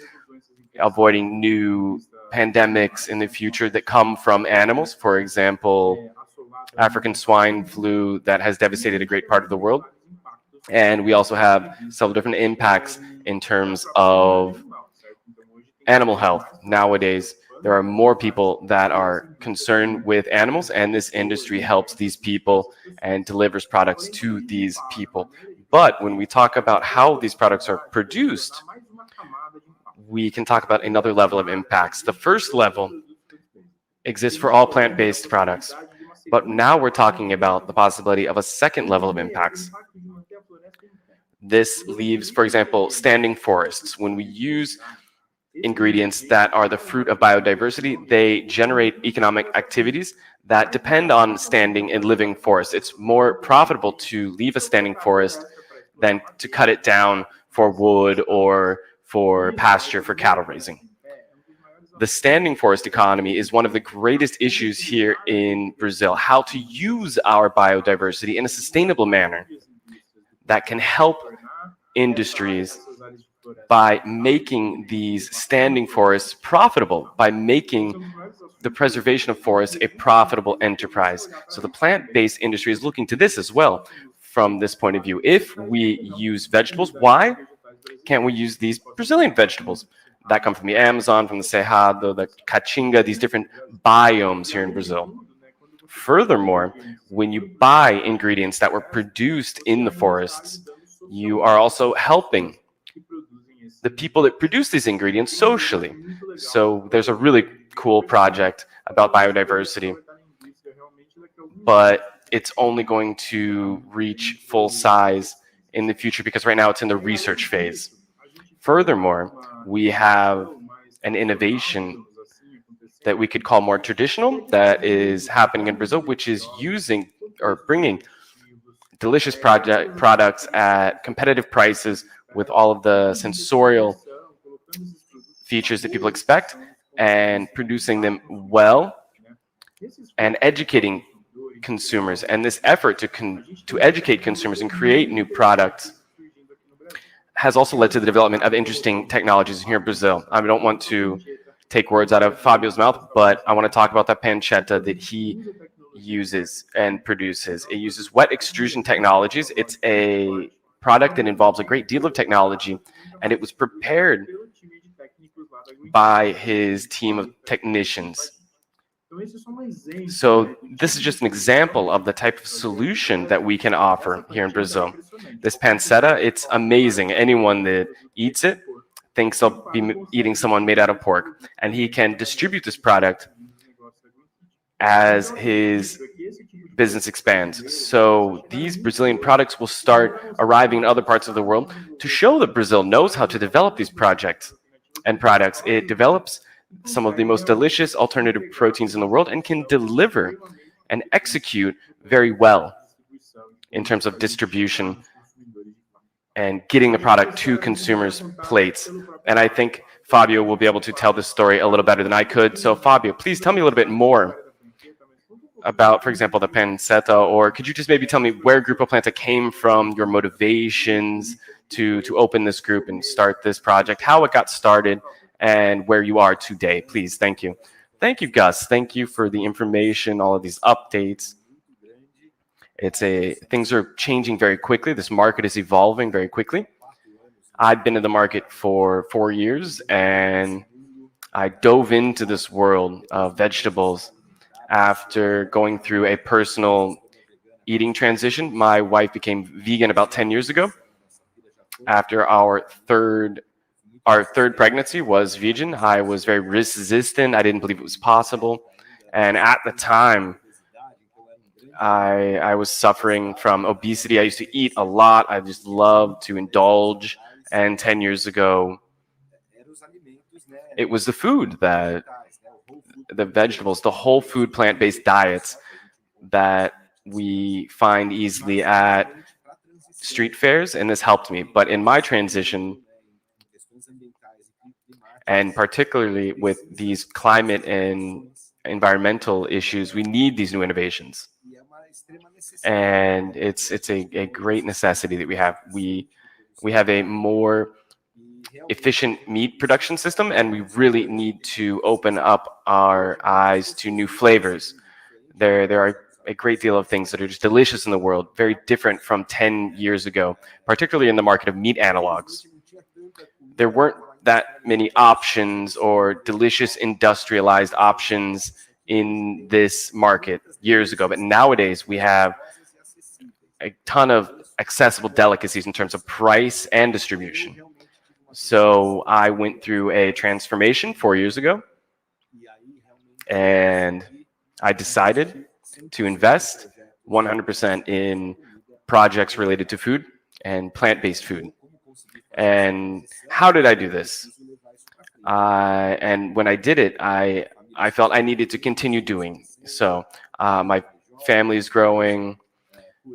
S1: avoiding new pandemics in the future that come from animals. For example, African swine flu that has devastated a great part of the world. And we also have several different impacts in terms of animal health. Nowadays, there are more people that are concerned with animals, and this industry helps these people and delivers products to these people. But when we talk about how these products are produced, we can talk about another level of impacts. The first level exists for all plant-based products, but now we're talking about the possibility of a second level of impacts. This leaves, for example, standing forests. When we use ingredients that are the fruit of biodiversity, they generate economic activities that depend on standing and living forests. It's more profitable to leave a standing forest than to cut it down for wood or for pasture for cattle raising. The standing forest economy is one of the greatest issues here in Brazil. How to use our biodiversity in a sustainable manner that can help industries by making these standing forests profitable, by making the preservation of forests a profitable enterprise. So the plant-based industry is looking to this as well from this point of view. If we use vegetables, why can't we use these Brazilian vegetables that come from the Amazon, from the Cerrado, the Caatinga, these different biomes here in Brazil? Furthermore, when you buy ingredients that were produced in the forests, you are also helping the people that produce these ingredients socially. So there's a really cool project about biodiversity, but it's only going to reach full size in the future because right now it's in the research phase. Furthermore, we have an innovation that we could call more traditional that is happening in Brazil, which is using or bringing delicious products at competitive prices with all of the sensorial features that people expect, and producing them well and educating consumers. And this effort to educate consumers and create new products has also led to the development of interesting technologies here in Brazil. I don't want to take words out of Fabio's mouth, but I want to talk about that pancetta that he uses and produces. It uses wet extrusion technologies. It's a product that involves a great deal of technology, and it was prepared by his team of technicians. So this is just an example of the type of solution that we can offer here in Brazil. This pancetta, it's amazing. Anyone that eats it thinks they'll be eating someone made out of pork, and he can distribute this product as his business expands. So these Brazilian products will start arriving in other parts of the world to show that Brazil knows how to develop these projects and products. It develops some of the most delicious alternative proteins in the world and can deliver and execute very well in terms of distribution and getting the product to consumers' plates. And I think Fabio will be able to tell this story a little better than I could. So Fabio, please tell me a little bit more about, for example, the pancetta, or could you just maybe tell me where Grupo Planta came from, your motivations to open this group and start this project, how it got started, and where you are today, please. Thank you. Thank you, Gus. Thank you for the information, all of these updates. Things are changing very quickly. This market is evolving very quickly. I'd been in the market for 4 years, and I dove into this world of vegetables after going through a personal eating transition. My wife became vegan about 10 years ago. After our third pregnancy was vegan, I was very resistant. I didn't believe it was possible. And at the time, I was suffering from obesity. I used to eat a lot. I just loved to indulge. And 10 years ago, it was the food, that the vegetables, the whole food plant-based diets that we find easily at street fairs, and this helped me. But in my transition, and particularly with these climate and environmental issues, we need these new innovations. And it's a great necessity that we have. We have a more efficient meat production system, and we really need to open up our eyes to new flavors. There are a great deal of things that are just delicious in the world, very different from 10 years ago, particularly in the market of meat analogs. There weren't that many options or delicious industrialized options in this market years ago, but nowadays we have a ton of accessible delicacies in terms of price and distribution. So I went through a transformation 4 years ago, and I decided to invest 100% in projects related to food and plant-based food. And how did I do this? And when I did it, I felt I needed to continue doing so. My family is growing.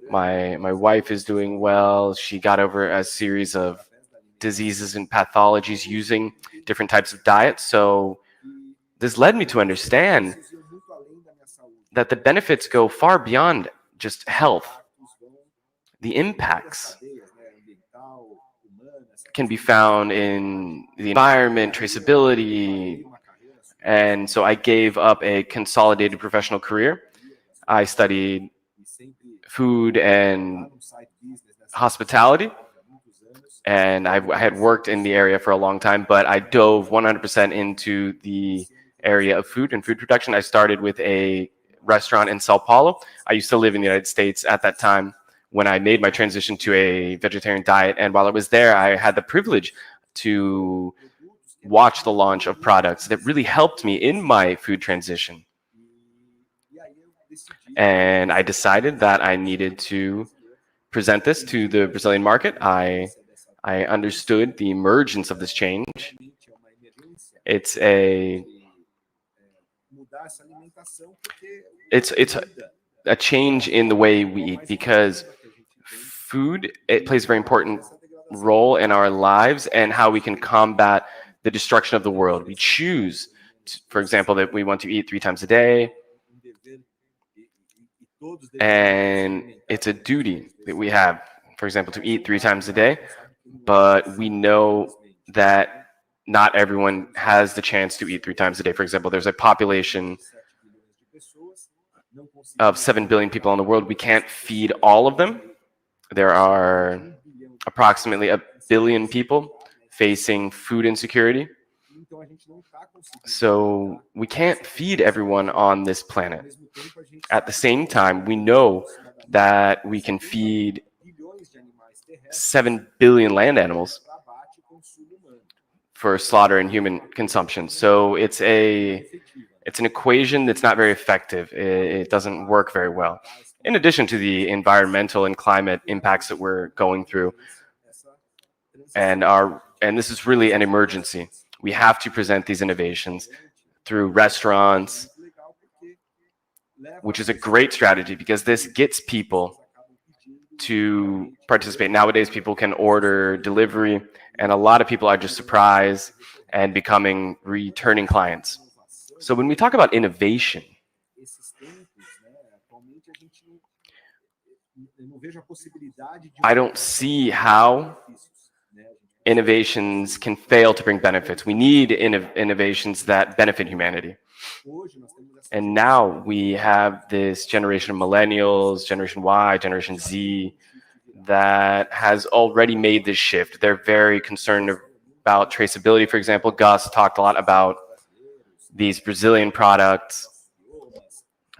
S1: My wife is doing well. She got over a series of diseases and pathologies using different types of diets. So this led me to understand that the benefits go far beyond just health. The impacts can be found in the environment, traceability. And so I gave up a consolidated professional career. I studied food and hospitality, and I had worked in the area for a long time, but I dove 100% into the area of food and food production. I started with a restaurant in Sao Paulo. I used to live in the United States at that time when I made my transition to a vegetarian diet. And while I was there, I had the privilege to watch the launch of products that really helped me in my food transition. And I decided that I needed to present this to the Brazilian market. I understood the emergence of this change. It's a change in the way we eat, because food, it plays a very important role in our lives and how we can combat the destruction of the world. We choose, for example, that we want to eat 3 times a day, and it's a duty that we have, for example, to eat 3 times a day, but we know that not everyone has the chance to eat 3 times a day. For example, there's a population of 7 billion people in the world. We can't feed all of them. There are approximately 1 billion people facing food insecurity. So we can't feed everyone on this planet. At the same time, we know that we can feed 7 billion land animals for slaughter and human consumption. So it's an equation that's not very effective. It doesn't work very well. In addition to the environmental and climate impacts that we're going through, and this is really an emergency. We have to present these innovations through restaurants, which is a great strategy because this gets people to participate. Nowadays, people can order delivery, and a lot of people are just surprised and becoming returning clients. So when we talk about innovation, I don't see how innovations can fail to bring benefits. We need innovations that benefit humanity. And now we have this generation of millennials, Generation Y, Generation Z, that has already made this shift. They're very concerned about traceability. For example, Gus talked a lot about these Brazilian products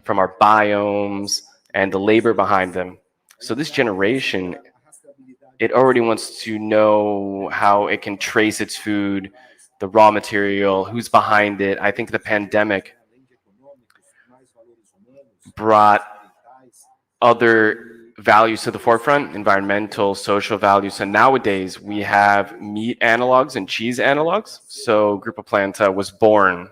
S1: from our biomes and the labor behind them. So this generation, it already wants to know how it can trace its food, the raw material, who's behind it. I think the pandemic brought other values to the forefront, environmental, social values. And nowadays we have meat analogs and cheese analogs. So Grupo Planta was born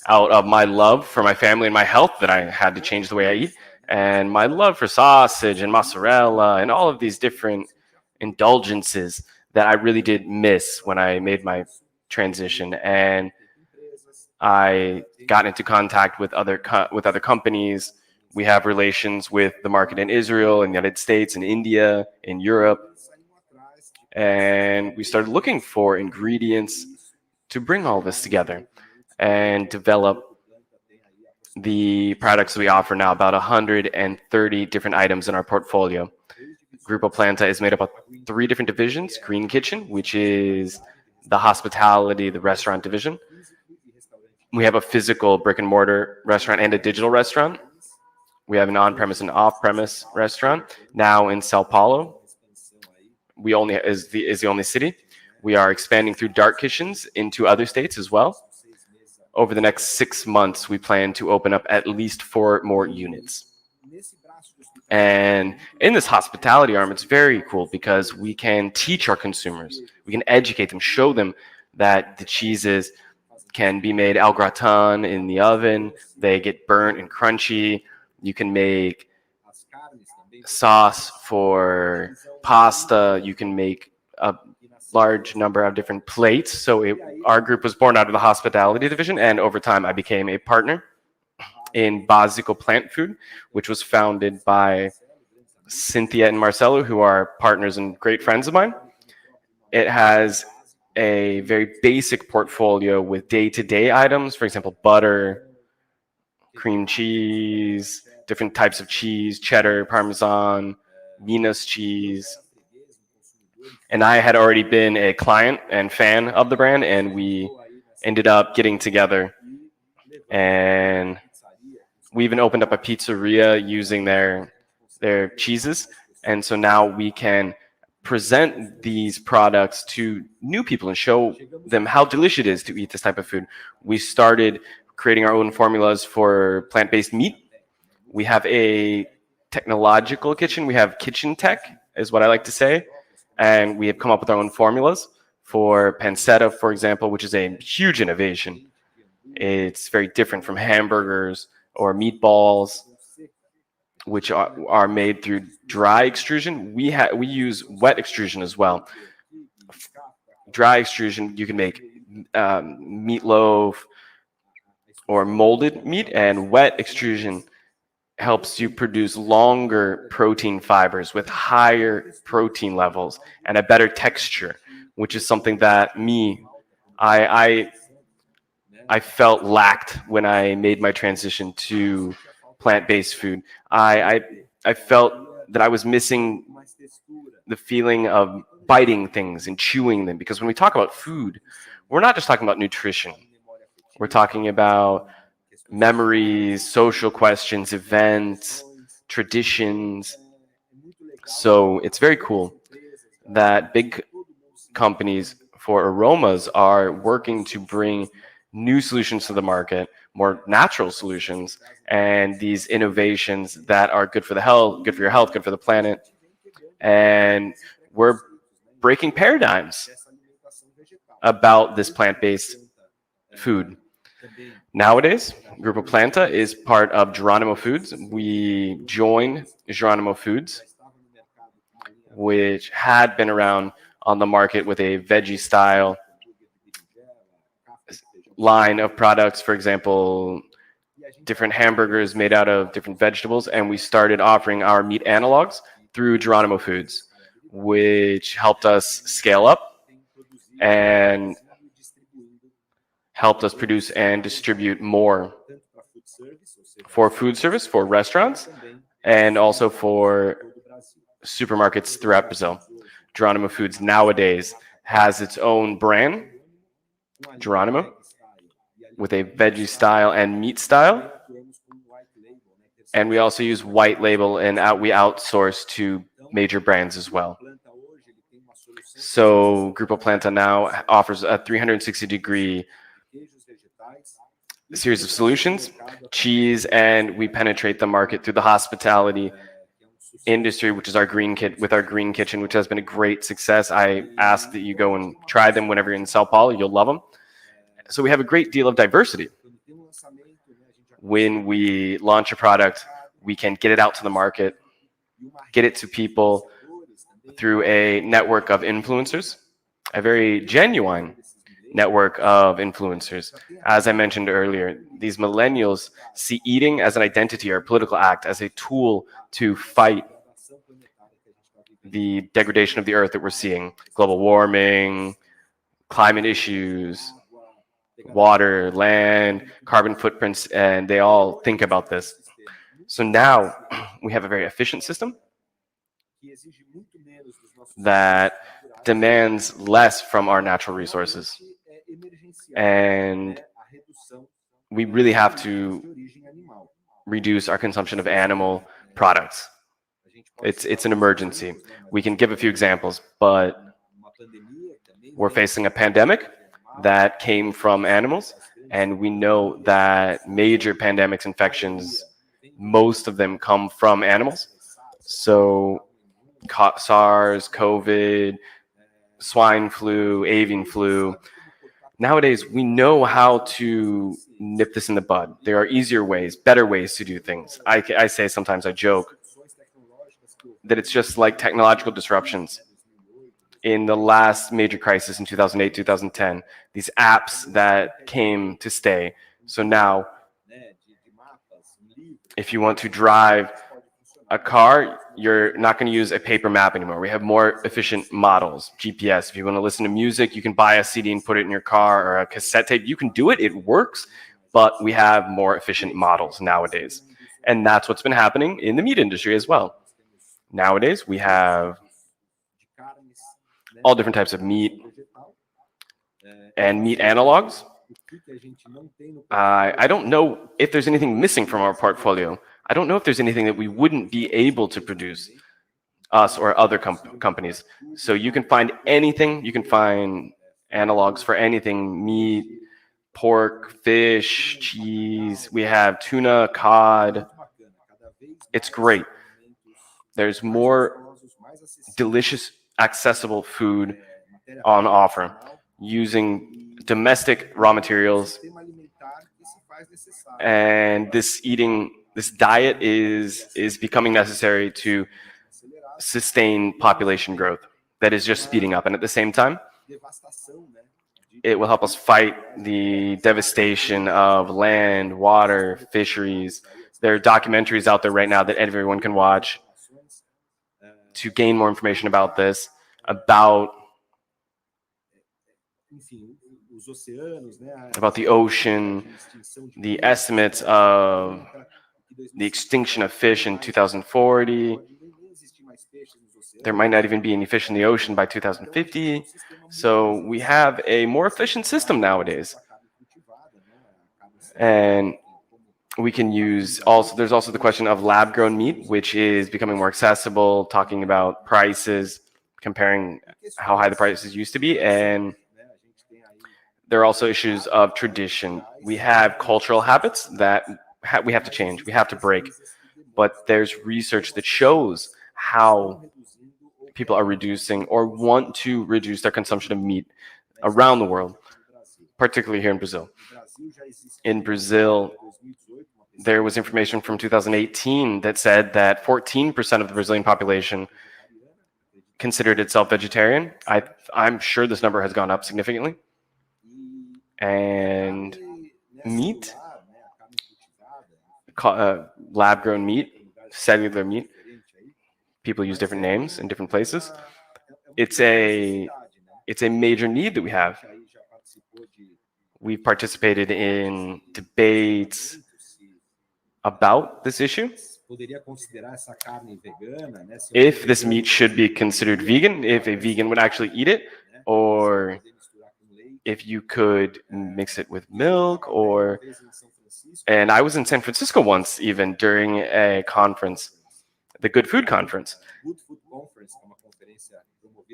S1: out of my love for my family and my health, that I had to change the way I eat, and my love for sausage and mozzarella and all of these different indulgences that I really did miss when I made my transition. And I got into contact with other companies. We have relations with the market in Israel, in the United States, in India, in Europe. And we started looking for ingredients to bring all this together and develop the products we offer now, about 130 different items in our portfolio. Grupo Planta is made up of 3 different divisions: Green Kitchen, which is the hospitality, the restaurant division. We have a physical brick and mortar restaurant and a digital restaurant. We have an on-premise and off-premise restaurant. Now in Sao Paulo, we only is the only city. We are expanding through dark kitchens into other states as well. Over the next 6 months, we plan to open up at least 4 more units. And in this hospitality arm, it's very cool because we can teach our consumers. We can educate them, show them that the cheeses can be made au gratin in the oven. They get burnt and crunchy. You can make sauce for pasta. You can make a large number of different plates. So our group was born out of the hospitality division, and over time I became a partner in Básico Plant Food, which was founded by Cynthia and Marcelo, who are partners and great friends of mine. It has a very basic portfolio with day-to-day items, for example, butter, cream cheese, different types of cheese, cheddar, Parmesan, Minas cheese. And I had already been a client and fan of the brand, and we ended up getting together. And we even opened up a pizzeria using their cheeses. And so now we can present these products to new people and show them how delicious it is to eat this type of food. We started creating our own formulas for plant-based meat. We have a technological kitchen. We have kitchen tech, is what I like to say. And we have come up with our own formulas for pancetta, for example, which is a huge innovation. It's very different from hamburgers or meatballs, which are made through dry extrusion. We use wet extrusion as well. Dry extrusion, you can make meatloaf or molded meat, and wet extrusion helps you produce longer protein fibers with higher protein levels and a better texture, which is something that I felt lacked when I made my transition to plant-based food. I felt that I was missing the feeling of biting things and chewing them, because when we talk about food, we're not just talking about nutrition. We're talking about memories, social questions, events, traditions. So it's very cool that big companies for aromas are working to bring new solutions to the market, more natural solutions, and these innovations that are good for the health, good for your health, good for the planet. And we're breaking paradigms about this plant-based food. Nowadays, Grupo Planta is part of Geronimo Foods. We joined Geronimo Foods, which had been around on the market with a veggie style line of products, for example, different hamburgers made out of different vegetables, and we started offering our meat analogs through Geronimo Foods, which helped us scale up and helped us produce and distribute more for food service, for restaurants, and also for supermarkets throughout Brazil. Geronimo Foods nowadays has its own brand, Geronimo, with a veggie style and meat style. And we also use white label, and we outsource to major brands as well. So Grupo Planta now offers a 360-degree series of solutions, cheese, and we penetrate the market through the hospitality industry, which is our green kitchen, which has been a great success. I ask that you go and try them whenever you're in Sao Paulo. You'll love them. So we have a great deal of diversity. When we launch a product, we can get it out to the market, get it to people through a network of influencers, a very genuine network of influencers. As I mentioned earlier, these millennials see eating as an identity or a political act, as a tool to fight the degradation of the earth that we're seeing, global warming, climate issues, water, land, carbon footprints, and they all think about this. So now we have a very efficient system that demands less from our natural resources. And we really have to reduce our consumption of animal products. It's an emergency. We can give a few examples, but we're facing a pandemic that came from animals, and we know that major pandemics, infections, most of them come from animals. So SARS, COVID, swine flu, avian flu. Nowadays, we know how to nip this in the bud. There are easier ways, better ways to do things. I say sometimes, I joke, that it's just like technological disruptions. In the last major crisis in 2008, 2010, these apps that came to stay. So now, if you want to drive a car, you're not going to use a paper map anymore. We have more efficient models, GPS. If you want to listen to music, you can buy a CD and put it in your car, or a cassette tape. You can do it. It works. But we have more efficient models nowadays. And that's what's been happening in the meat industry as well. Nowadays, we have all different types of meat and meat analogs. I don't know if there's anything missing from our portfolio. I don't know if there's anything that we wouldn't be able to produce, us or other companies. So you can find anything. You can find analogs for anything: meat, pork, fish, cheese. We have tuna, cod. It's great. There's more delicious, accessible food on offer using domestic raw materials. And this diet is becoming necessary to sustain population growth that is just speeding up. And at the same time, it will help us fight the devastation of land, water, fisheries. There are documentaries out there right now that everyone can watch to gain more information about this, about the ocean, the estimates of the extinction of fish in 2040. There might not even be any fish in the ocean by 2050. So we have a more efficient system nowadays. And we can use also, there's also the question of lab-grown meat, which is becoming more accessible, talking about prices, comparing how high the prices used to be. And there are also issues of tradition. We have cultural habits that we have to change, we have to break. But there's research that shows how people are reducing or want to reduce their consumption of meat around the world, particularly here in Brazil. In Brazil, there was information from 2018 that said that 14% of the Brazilian population considered itself vegetarian. I'm sure this number has gone up significantly. And meat, lab-grown meat, cellular meat, people use different names in different places. It's a major need that we have. We've participated in debates about this issue if this meat should be considered vegan, if a vegan would actually eat it, or if you could mix it with milk, or, and I was in San Francisco once, even during a conference, the Good Food Conference,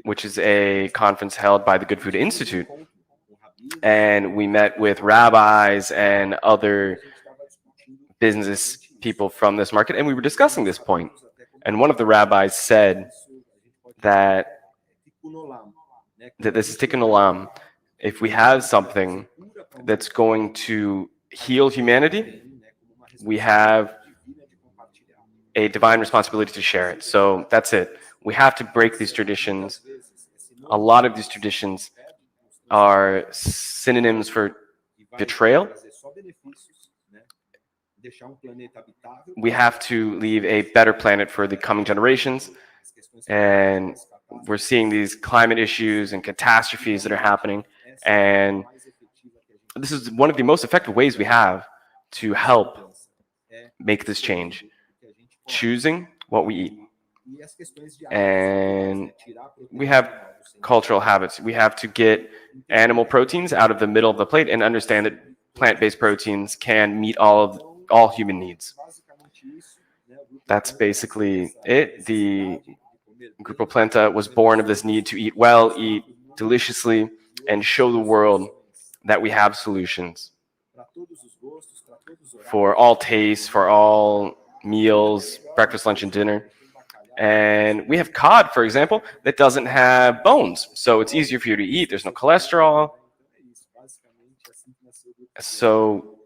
S1: which is a conference held by the Good Food Institute. And we met with rabbis and other business people from this market, and we were discussing this point. And one of the rabbis said that this is tikkun olam. If we have something that's going to heal humanity, we have a divine responsibility to share it. So that's it. We have to break these traditions. A lot of these traditions are synonyms for betrayal. We have to leave a better planet for the coming generations. And we're seeing these climate issues and catastrophes that are happening. And this is one of the most effective ways we have to help make this change. Choosing what we eat. And we have cultural habits. We have to get animal proteins out of the middle of the plate and understand that plant-based proteins can meet all human needs. That's basically it. The Grupo Planta was born of this need to eat well, eat deliciously, and show the world that we have solutions for all tastes, for all meals, breakfast, lunch, and dinner. And we have cod, for example, that doesn't have bones, so it's easier for you to eat. There's no cholesterol. So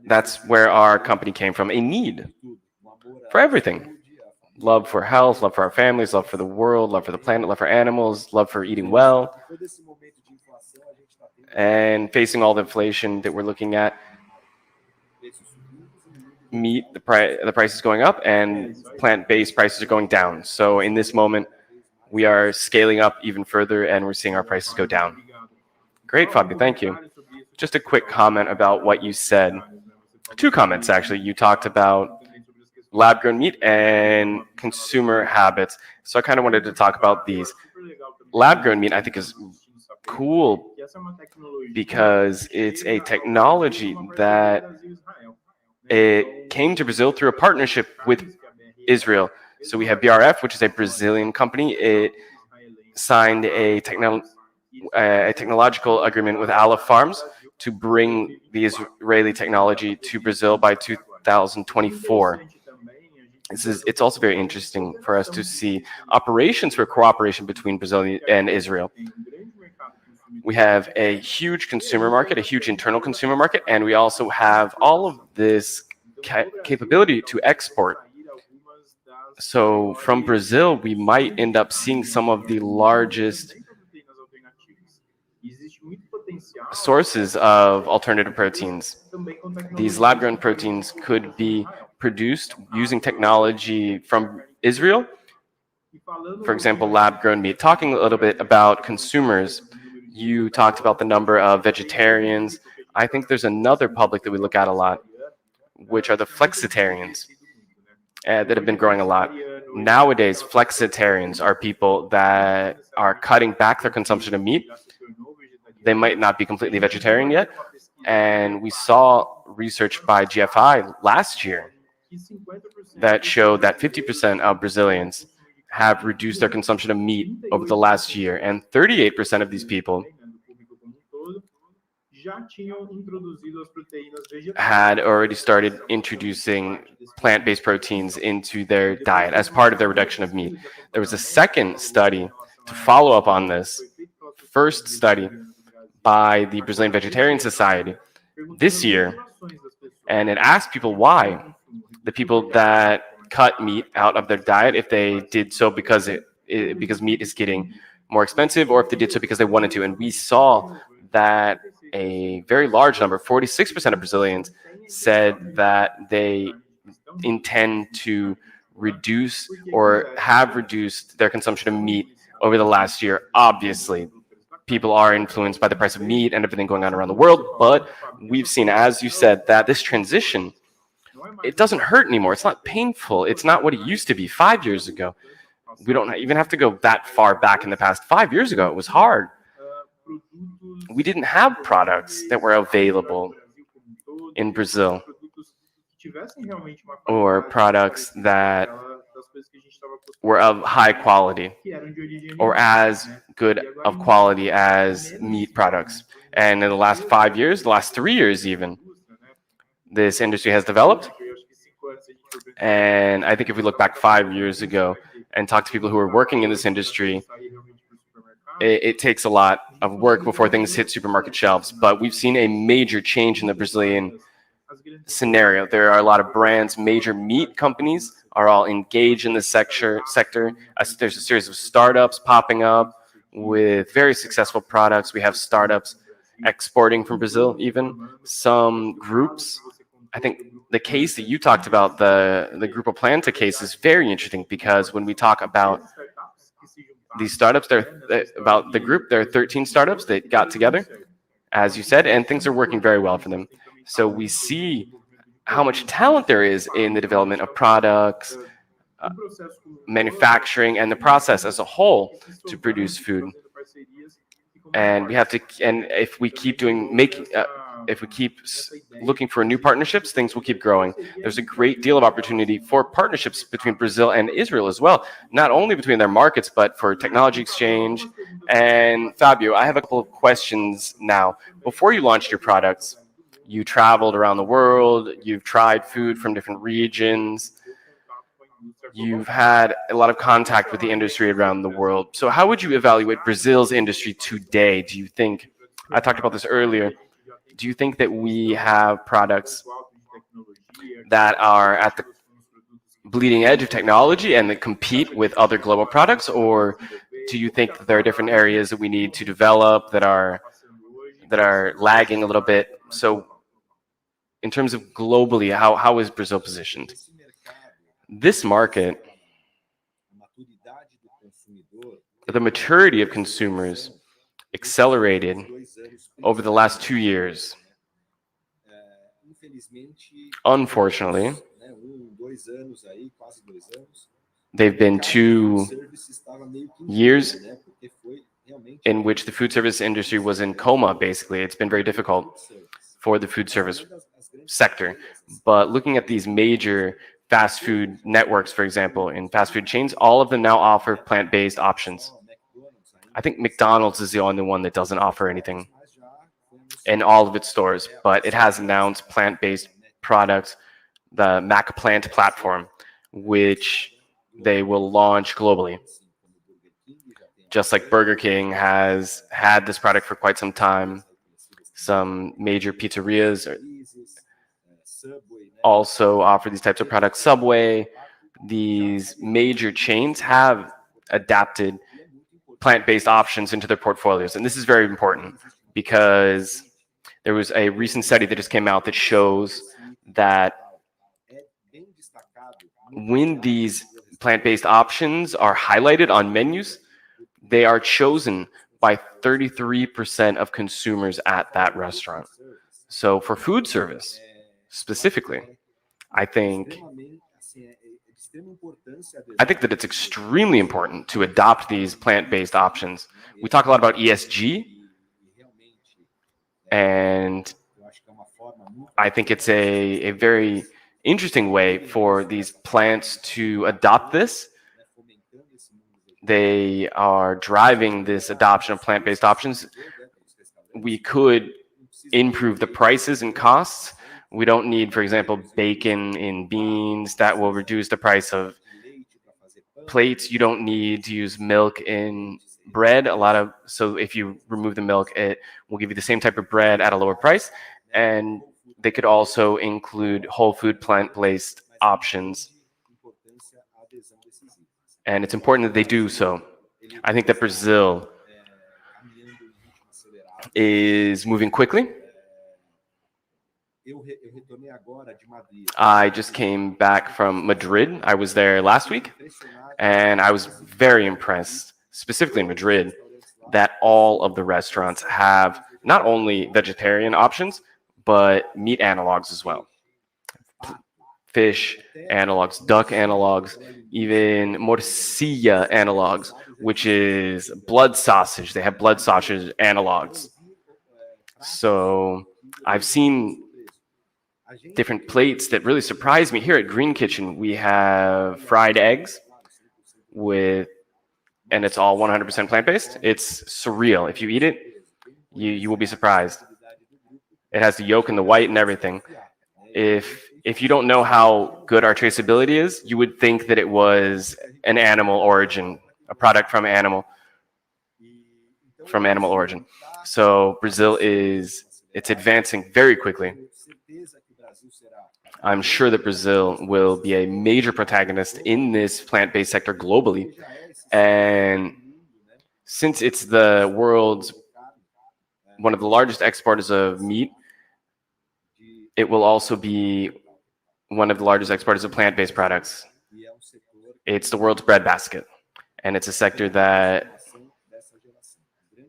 S1: that's where our company came from, a need for everything. Love for health, love for our families, love for the world, love for the planet, love for animals, love for eating well. And facing all the inflation that we're looking at, meat, the price is going up, and plant-based prices are going down. So in this moment, we are scaling up even further, and we're seeing our prices go down. Great, Fabio, thank you. Just a quick comment about what you said. Two comments, actually. You talked about lab-grown meat and consumer habits. So I kind of wanted to talk about these. Lab-grown meat, I think, is cool because it's a technology that it came to Brazil through a partnership with Israel. So we have BRF, which is a Brazilian company. It signed a technological agreement with Aleph Farms to bring the Israeli technology to Brazil by 2024. It's also very interesting for us to see operations for cooperation between Brazil and Israel. We have a huge consumer market, a huge internal consumer market, and we also have all of this capability to export. So from Brazil, we might end up seeing some of the largest sources of alternative proteins. These lab-grown proteins could be produced using technology from Israel. For example, lab-grown meat. Talking a little bit about consumers, you talked about the number of vegetarians. I think there's another public that we look at a lot, which are the flexitarians that have been growing a lot. Nowadays, flexitarians are people that are cutting back their consumption of meat. They might not be completely vegetarian yet. And we saw research by GFI last year that showed that 50% of Brazilians have reduced their consumption of meat over the last year. And 38% of these people had already started introducing plant-based proteins into their diet as part of their reduction of meat. There was a second study to follow up on this first study by the Brazilian Vegetarian Society this year, and it asked people why the people that cut meat out of their diet, if they did so because because meat is getting more expensive, or if they did so because they wanted to. And we saw that a very large number, 46% of Brazilians, said that they intend to reduce or have reduced their consumption of meat over the last year. Obviously, people are influenced by the price of meat and everything going on around the world, but we've seen, as you said, that this transition it doesn't hurt anymore. It's not painful. It's not what it used to be 5 years ago. We don't even have to go that far back in the past. 5 years ago, it was hard. We didn't have products that were available in Brazil, or products that were of high quality or as good of quality as meat products. And in the last 5 years, the last 3 years even, this industry has developed. And I think if we look back 5 years ago and talk to people who are working in this industry, it takes a lot of work before things hit supermarket shelves. But we've seen a major change in the Brazilian scenario. There are a lot of brands, major meat companies are all engaged in this sector. There's a series of startups popping up with very successful products. We have startups exporting from Brazil even. Some groups, I think the case that you talked about, the Grupo Planta case, is very interesting, because when we talk about these startups, about the group, there are 13 startups that got together, as you said, and things are working very well for them. So we see how much talent there is in the development of products, manufacturing, and the process as a whole to produce food. And we have to, and if we keep looking for new partnerships, things will keep growing. There's a great deal of opportunity for partnerships between Brazil and Israel as well, not only between their markets, but for technology exchange. And Fabio, I have a couple of questions now. Before you launched your products, you traveled around the world, you've tried food from different regions, you've had a lot of contact with the industry around the world. So how would you evaluate Brazil's industry today? Do you think, I talked about this earlier, do you think that we have products that are at the bleeding edge of technology and that compete with other global products? Or do you think that there are different areas that we need to develop that are lagging a little bit? So in terms of globally, how is Brazil positioned? This market, the maturity of consumers accelerated over the last 2 years. Unfortunately, they've been 2 years in which the food service industry was in coma, basically. It's been very difficult for the food service sector. But looking at these major fast food networks, for example, in fast food chains, all of them now offer plant-based options. I think McDonald's is the only one that doesn't offer anything in all of its stores, but it has announced plant-based products, the MacPlant platform, which they will launch globally. Just like Burger King has had this product for quite some time. Some major pizzerias also offer these types of products. Subway, these major chains have adapted plant-based options into their portfolios. And this is very important because there was a recent study that just came out that shows that when these plant-based options are highlighted on menus, they are chosen by 33% of consumers at that restaurant. So for food service, specifically, I think that it's extremely important to adopt these plant-based options. We talk a lot about ESG, and I think it's a very interesting way for these plants to adopt this. They are driving this adoption of plant-based options. We could improve the prices and costs. We don't need, for example, bacon in beans. That will reduce the price of plates. You don't need to use milk in bread. So if you remove the milk, it will give you the same type of bread at a lower price. And they could also include whole food plant-based options. And it's important that they do so. I think that Brazil is moving quickly. I just came back from Madrid. I was there last week, and I was very impressed, specifically in Madrid, that all of the restaurants have not only vegetarian options, but meat analogs as well. fish analogs, duck analogs, even morcilla analogs, which is blood sausage. They have blood sausage analogs. So I've seen different plates that really surprised me. Here at Green Kitchen, we have fried eggs and it's all 100% plant-based. It's surreal. If you eat it, you will be surprised. It has the yolk and the white and everything. If you don't know how good our traceability is, you would think that it was an animal origin, a product from animal origin. So Brazil it's advancing very quickly. I'm sure that Brazil will be a major protagonist in this plant-based sector globally. And since it's the world's one of the largest exporters of meat, it will also be one of the largest exporters of plant-based products. It's the world's breadbasket, and it's a sector that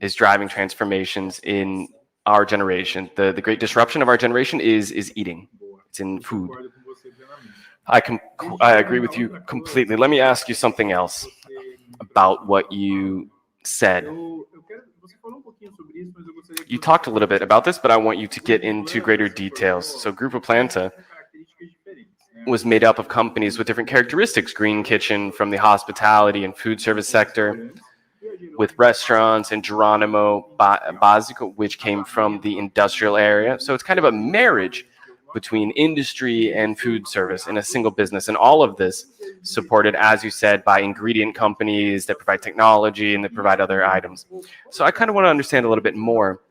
S1: is driving transformations in our generation. The great disruption of our generation is eating. It's in food. I agree with you completely. Let me ask you something else about what you said. You talked a little bit about this, but I want you to get into greater details. So Grupo Planta was made up of companies with different characteristics. Green Kitchen from the hospitality and food service sector, with restaurants, and Geronimo Básico, which came from the industrial area. So it's kind of a marriage between industry and food service in a single business. And all of this supported, as you said, by ingredient companies that provide technology and that provide other items. So I kind of want to understand a little bit more.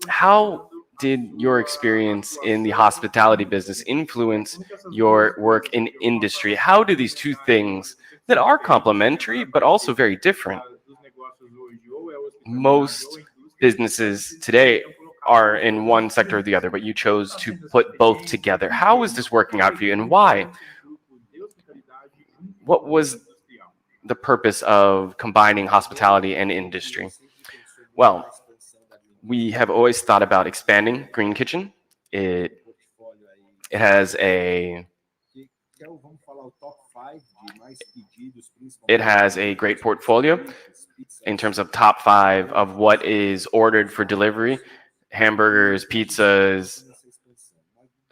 S1: How did your experience in the hospitality business influence your work in industry? How do these two things that are complementary but also very different? Most businesses today are in one sector or the other, but you chose to put both together. How is this working out for you, and why? What was the purpose of combining hospitality and industry? Well, we have always thought about expanding Green Kitchen. It has a great portfolio in terms of top 5 of what is ordered for delivery: hamburgers, pizzas.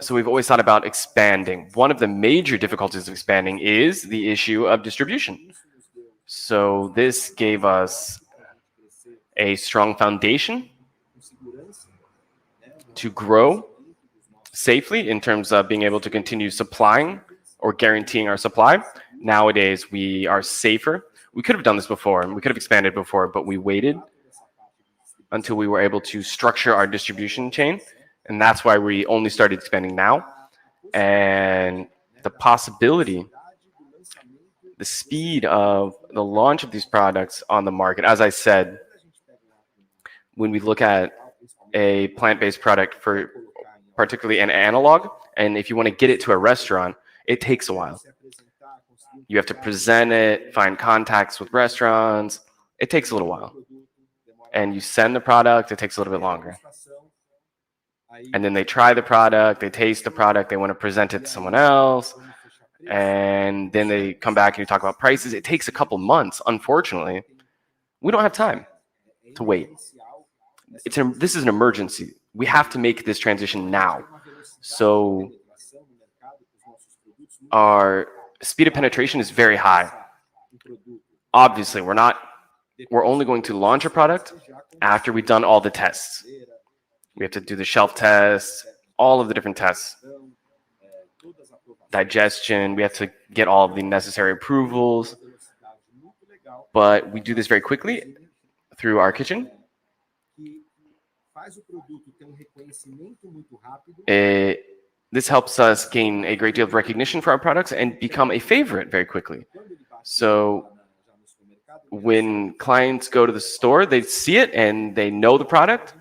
S1: So we've always thought about expanding. One of the major difficulties of expanding is the issue of distribution. So this gave us a strong foundation to grow safely in terms of being able to continue supplying or guaranteeing our supply. Nowadays, we are safer. We could have done this before, and we could have expanded before, but we waited until we were able to structure our distribution chain. And that's why we only started expanding now. And the possibility, the speed of the launch of these products on the market, as I said, when we look at a plant-based product, for particularly an analog, and if you want to get it to a restaurant, it takes a while. You have to present it, find contacts with restaurants. It takes a little while. And you send the product, it takes a little bit longer. And then they try the product, they taste the product, they want to present it to someone else, and then they come back and you talk about prices. It takes a couple months, unfortunately. We don't have time to wait. This is an emergency. We have to make this transition now. So our speed of penetration is very high. Obviously, we're only going to launch a product after we've done all the tests. We have to do the shelf tests, all of the different tests. Digestion, we have to get all of the necessary approvals. But we do this very quickly through our kitchen. This helps us gain a great deal of recognition for our products and become a favorite very quickly. So when clients go to the store, they see it and they know the product.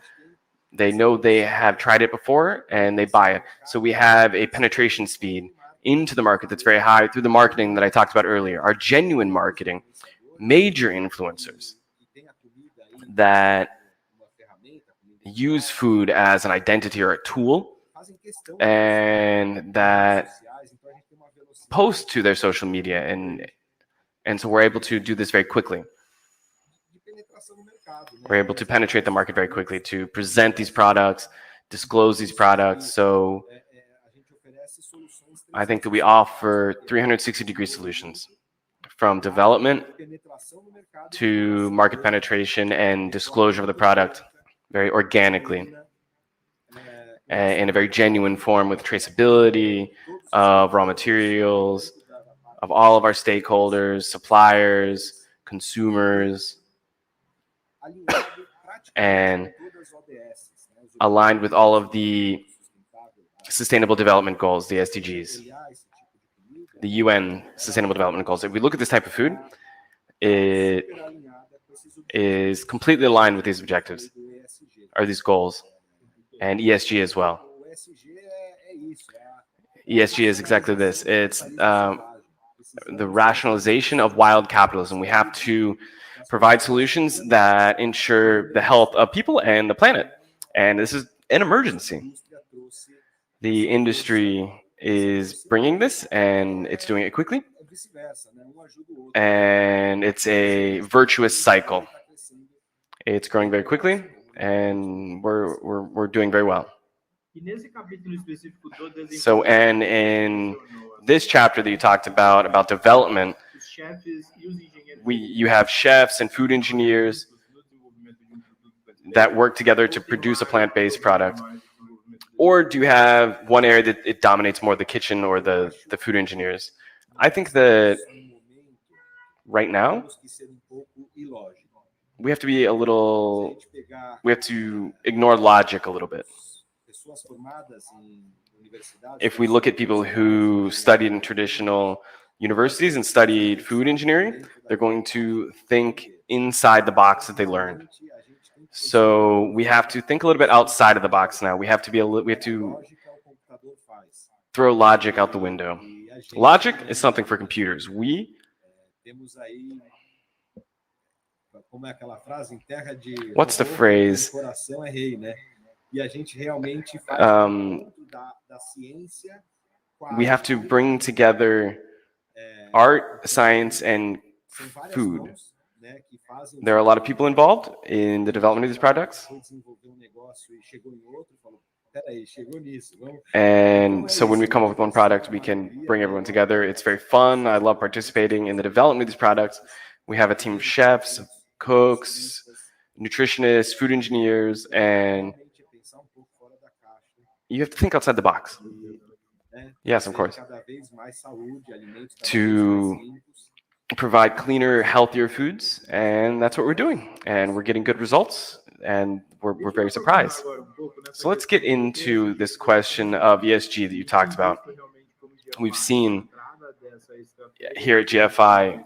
S1: They know they have tried it before and they buy it. So we have a penetration speed into the market that's very high through the marketing that I talked about earlier. Our genuine marketing, major influencers that use food as an identity or a tool and that post to their social media, and so we're able to do this very quickly. We're able to penetrate the market very quickly, to present these products, disclose these products. So I think that we offer 360-degree solutions, from development to market penetration and disclosure of the product very organically, in a very genuine form, with traceability of raw materials, of all of our stakeholders, suppliers, consumers, and aligned with all of the Sustainable Development Goals, the SDGs, the UN Sustainable Development Goals. If we look at this type of food, it is completely aligned with these objectives, or these goals, and ESG as well. ESG is exactly this. It's the rationalization of wild capitalism. We have to provide solutions that ensure the health of people and the planet. And this is an emergency. The industry is bringing this, and it's doing it quickly. And it's a virtuous cycle. It's growing very quickly, and we're doing very well. So, and in this chapter that you talked about development, you have chefs and food engineers that work together to produce a plant-based product. Or do you have one area that it dominates more, the kitchen or the food engineers? I think that right now, we have to be we have to ignore logic a little bit. If we look at people who studied in traditional universities and studied food engineering, they're going to think inside the box that they learned. So we have to think a little bit outside of the box now. We have to throw logic out the window. Logic is something for computers. What's the phrase? We have to bring together art, science, and food. There are a lot of people involved in the development of these products. And so when we come up with one product, we can bring everyone together. It's very fun. I love participating in the development of these products. We have a team of chefs, cooks, nutritionists, food engineers, and you have to think outside the box. Yes, of course. To provide cleaner, healthier foods, and that's what we're doing. And we're getting good results, and we're very surprised. So let's get into this question of ESG that you talked about. We've seen here at GFI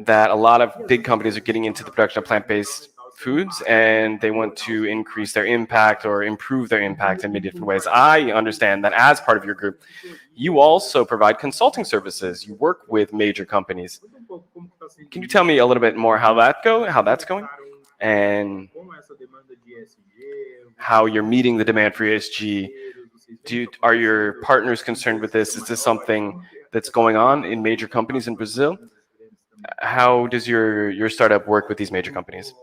S1: that a lot of big companies are getting into the production of plant-based foods, and they want to increase their impact or improve their impact in many different ways. I understand that as part of your group, you also provide consulting services. You work with major companies. Can you tell me a little bit more how that's going, and how you're meeting the demand for ESG? Are your partners concerned with this? Is this something that's going on in major companies in Brazil? How does your startup work with these major companies?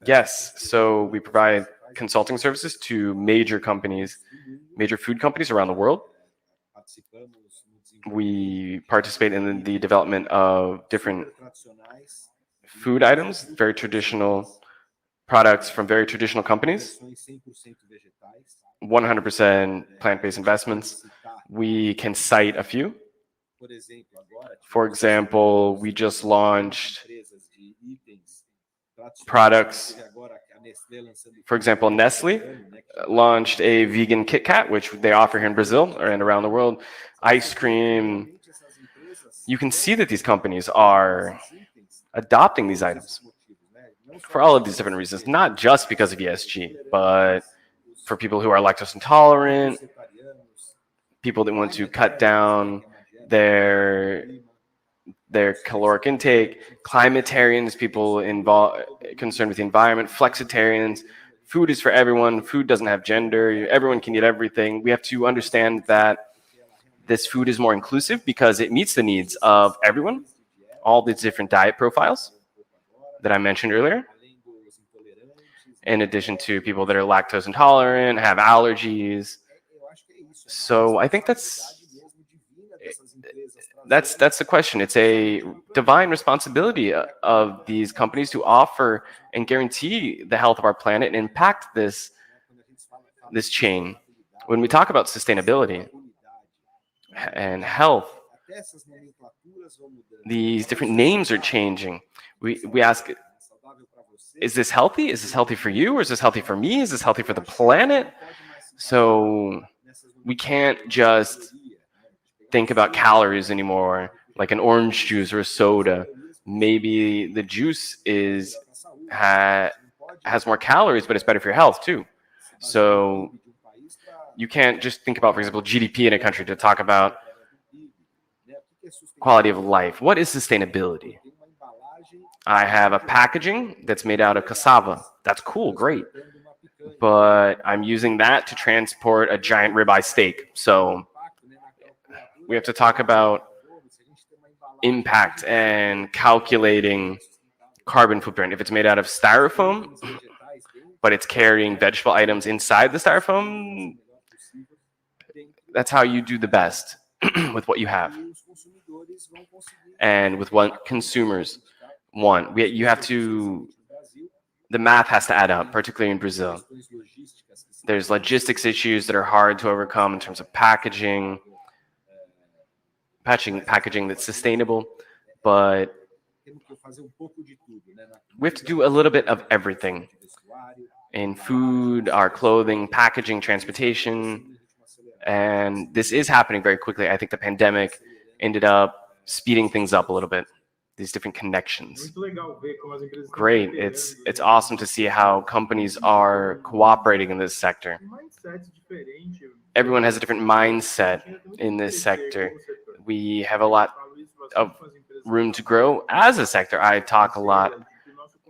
S1: Yes, so we provide consulting services to major companies, major food companies around the world. We participate in the development of different food items, very traditional products from very traditional companies, 100% plant-based investments. We can cite a few. For example, we just launched products. For example, Nestle launched a vegan Kit Kat, which they offer here in Brazil and around the world. Ice cream. You can see that these companies are adopting these items for all of these different reasons, not just because of ESG, but for people who are lactose intolerant, people that want to cut down their caloric intake, climatarians, people concerned with the environment, flexitarians, food is for everyone. Food doesn't have gender. Everyone can eat everything. We have to understand that this food is more inclusive because it meets the needs of everyone, all these different diet profiles that I mentioned earlier, in addition to people that are lactose intolerant, have allergies. So I think that's the question. It's a divine responsibility of these companies to offer and guarantee the health of our planet and impact this chain. When we talk about sustainability and health, these different names are changing. We ask, is this healthy? Is this healthy for you? Or is this healthy for me? Is this healthy for the planet? So we can't just think about calories anymore, like an orange juice or a soda. Maybe the juice has more calories, but it's better for your health too. So you can't just think about, for example, GDP in a country to talk about quality of life. What is sustainability? I have a packaging that's made out of cassava. That's cool, great. But I'm using that to transport a giant ribeye steak. So we have to talk about impact and calculating carbon footprint. If it's made out of styrofoam, but it's carrying vegetable items inside the styrofoam, that's how you do the best with what you have. And with what consumers want. You have to, the math has to add up, particularly in Brazil. There's logistics issues that are hard to overcome in terms of packaging that's sustainable, but we have to do a little bit of everything in food, our clothing, packaging, transportation, and this is happening very quickly. I think the pandemic ended up speeding things up a little bit, these different connections. Great, it's awesome to see how companies are cooperating in this sector. Everyone has a different mindset in this sector. We have a lot of room to grow as a sector. I talk a lot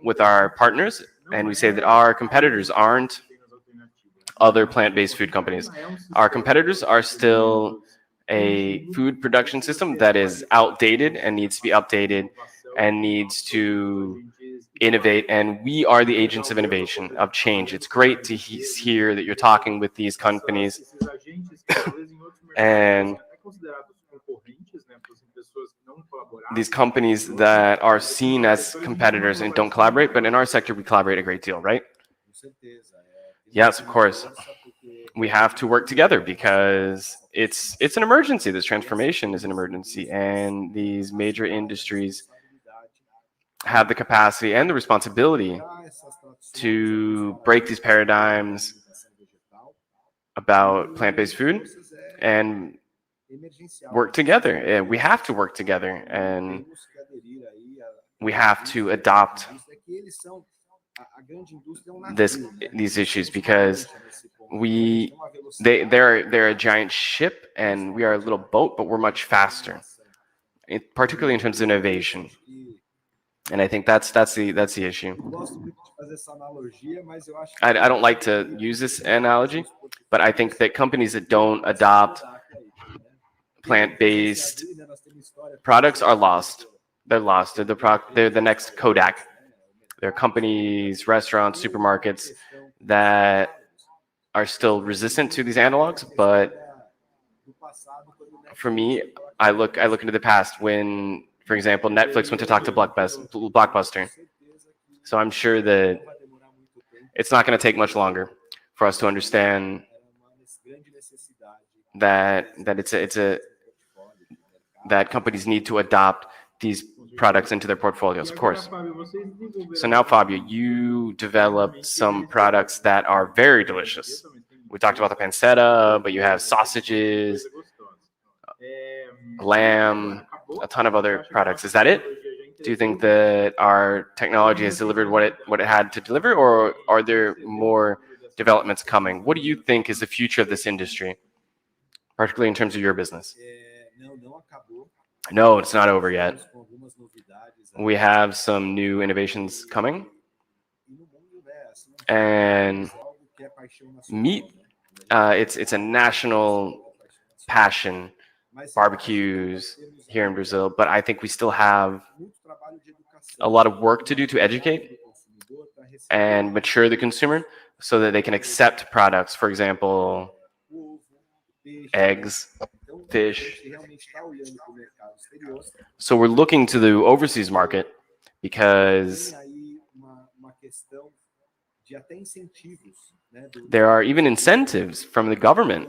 S1: with our partners, and we say that our competitors aren't other plant-based food companies. Our competitors are still a food production system that is outdated and needs to be updated and needs to innovate, and we are the agents of innovation, of change. It's great to hear that you're talking with these companies and these companies that are seen as competitors and don't collaborate, but in our sector we collaborate a great deal, right? Yes, of course. We have to work together because it's an emergency. This transformation is an emergency, and these major industries have the capacity and the responsibility to break these paradigms about plant-based food and work together. We have to work together, and we have to adopt these issues because they're a giant ship and we are a little boat, but we're much faster, particularly in terms of innovation. And I think that's the issue. I don't like to use this analogy, but I think that companies that don't adopt plant-based products are lost. They're lost. They're the next Kodak. There are companies, restaurants, supermarkets that are still resistant to these analogs, but for me, I look into the past when, for example, Netflix went to talk to Blockbuster. So I'm sure that it's not going to take much longer for us to understand that that companies need to adopt these products into their portfolios, of course. So now, Fabio, you developed some products that are very delicious. We talked about the pancetta, but you have sausages, lamb, a ton of other products. Is that it? Do you think that our technology has delivered what it had to deliver, or are there more developments coming? What do you think is the future of this industry, particularly in terms of your business? No, it's not over yet. We have some new innovations coming. And meat, it's a national passion, barbecues here in Brazil, but I think we still have a lot of work to do to educate and mature the consumer so that they can accept products, for example, eggs, fish. So we're looking to the overseas market because there are even incentives from the government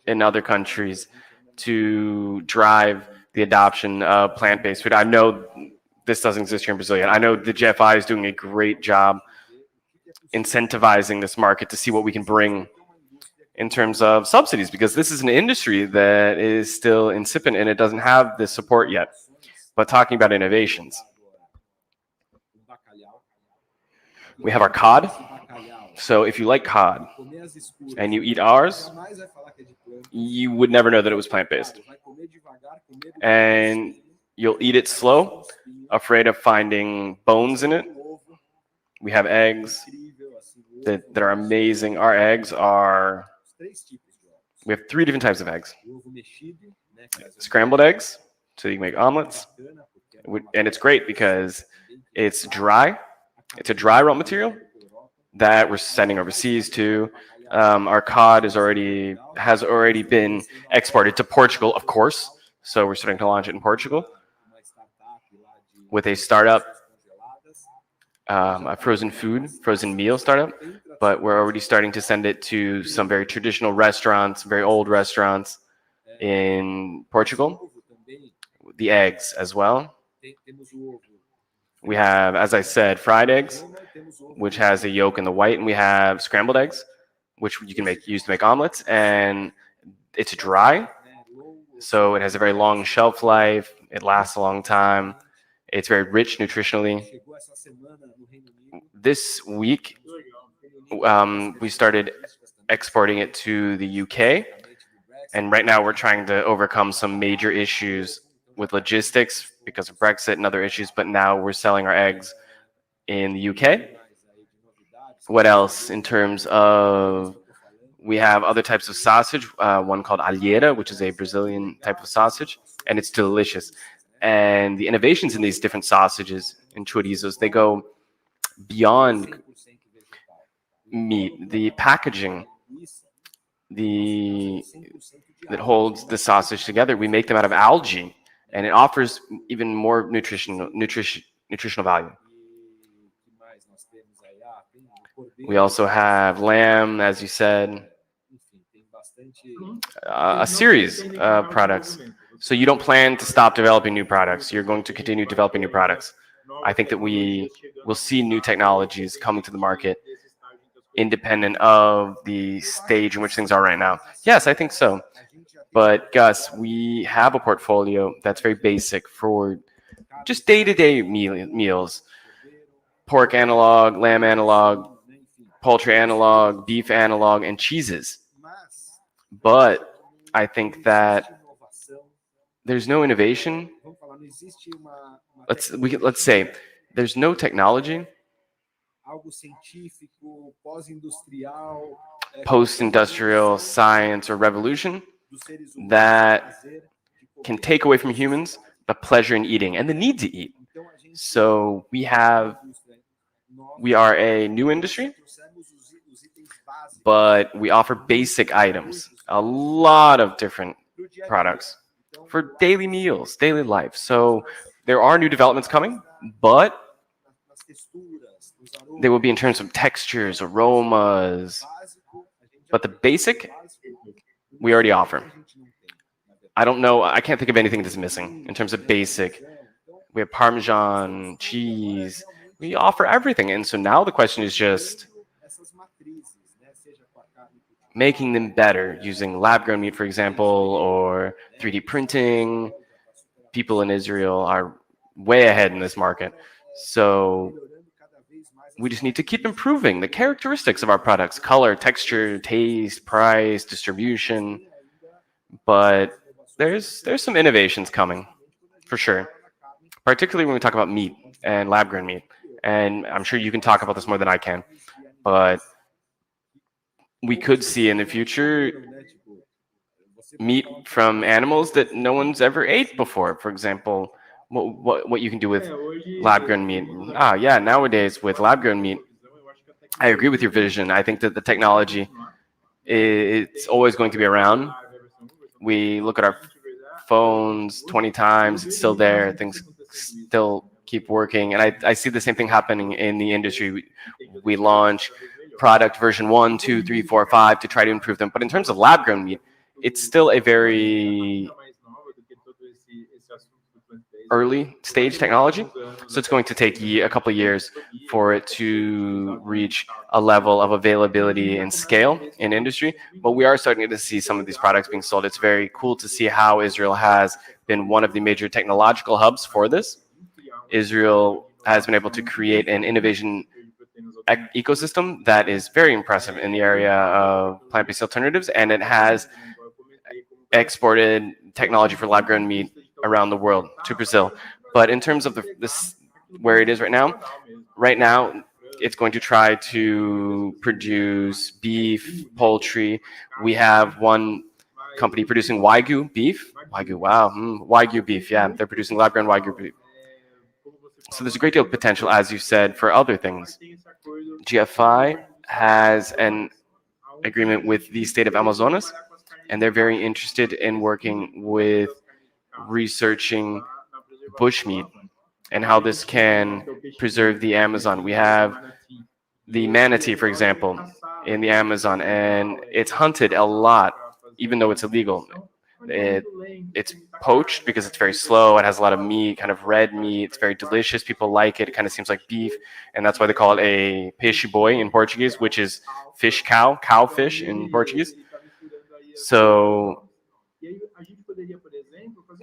S1: in other countries to drive the adoption of plant-based food. I know this doesn't exist here in Brazil yet. I know the GFI is doing a great job incentivizing this market to see what we can bring in terms of subsidies, because this is an industry that is still incipient and it doesn't have the support yet. But talking about innovations, we have our cod. So if you like cod and you eat ours, you would never know that it was plant-based. And you'll eat it slow, afraid of finding bones in it. We have eggs that are amazing. Our eggs are, we have 3 different types of eggs. Scrambled eggs, so you can make omelets. And it's great because it's dry. It's a dry raw material that we're sending overseas to. Our cod has already been exported to Portugal, of course. So we're starting to launch it in Portugal with a startup, a frozen meal startup. But we're already starting to send it to some very traditional restaurants, very old restaurants in Portugal. The eggs as well. We have, as I said, fried eggs, which has a yolk and the white, and we have scrambled eggs, which you can use to make omelets, and it's dry, so it has a very long shelf life. It lasts a long time. It's very rich nutritionally. This week, we started exporting it to the UK, and right now we're trying to overcome some major issues with logistics because of Brexit and other issues, but now we're selling our eggs in the UK. What else in terms of, we have other types of sausage, one called alheira, which is a Brazilian type of sausage, and it's delicious. And the innovations in these different sausages and chorizos, they go beyond meat. The packaging, that holds the sausage together, we make them out of algae, and it offers even more nutritional value. We also have lamb, as you said, a series of products. So you don't plan to stop developing new products. You're going to continue developing new products. I think that we will see new technologies coming to the market independent of the stage in which things are right now. Yes, I think so. But Gus, we have a portfolio that's very basic for just day-to-day meals. Pork analog, lamb analog, poultry analog, beef analog, and cheeses. But I think that there's no innovation. Let's say there's no technology, post-industrial science or revolution that can take away from humans the pleasure in eating and the need to eat. So we are a new industry, but we offer basic items, a lot of different products for daily meals, daily life. So there are new developments coming, but they will be in terms of textures, aromas, but the basic we already offer. I don't know, I can't think of anything that's missing in terms of basic. We have Parmesan, cheese, we offer everything. And so now the question is just making them better using lab-grown meat, for example, or 3D printing. People in Israel are way ahead in this market. So we just need to keep improving the characteristics of our products: color, texture, taste, price, distribution. But there's some innovations coming, for sure, particularly when we talk about meat and lab-grown meat. And I'm sure you can talk about this more than I can. but we could see in the future meat from animals that no one's ever ate before. For example, what you can do with lab-grown meat. Yeah, nowadays with lab-grown meat, I agree with your vision. I think that the technology, it's always going to be around. We look at our phones 20 times, it's still there, things still keep working. And I see the same thing happening in the industry. We launch product version 1, 2, 3, 4, 5 to try to improve them. But in terms of lab-grown meat, it's still a very early stage technology. So it's going to take a couple of years for it to reach a level of availability and scale in industry. But we are starting to see some of these products being sold. It's very cool to see how Israel has been one of the major technological hubs for this. Israel has been able to create an innovation ecosystem that is very impressive in the area of plant-based alternatives, and it has exported technology for lab-grown meat around the world to Brazil. But in terms of this, where it is right now, it's going to try to produce beef, poultry. We have one company producing Wagyu beef. Wagyu beef, yeah. They're producing lab-grown Wagyu beef. So there's a great deal of potential, as you said, for other things. GFI has an agreement with the state of Amazonas, and they're very interested in working with researching bushmeat and how this can preserve the Amazon. We have the manatee, for example, in the Amazon, and it's hunted a lot, even though it's illegal. It's poached because it's very slow. It has a lot of meat, kind of red meat. It's very delicious. People like it. It kind of seems like beef, and that's why they call it a peixe boi in Portuguese, which is fish cow, cow fish in Portuguese. So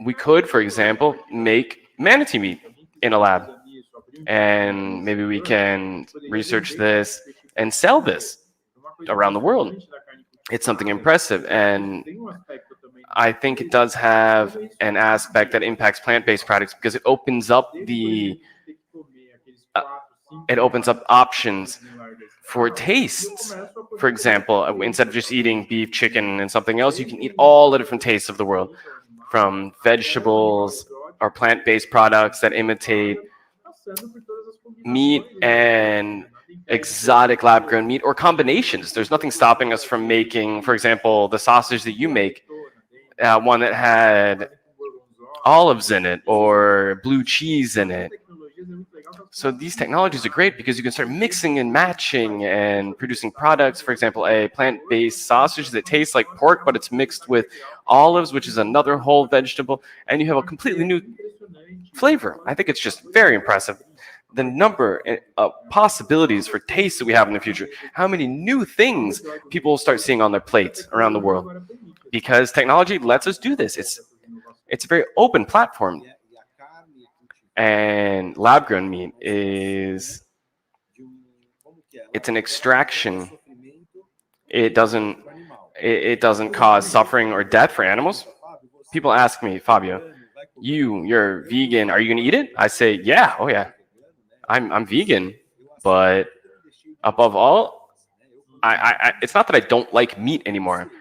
S1: we could, for example, make manatee meat in a lab, and maybe we can research this and sell this around the world. It's something impressive, and I think it does have an aspect that impacts plant-based products because it opens up options for tastes. For example, instead of just eating beef, chicken, and something else, you can eat all the different tastes of the world, from vegetables or plant-based products that imitate meat and exotic lab-grown meat, or combinations. There's nothing stopping us from making, for example, the sausage that you make, one that had olives in it or blue cheese in it. So these technologies are great because you can start mixing and matching and producing products. For example, a plant-based sausage that tastes like pork, but it's mixed with olives, which is another whole vegetable, and you have a completely new flavor. I think it's just very impressive. The number of possibilities for taste that we have in the future, how many new things people will start seeing on their plates around the world, because technology lets us do this. It's a very open platform. And lab-grown meat it's an extraction. It doesn't cause suffering or death for animals. People ask me, Fabio, you're vegan, are you going to eat it? I say, yeah, oh yeah, I'm vegan, but above all, I it's not that I don't like meat anymore.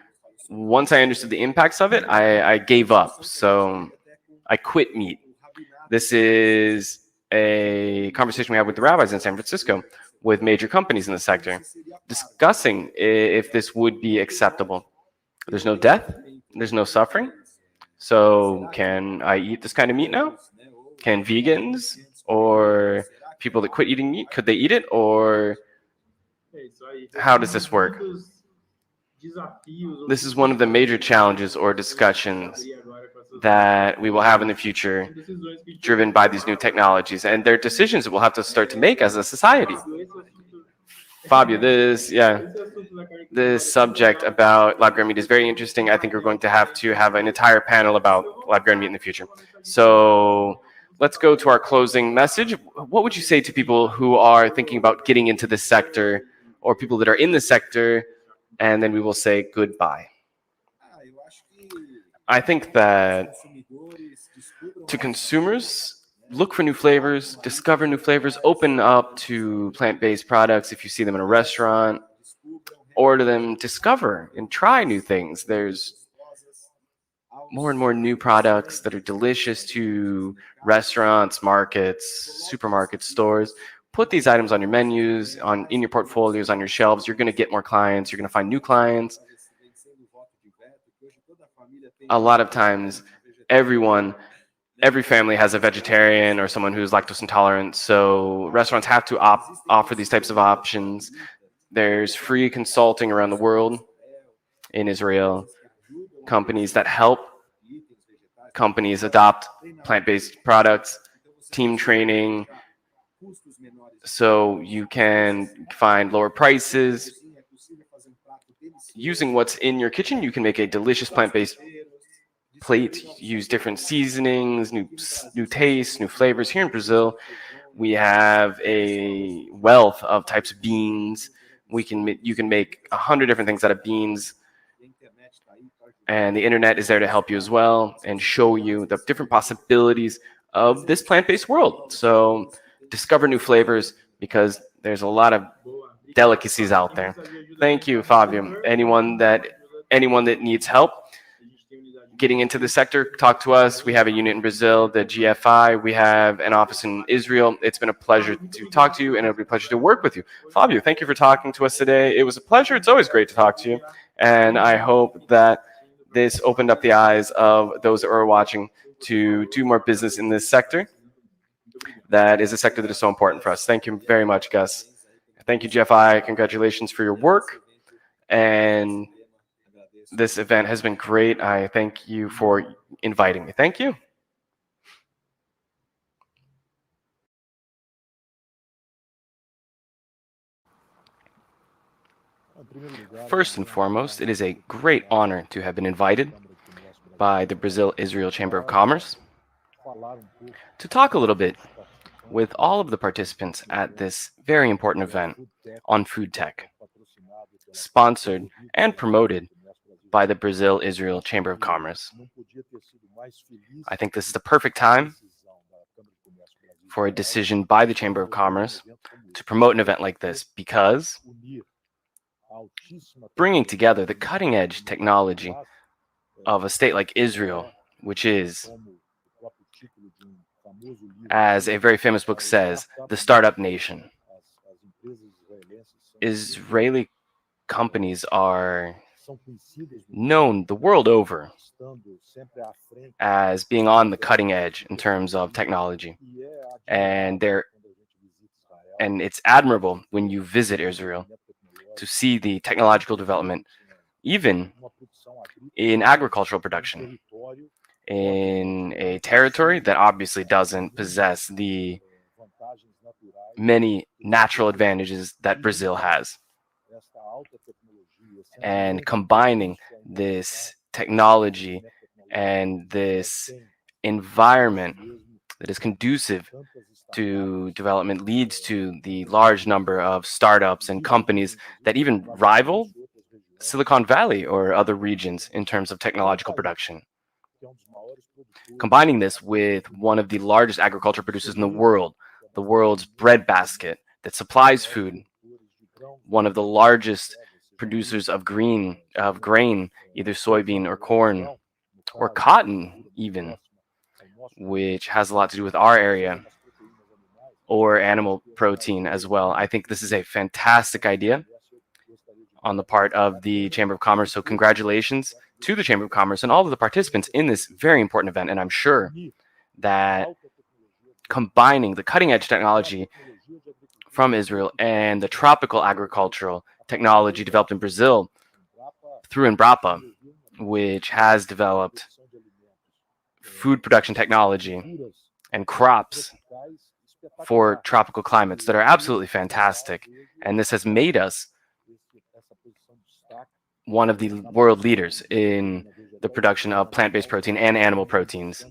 S1: Once I understood the impacts of it, I gave up. So I quit meat. This is a conversation we had with the rabbis in San Francisco, with major companies in the sector, discussing if this would be acceptable. There's no death, there's no suffering. So can I eat this kind of meat now? Can vegans or people that quit eating meat, could they eat it? Or how does this work? This is one of the major challenges or discussions that we will have in the future, driven by these new technologies, and they're decisions that we'll have to start to make as a society. Fabio, this subject about lab-grown meat is very interesting. I think we're going to have an entire panel about lab-grown meat in the future. So let's go to our closing message. What would you say to people who are thinking about getting into this sector, or people that are in the sector, and then we will say goodbye? I think that to consumers, look for new flavors, discover new flavors, open up to plant-based products if you see them in a restaurant, order them, discover and try new things. There's more and more new products that are delicious to restaurants, markets, supermarkets, stores. Put these items on your menus, in your portfolios, on your shelves. You're going to get more clients. You're going to find new clients. A lot of times, every family has a vegetarian or someone who's lactose intolerant. So restaurants have to offer these types of options. There's free consulting around the world in Israel. Companies that help companies adopt plant-based products, team training, so you can find lower prices. Using what's in your kitchen, you can make a delicious plant-based plate. Use different seasonings, new tastes, new flavors. Here in Brazil, we have a wealth of types of beans. You can make 100 different things out of beans. And the internet is there to help you as well and show you the different possibilities of this plant-based world. So discover new flavors because there's a lot of delicacies out there. Thank you, Fabio. Anyone that needs help getting into the sector, talk to us. We have a unit in Brazil, the GFI. We have an office in Israel. It's been a pleasure to talk to you, and it'll be a pleasure to work with you. Fabio, thank you for talking to us today. It was a pleasure. It's always great to talk to you. And I hope that this opened up the eyes of those that are watching to do more business in this sector. That is a sector that is so important for us. Thank you very much, Gus. Thank you, GFI. Congratulations for your work. And this event has been great. I thank you for inviting me. Thank you. First and foremost, it is a great honor to have been invited by the Brazil-Israel Chamber of Commerce to talk a little bit with all of the participants at this very important event on food tech, sponsored and promoted by the Brazil-Israel Chamber of Commerce. I think this is the perfect time for a decision by the Chamber of Commerce to promote an event like this, because bringing together the cutting-edge technology of a state like Israel, which is, as a very famous book says, the startup nation. Israeli companies are known the world over as being on the cutting edge in terms of technology. And it's admirable when you visit Israel to see the technological development, even in agricultural production, in a territory that obviously doesn't possess the many natural advantages that Brazil has. And combining this technology and this environment that is conducive to development leads to the large number of startups and companies that even rival Silicon Valley or other regions in terms of technological production. Combining this with one of the largest agriculture producers in the world's breadbasket that supplies food, one of the largest producers of grain, either soybean or corn or cotton even, which has a lot to do with our area, or animal protein as well. I think this is a fantastic idea on the part of the Chamber of Commerce. So congratulations to the Chamber of Commerce and all of the participants in this very important event. And I'm sure that combining the cutting edge technology from Israel and the tropical agricultural technology developed in Brazil through Embrapa, which has developed food production technology and crops for tropical climates that are absolutely fantastic. And this has made us one of the world leaders in the production of plant-based protein and animal proteins.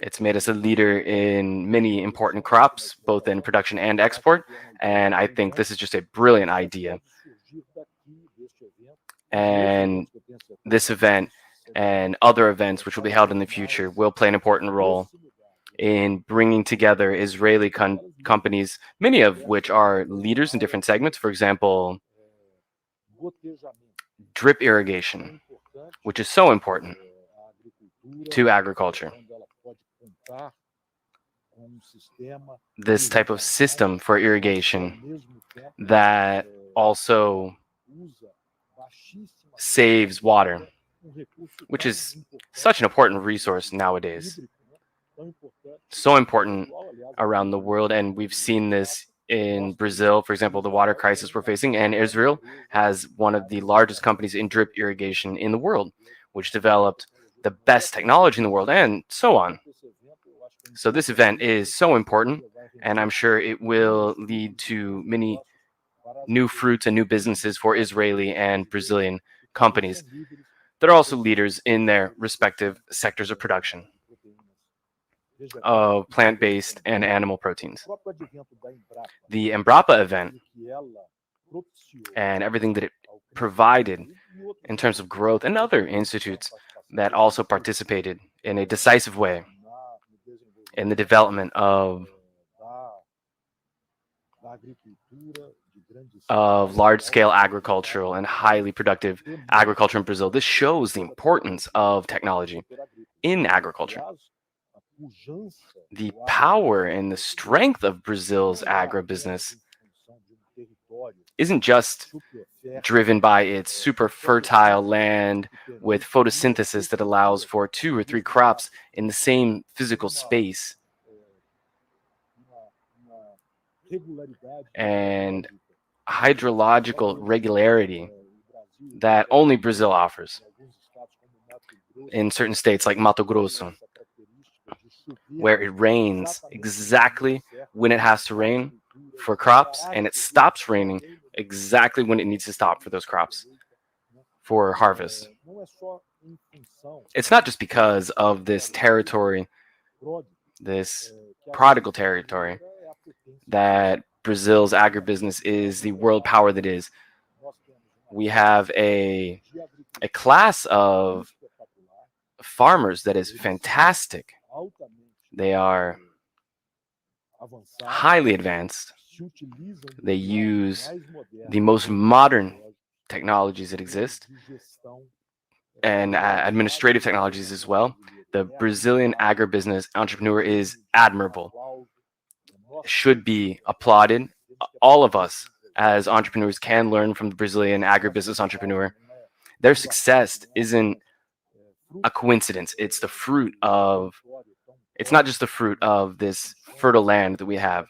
S1: It's made us a leader in many important crops, both in production and export. And I think this is just a brilliant idea. And this event and other events which will be held in the future will play an important role in bringing together Israeli companies, many of which are leaders in different segments. For example, drip irrigation, which is so important to agriculture. This type of system for irrigation that also saves water, which is such an important resource nowadays. So important around the world, and we've seen this in Brazil, for example, the water crisis we're facing, and Israel has one of the largest companies in drip irrigation in the world, which developed the best technology in the world, and so on. So this event is so important, and I'm sure it will lead to many new fruits and new businesses for Israeli and Brazilian companies that are also leaders in their respective sectors of production of plant-based and animal proteins. The Embrapa event and everything that it provided in terms of growth, and other institutes that also participated in a decisive way in the development of large-scale agricultural and highly productive agriculture in Brazil. This shows the importance of technology in agriculture. The power and the strength of Brazil's agribusiness isn't just driven by its super fertile land with photosynthesis that allows for 2 or 3 crops in the same physical space, and hydrological regularity that only Brazil offers. In certain states like Mato Grosso, where it rains exactly when it has to rain for crops, and it stops raining exactly when it needs to stop for those crops for harvest. It's not just because of this territory, this prodigal territory, that Brazil's agribusiness is the world power that is. We have a class of farmers that is fantastic. They are highly advanced. They use the most modern technologies that exist, and administrative technologies as well. The Brazilian agribusiness entrepreneur is admirable, should be applauded. All of us as entrepreneurs can learn from the Brazilian agribusiness entrepreneur. Their success isn't a coincidence. It's the fruit of, it's not just the fruit of this fertile land that we have.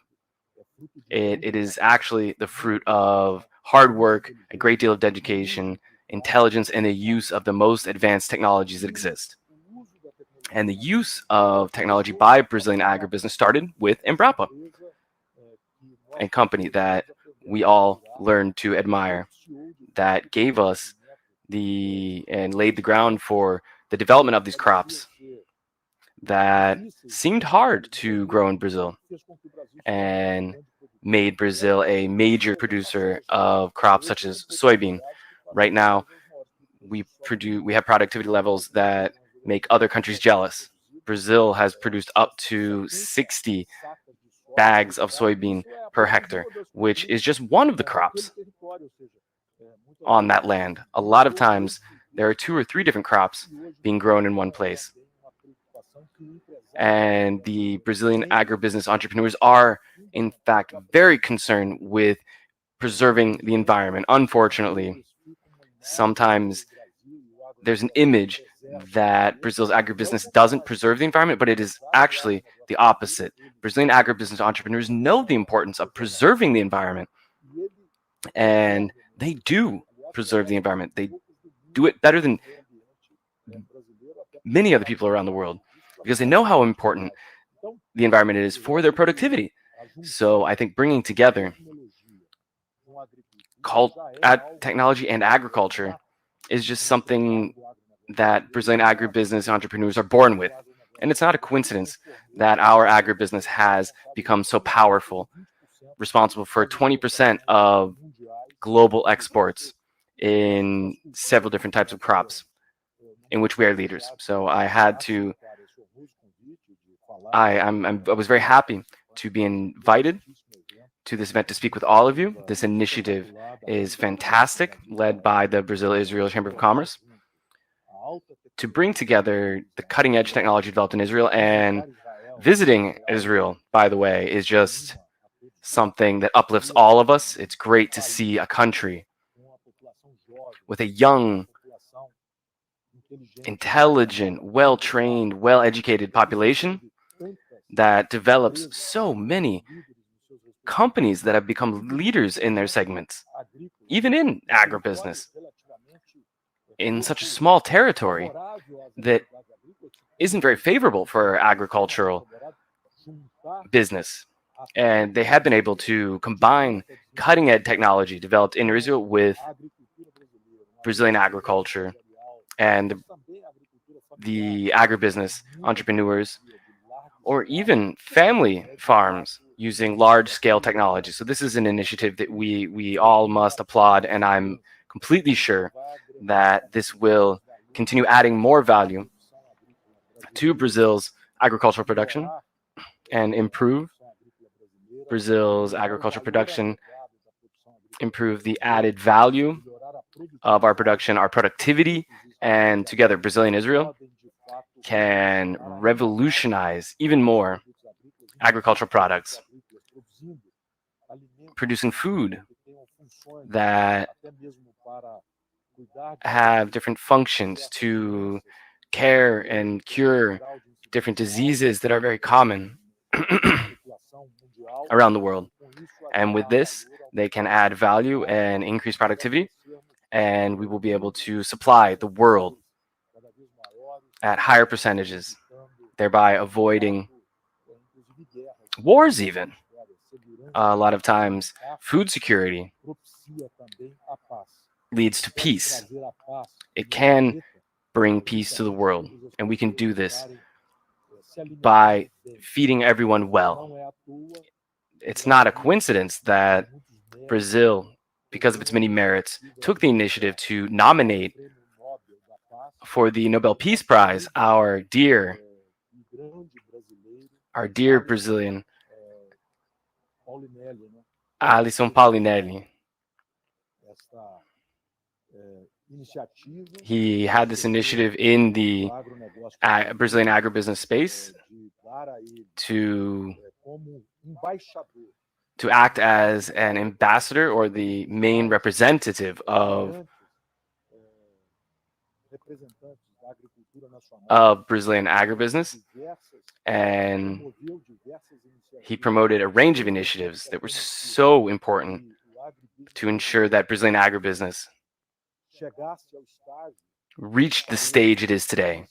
S1: It is actually the fruit of hard work, a great deal of dedication, intelligence, and the use of the most advanced technologies that exist. And the use of technology by Brazilian agribusiness started with Embrapa, a company that we all learned to admire, that gave us and laid the ground for the development of these crops that seemed hard to grow in Brazil, and made Brazil a major producer of crops such as soybean. Right now, we have productivity levels that make other countries jealous. Brazil has produced up to 60 bags of soybean per hectare, which is just one of the crops on that land. A lot of times, there are 2 or 3 different crops being grown in one place. And the Brazilian agribusiness entrepreneurs are, in fact, very concerned with preserving the environment. Unfortunately, sometimes there's an image that Brazil's agribusiness doesn't preserve the environment, but it is actually the opposite. Brazilian agribusiness entrepreneurs know the importance of preserving the environment, and they do preserve the environment. They do it better than many other people around the world, because they know how important the environment is for their productivity. So I think bringing together technology and agriculture is just something that Brazilian agribusiness entrepreneurs are born with. And it's not a coincidence that our agribusiness has become so powerful, responsible for 20% of global exports in several different types of crops in which we are leaders. So I had to I was very happy to be invited to this event to speak with all of you. This initiative is fantastic, led by the Brazil-Israel Chamber of Commerce, to bring together the cutting-edge technology developed in Israel. And visiting Israel, by the way, is just something that uplifts all of us. It's great to see a country with a young, intelligent, well-trained, well-educated population that develops so many companies that have become leaders in their segments, even in agribusiness, in such a small territory that isn't very favorable for agricultural business. And they have been able to combine cutting-edge technology developed in Israel with Brazilian agriculture and the agribusiness entrepreneurs, or even family farms using large-scale technology. So this is an initiative that we all must applaud, and I'm completely sure that this will continue adding more value to Brazil's agricultural production and improve Brazil's agricultural production, improve the added value of our production, our productivity, and together Brazil and Israel can revolutionize even more agricultural products, producing food that have different functions to care and cure different diseases that are very common around the world. And with this, they can add value and increase productivity, and we will be able to supply the world at higher percentages, thereby avoiding wars even. A lot of times, food security leads to peace. It can bring peace to the world, and we can do this by feeding everyone well. It's not a coincidence that Brazil, because of its many merits, took the initiative to nominate for the Nobel Peace Prize our dear Brazilian Alisson Paulinelli. He had this initiative in the Brazilian agribusiness space to act as an ambassador or the main representative of Brazilian agribusiness, and he promoted a range of initiatives that were so important to ensure that Brazilian agribusiness reached the stage it is today,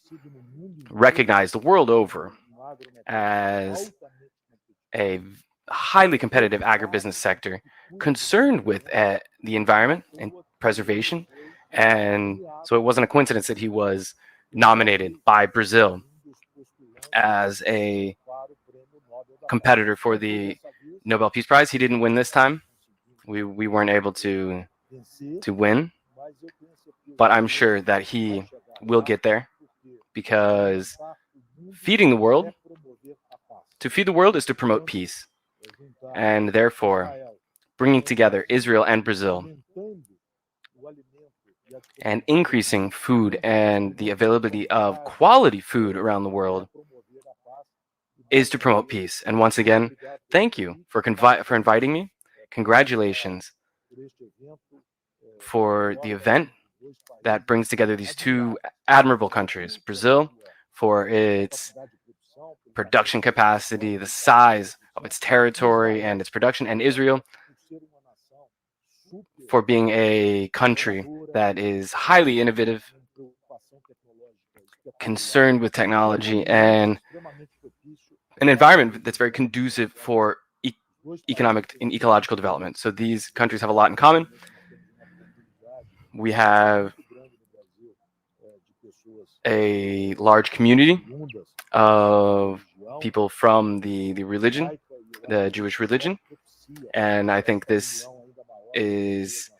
S1: recognized the world over as a highly competitive agribusiness sector concerned with the environment and preservation. And so it wasn't a coincidence that he was nominated by Brazil as a competitor for the Nobel Peace Prize. He didn't win this time. We weren't able to win, but I'm sure that he will get there, because to feed the world is to promote peace, and therefore bringing together Israel and Brazil and increasing food and the availability of quality food around the world is to promote peace. And once again, thank you for inviting me. Congratulations for the event that brings together these two admirable countries, Brazil for its production capacity, the size of its territory and its production, and Israel for being a country that is highly innovative, concerned with technology, and an environment that's very conducive for economic and ecological development. So these countries have a lot in common. We have a large community of people from the religion, the Jewish religion, and I think this is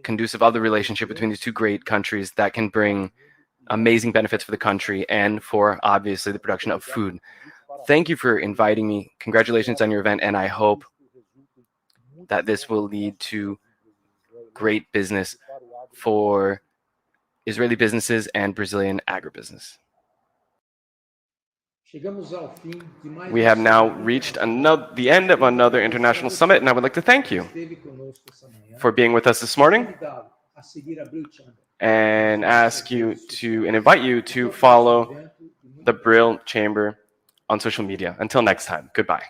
S1: conducive of the relationship between these two great countries that can bring amazing benefits for the country and for, obviously, the production of food. Thank you for inviting me. Congratulations on your event, and I hope that this will lead to great business for Israeli businesses and Brazilian agribusiness. We have now reached the end of another international summit, and I would like to thank you for being with us this morning and invite you to follow the Brill Chamber on social media. Until next time, goodbye.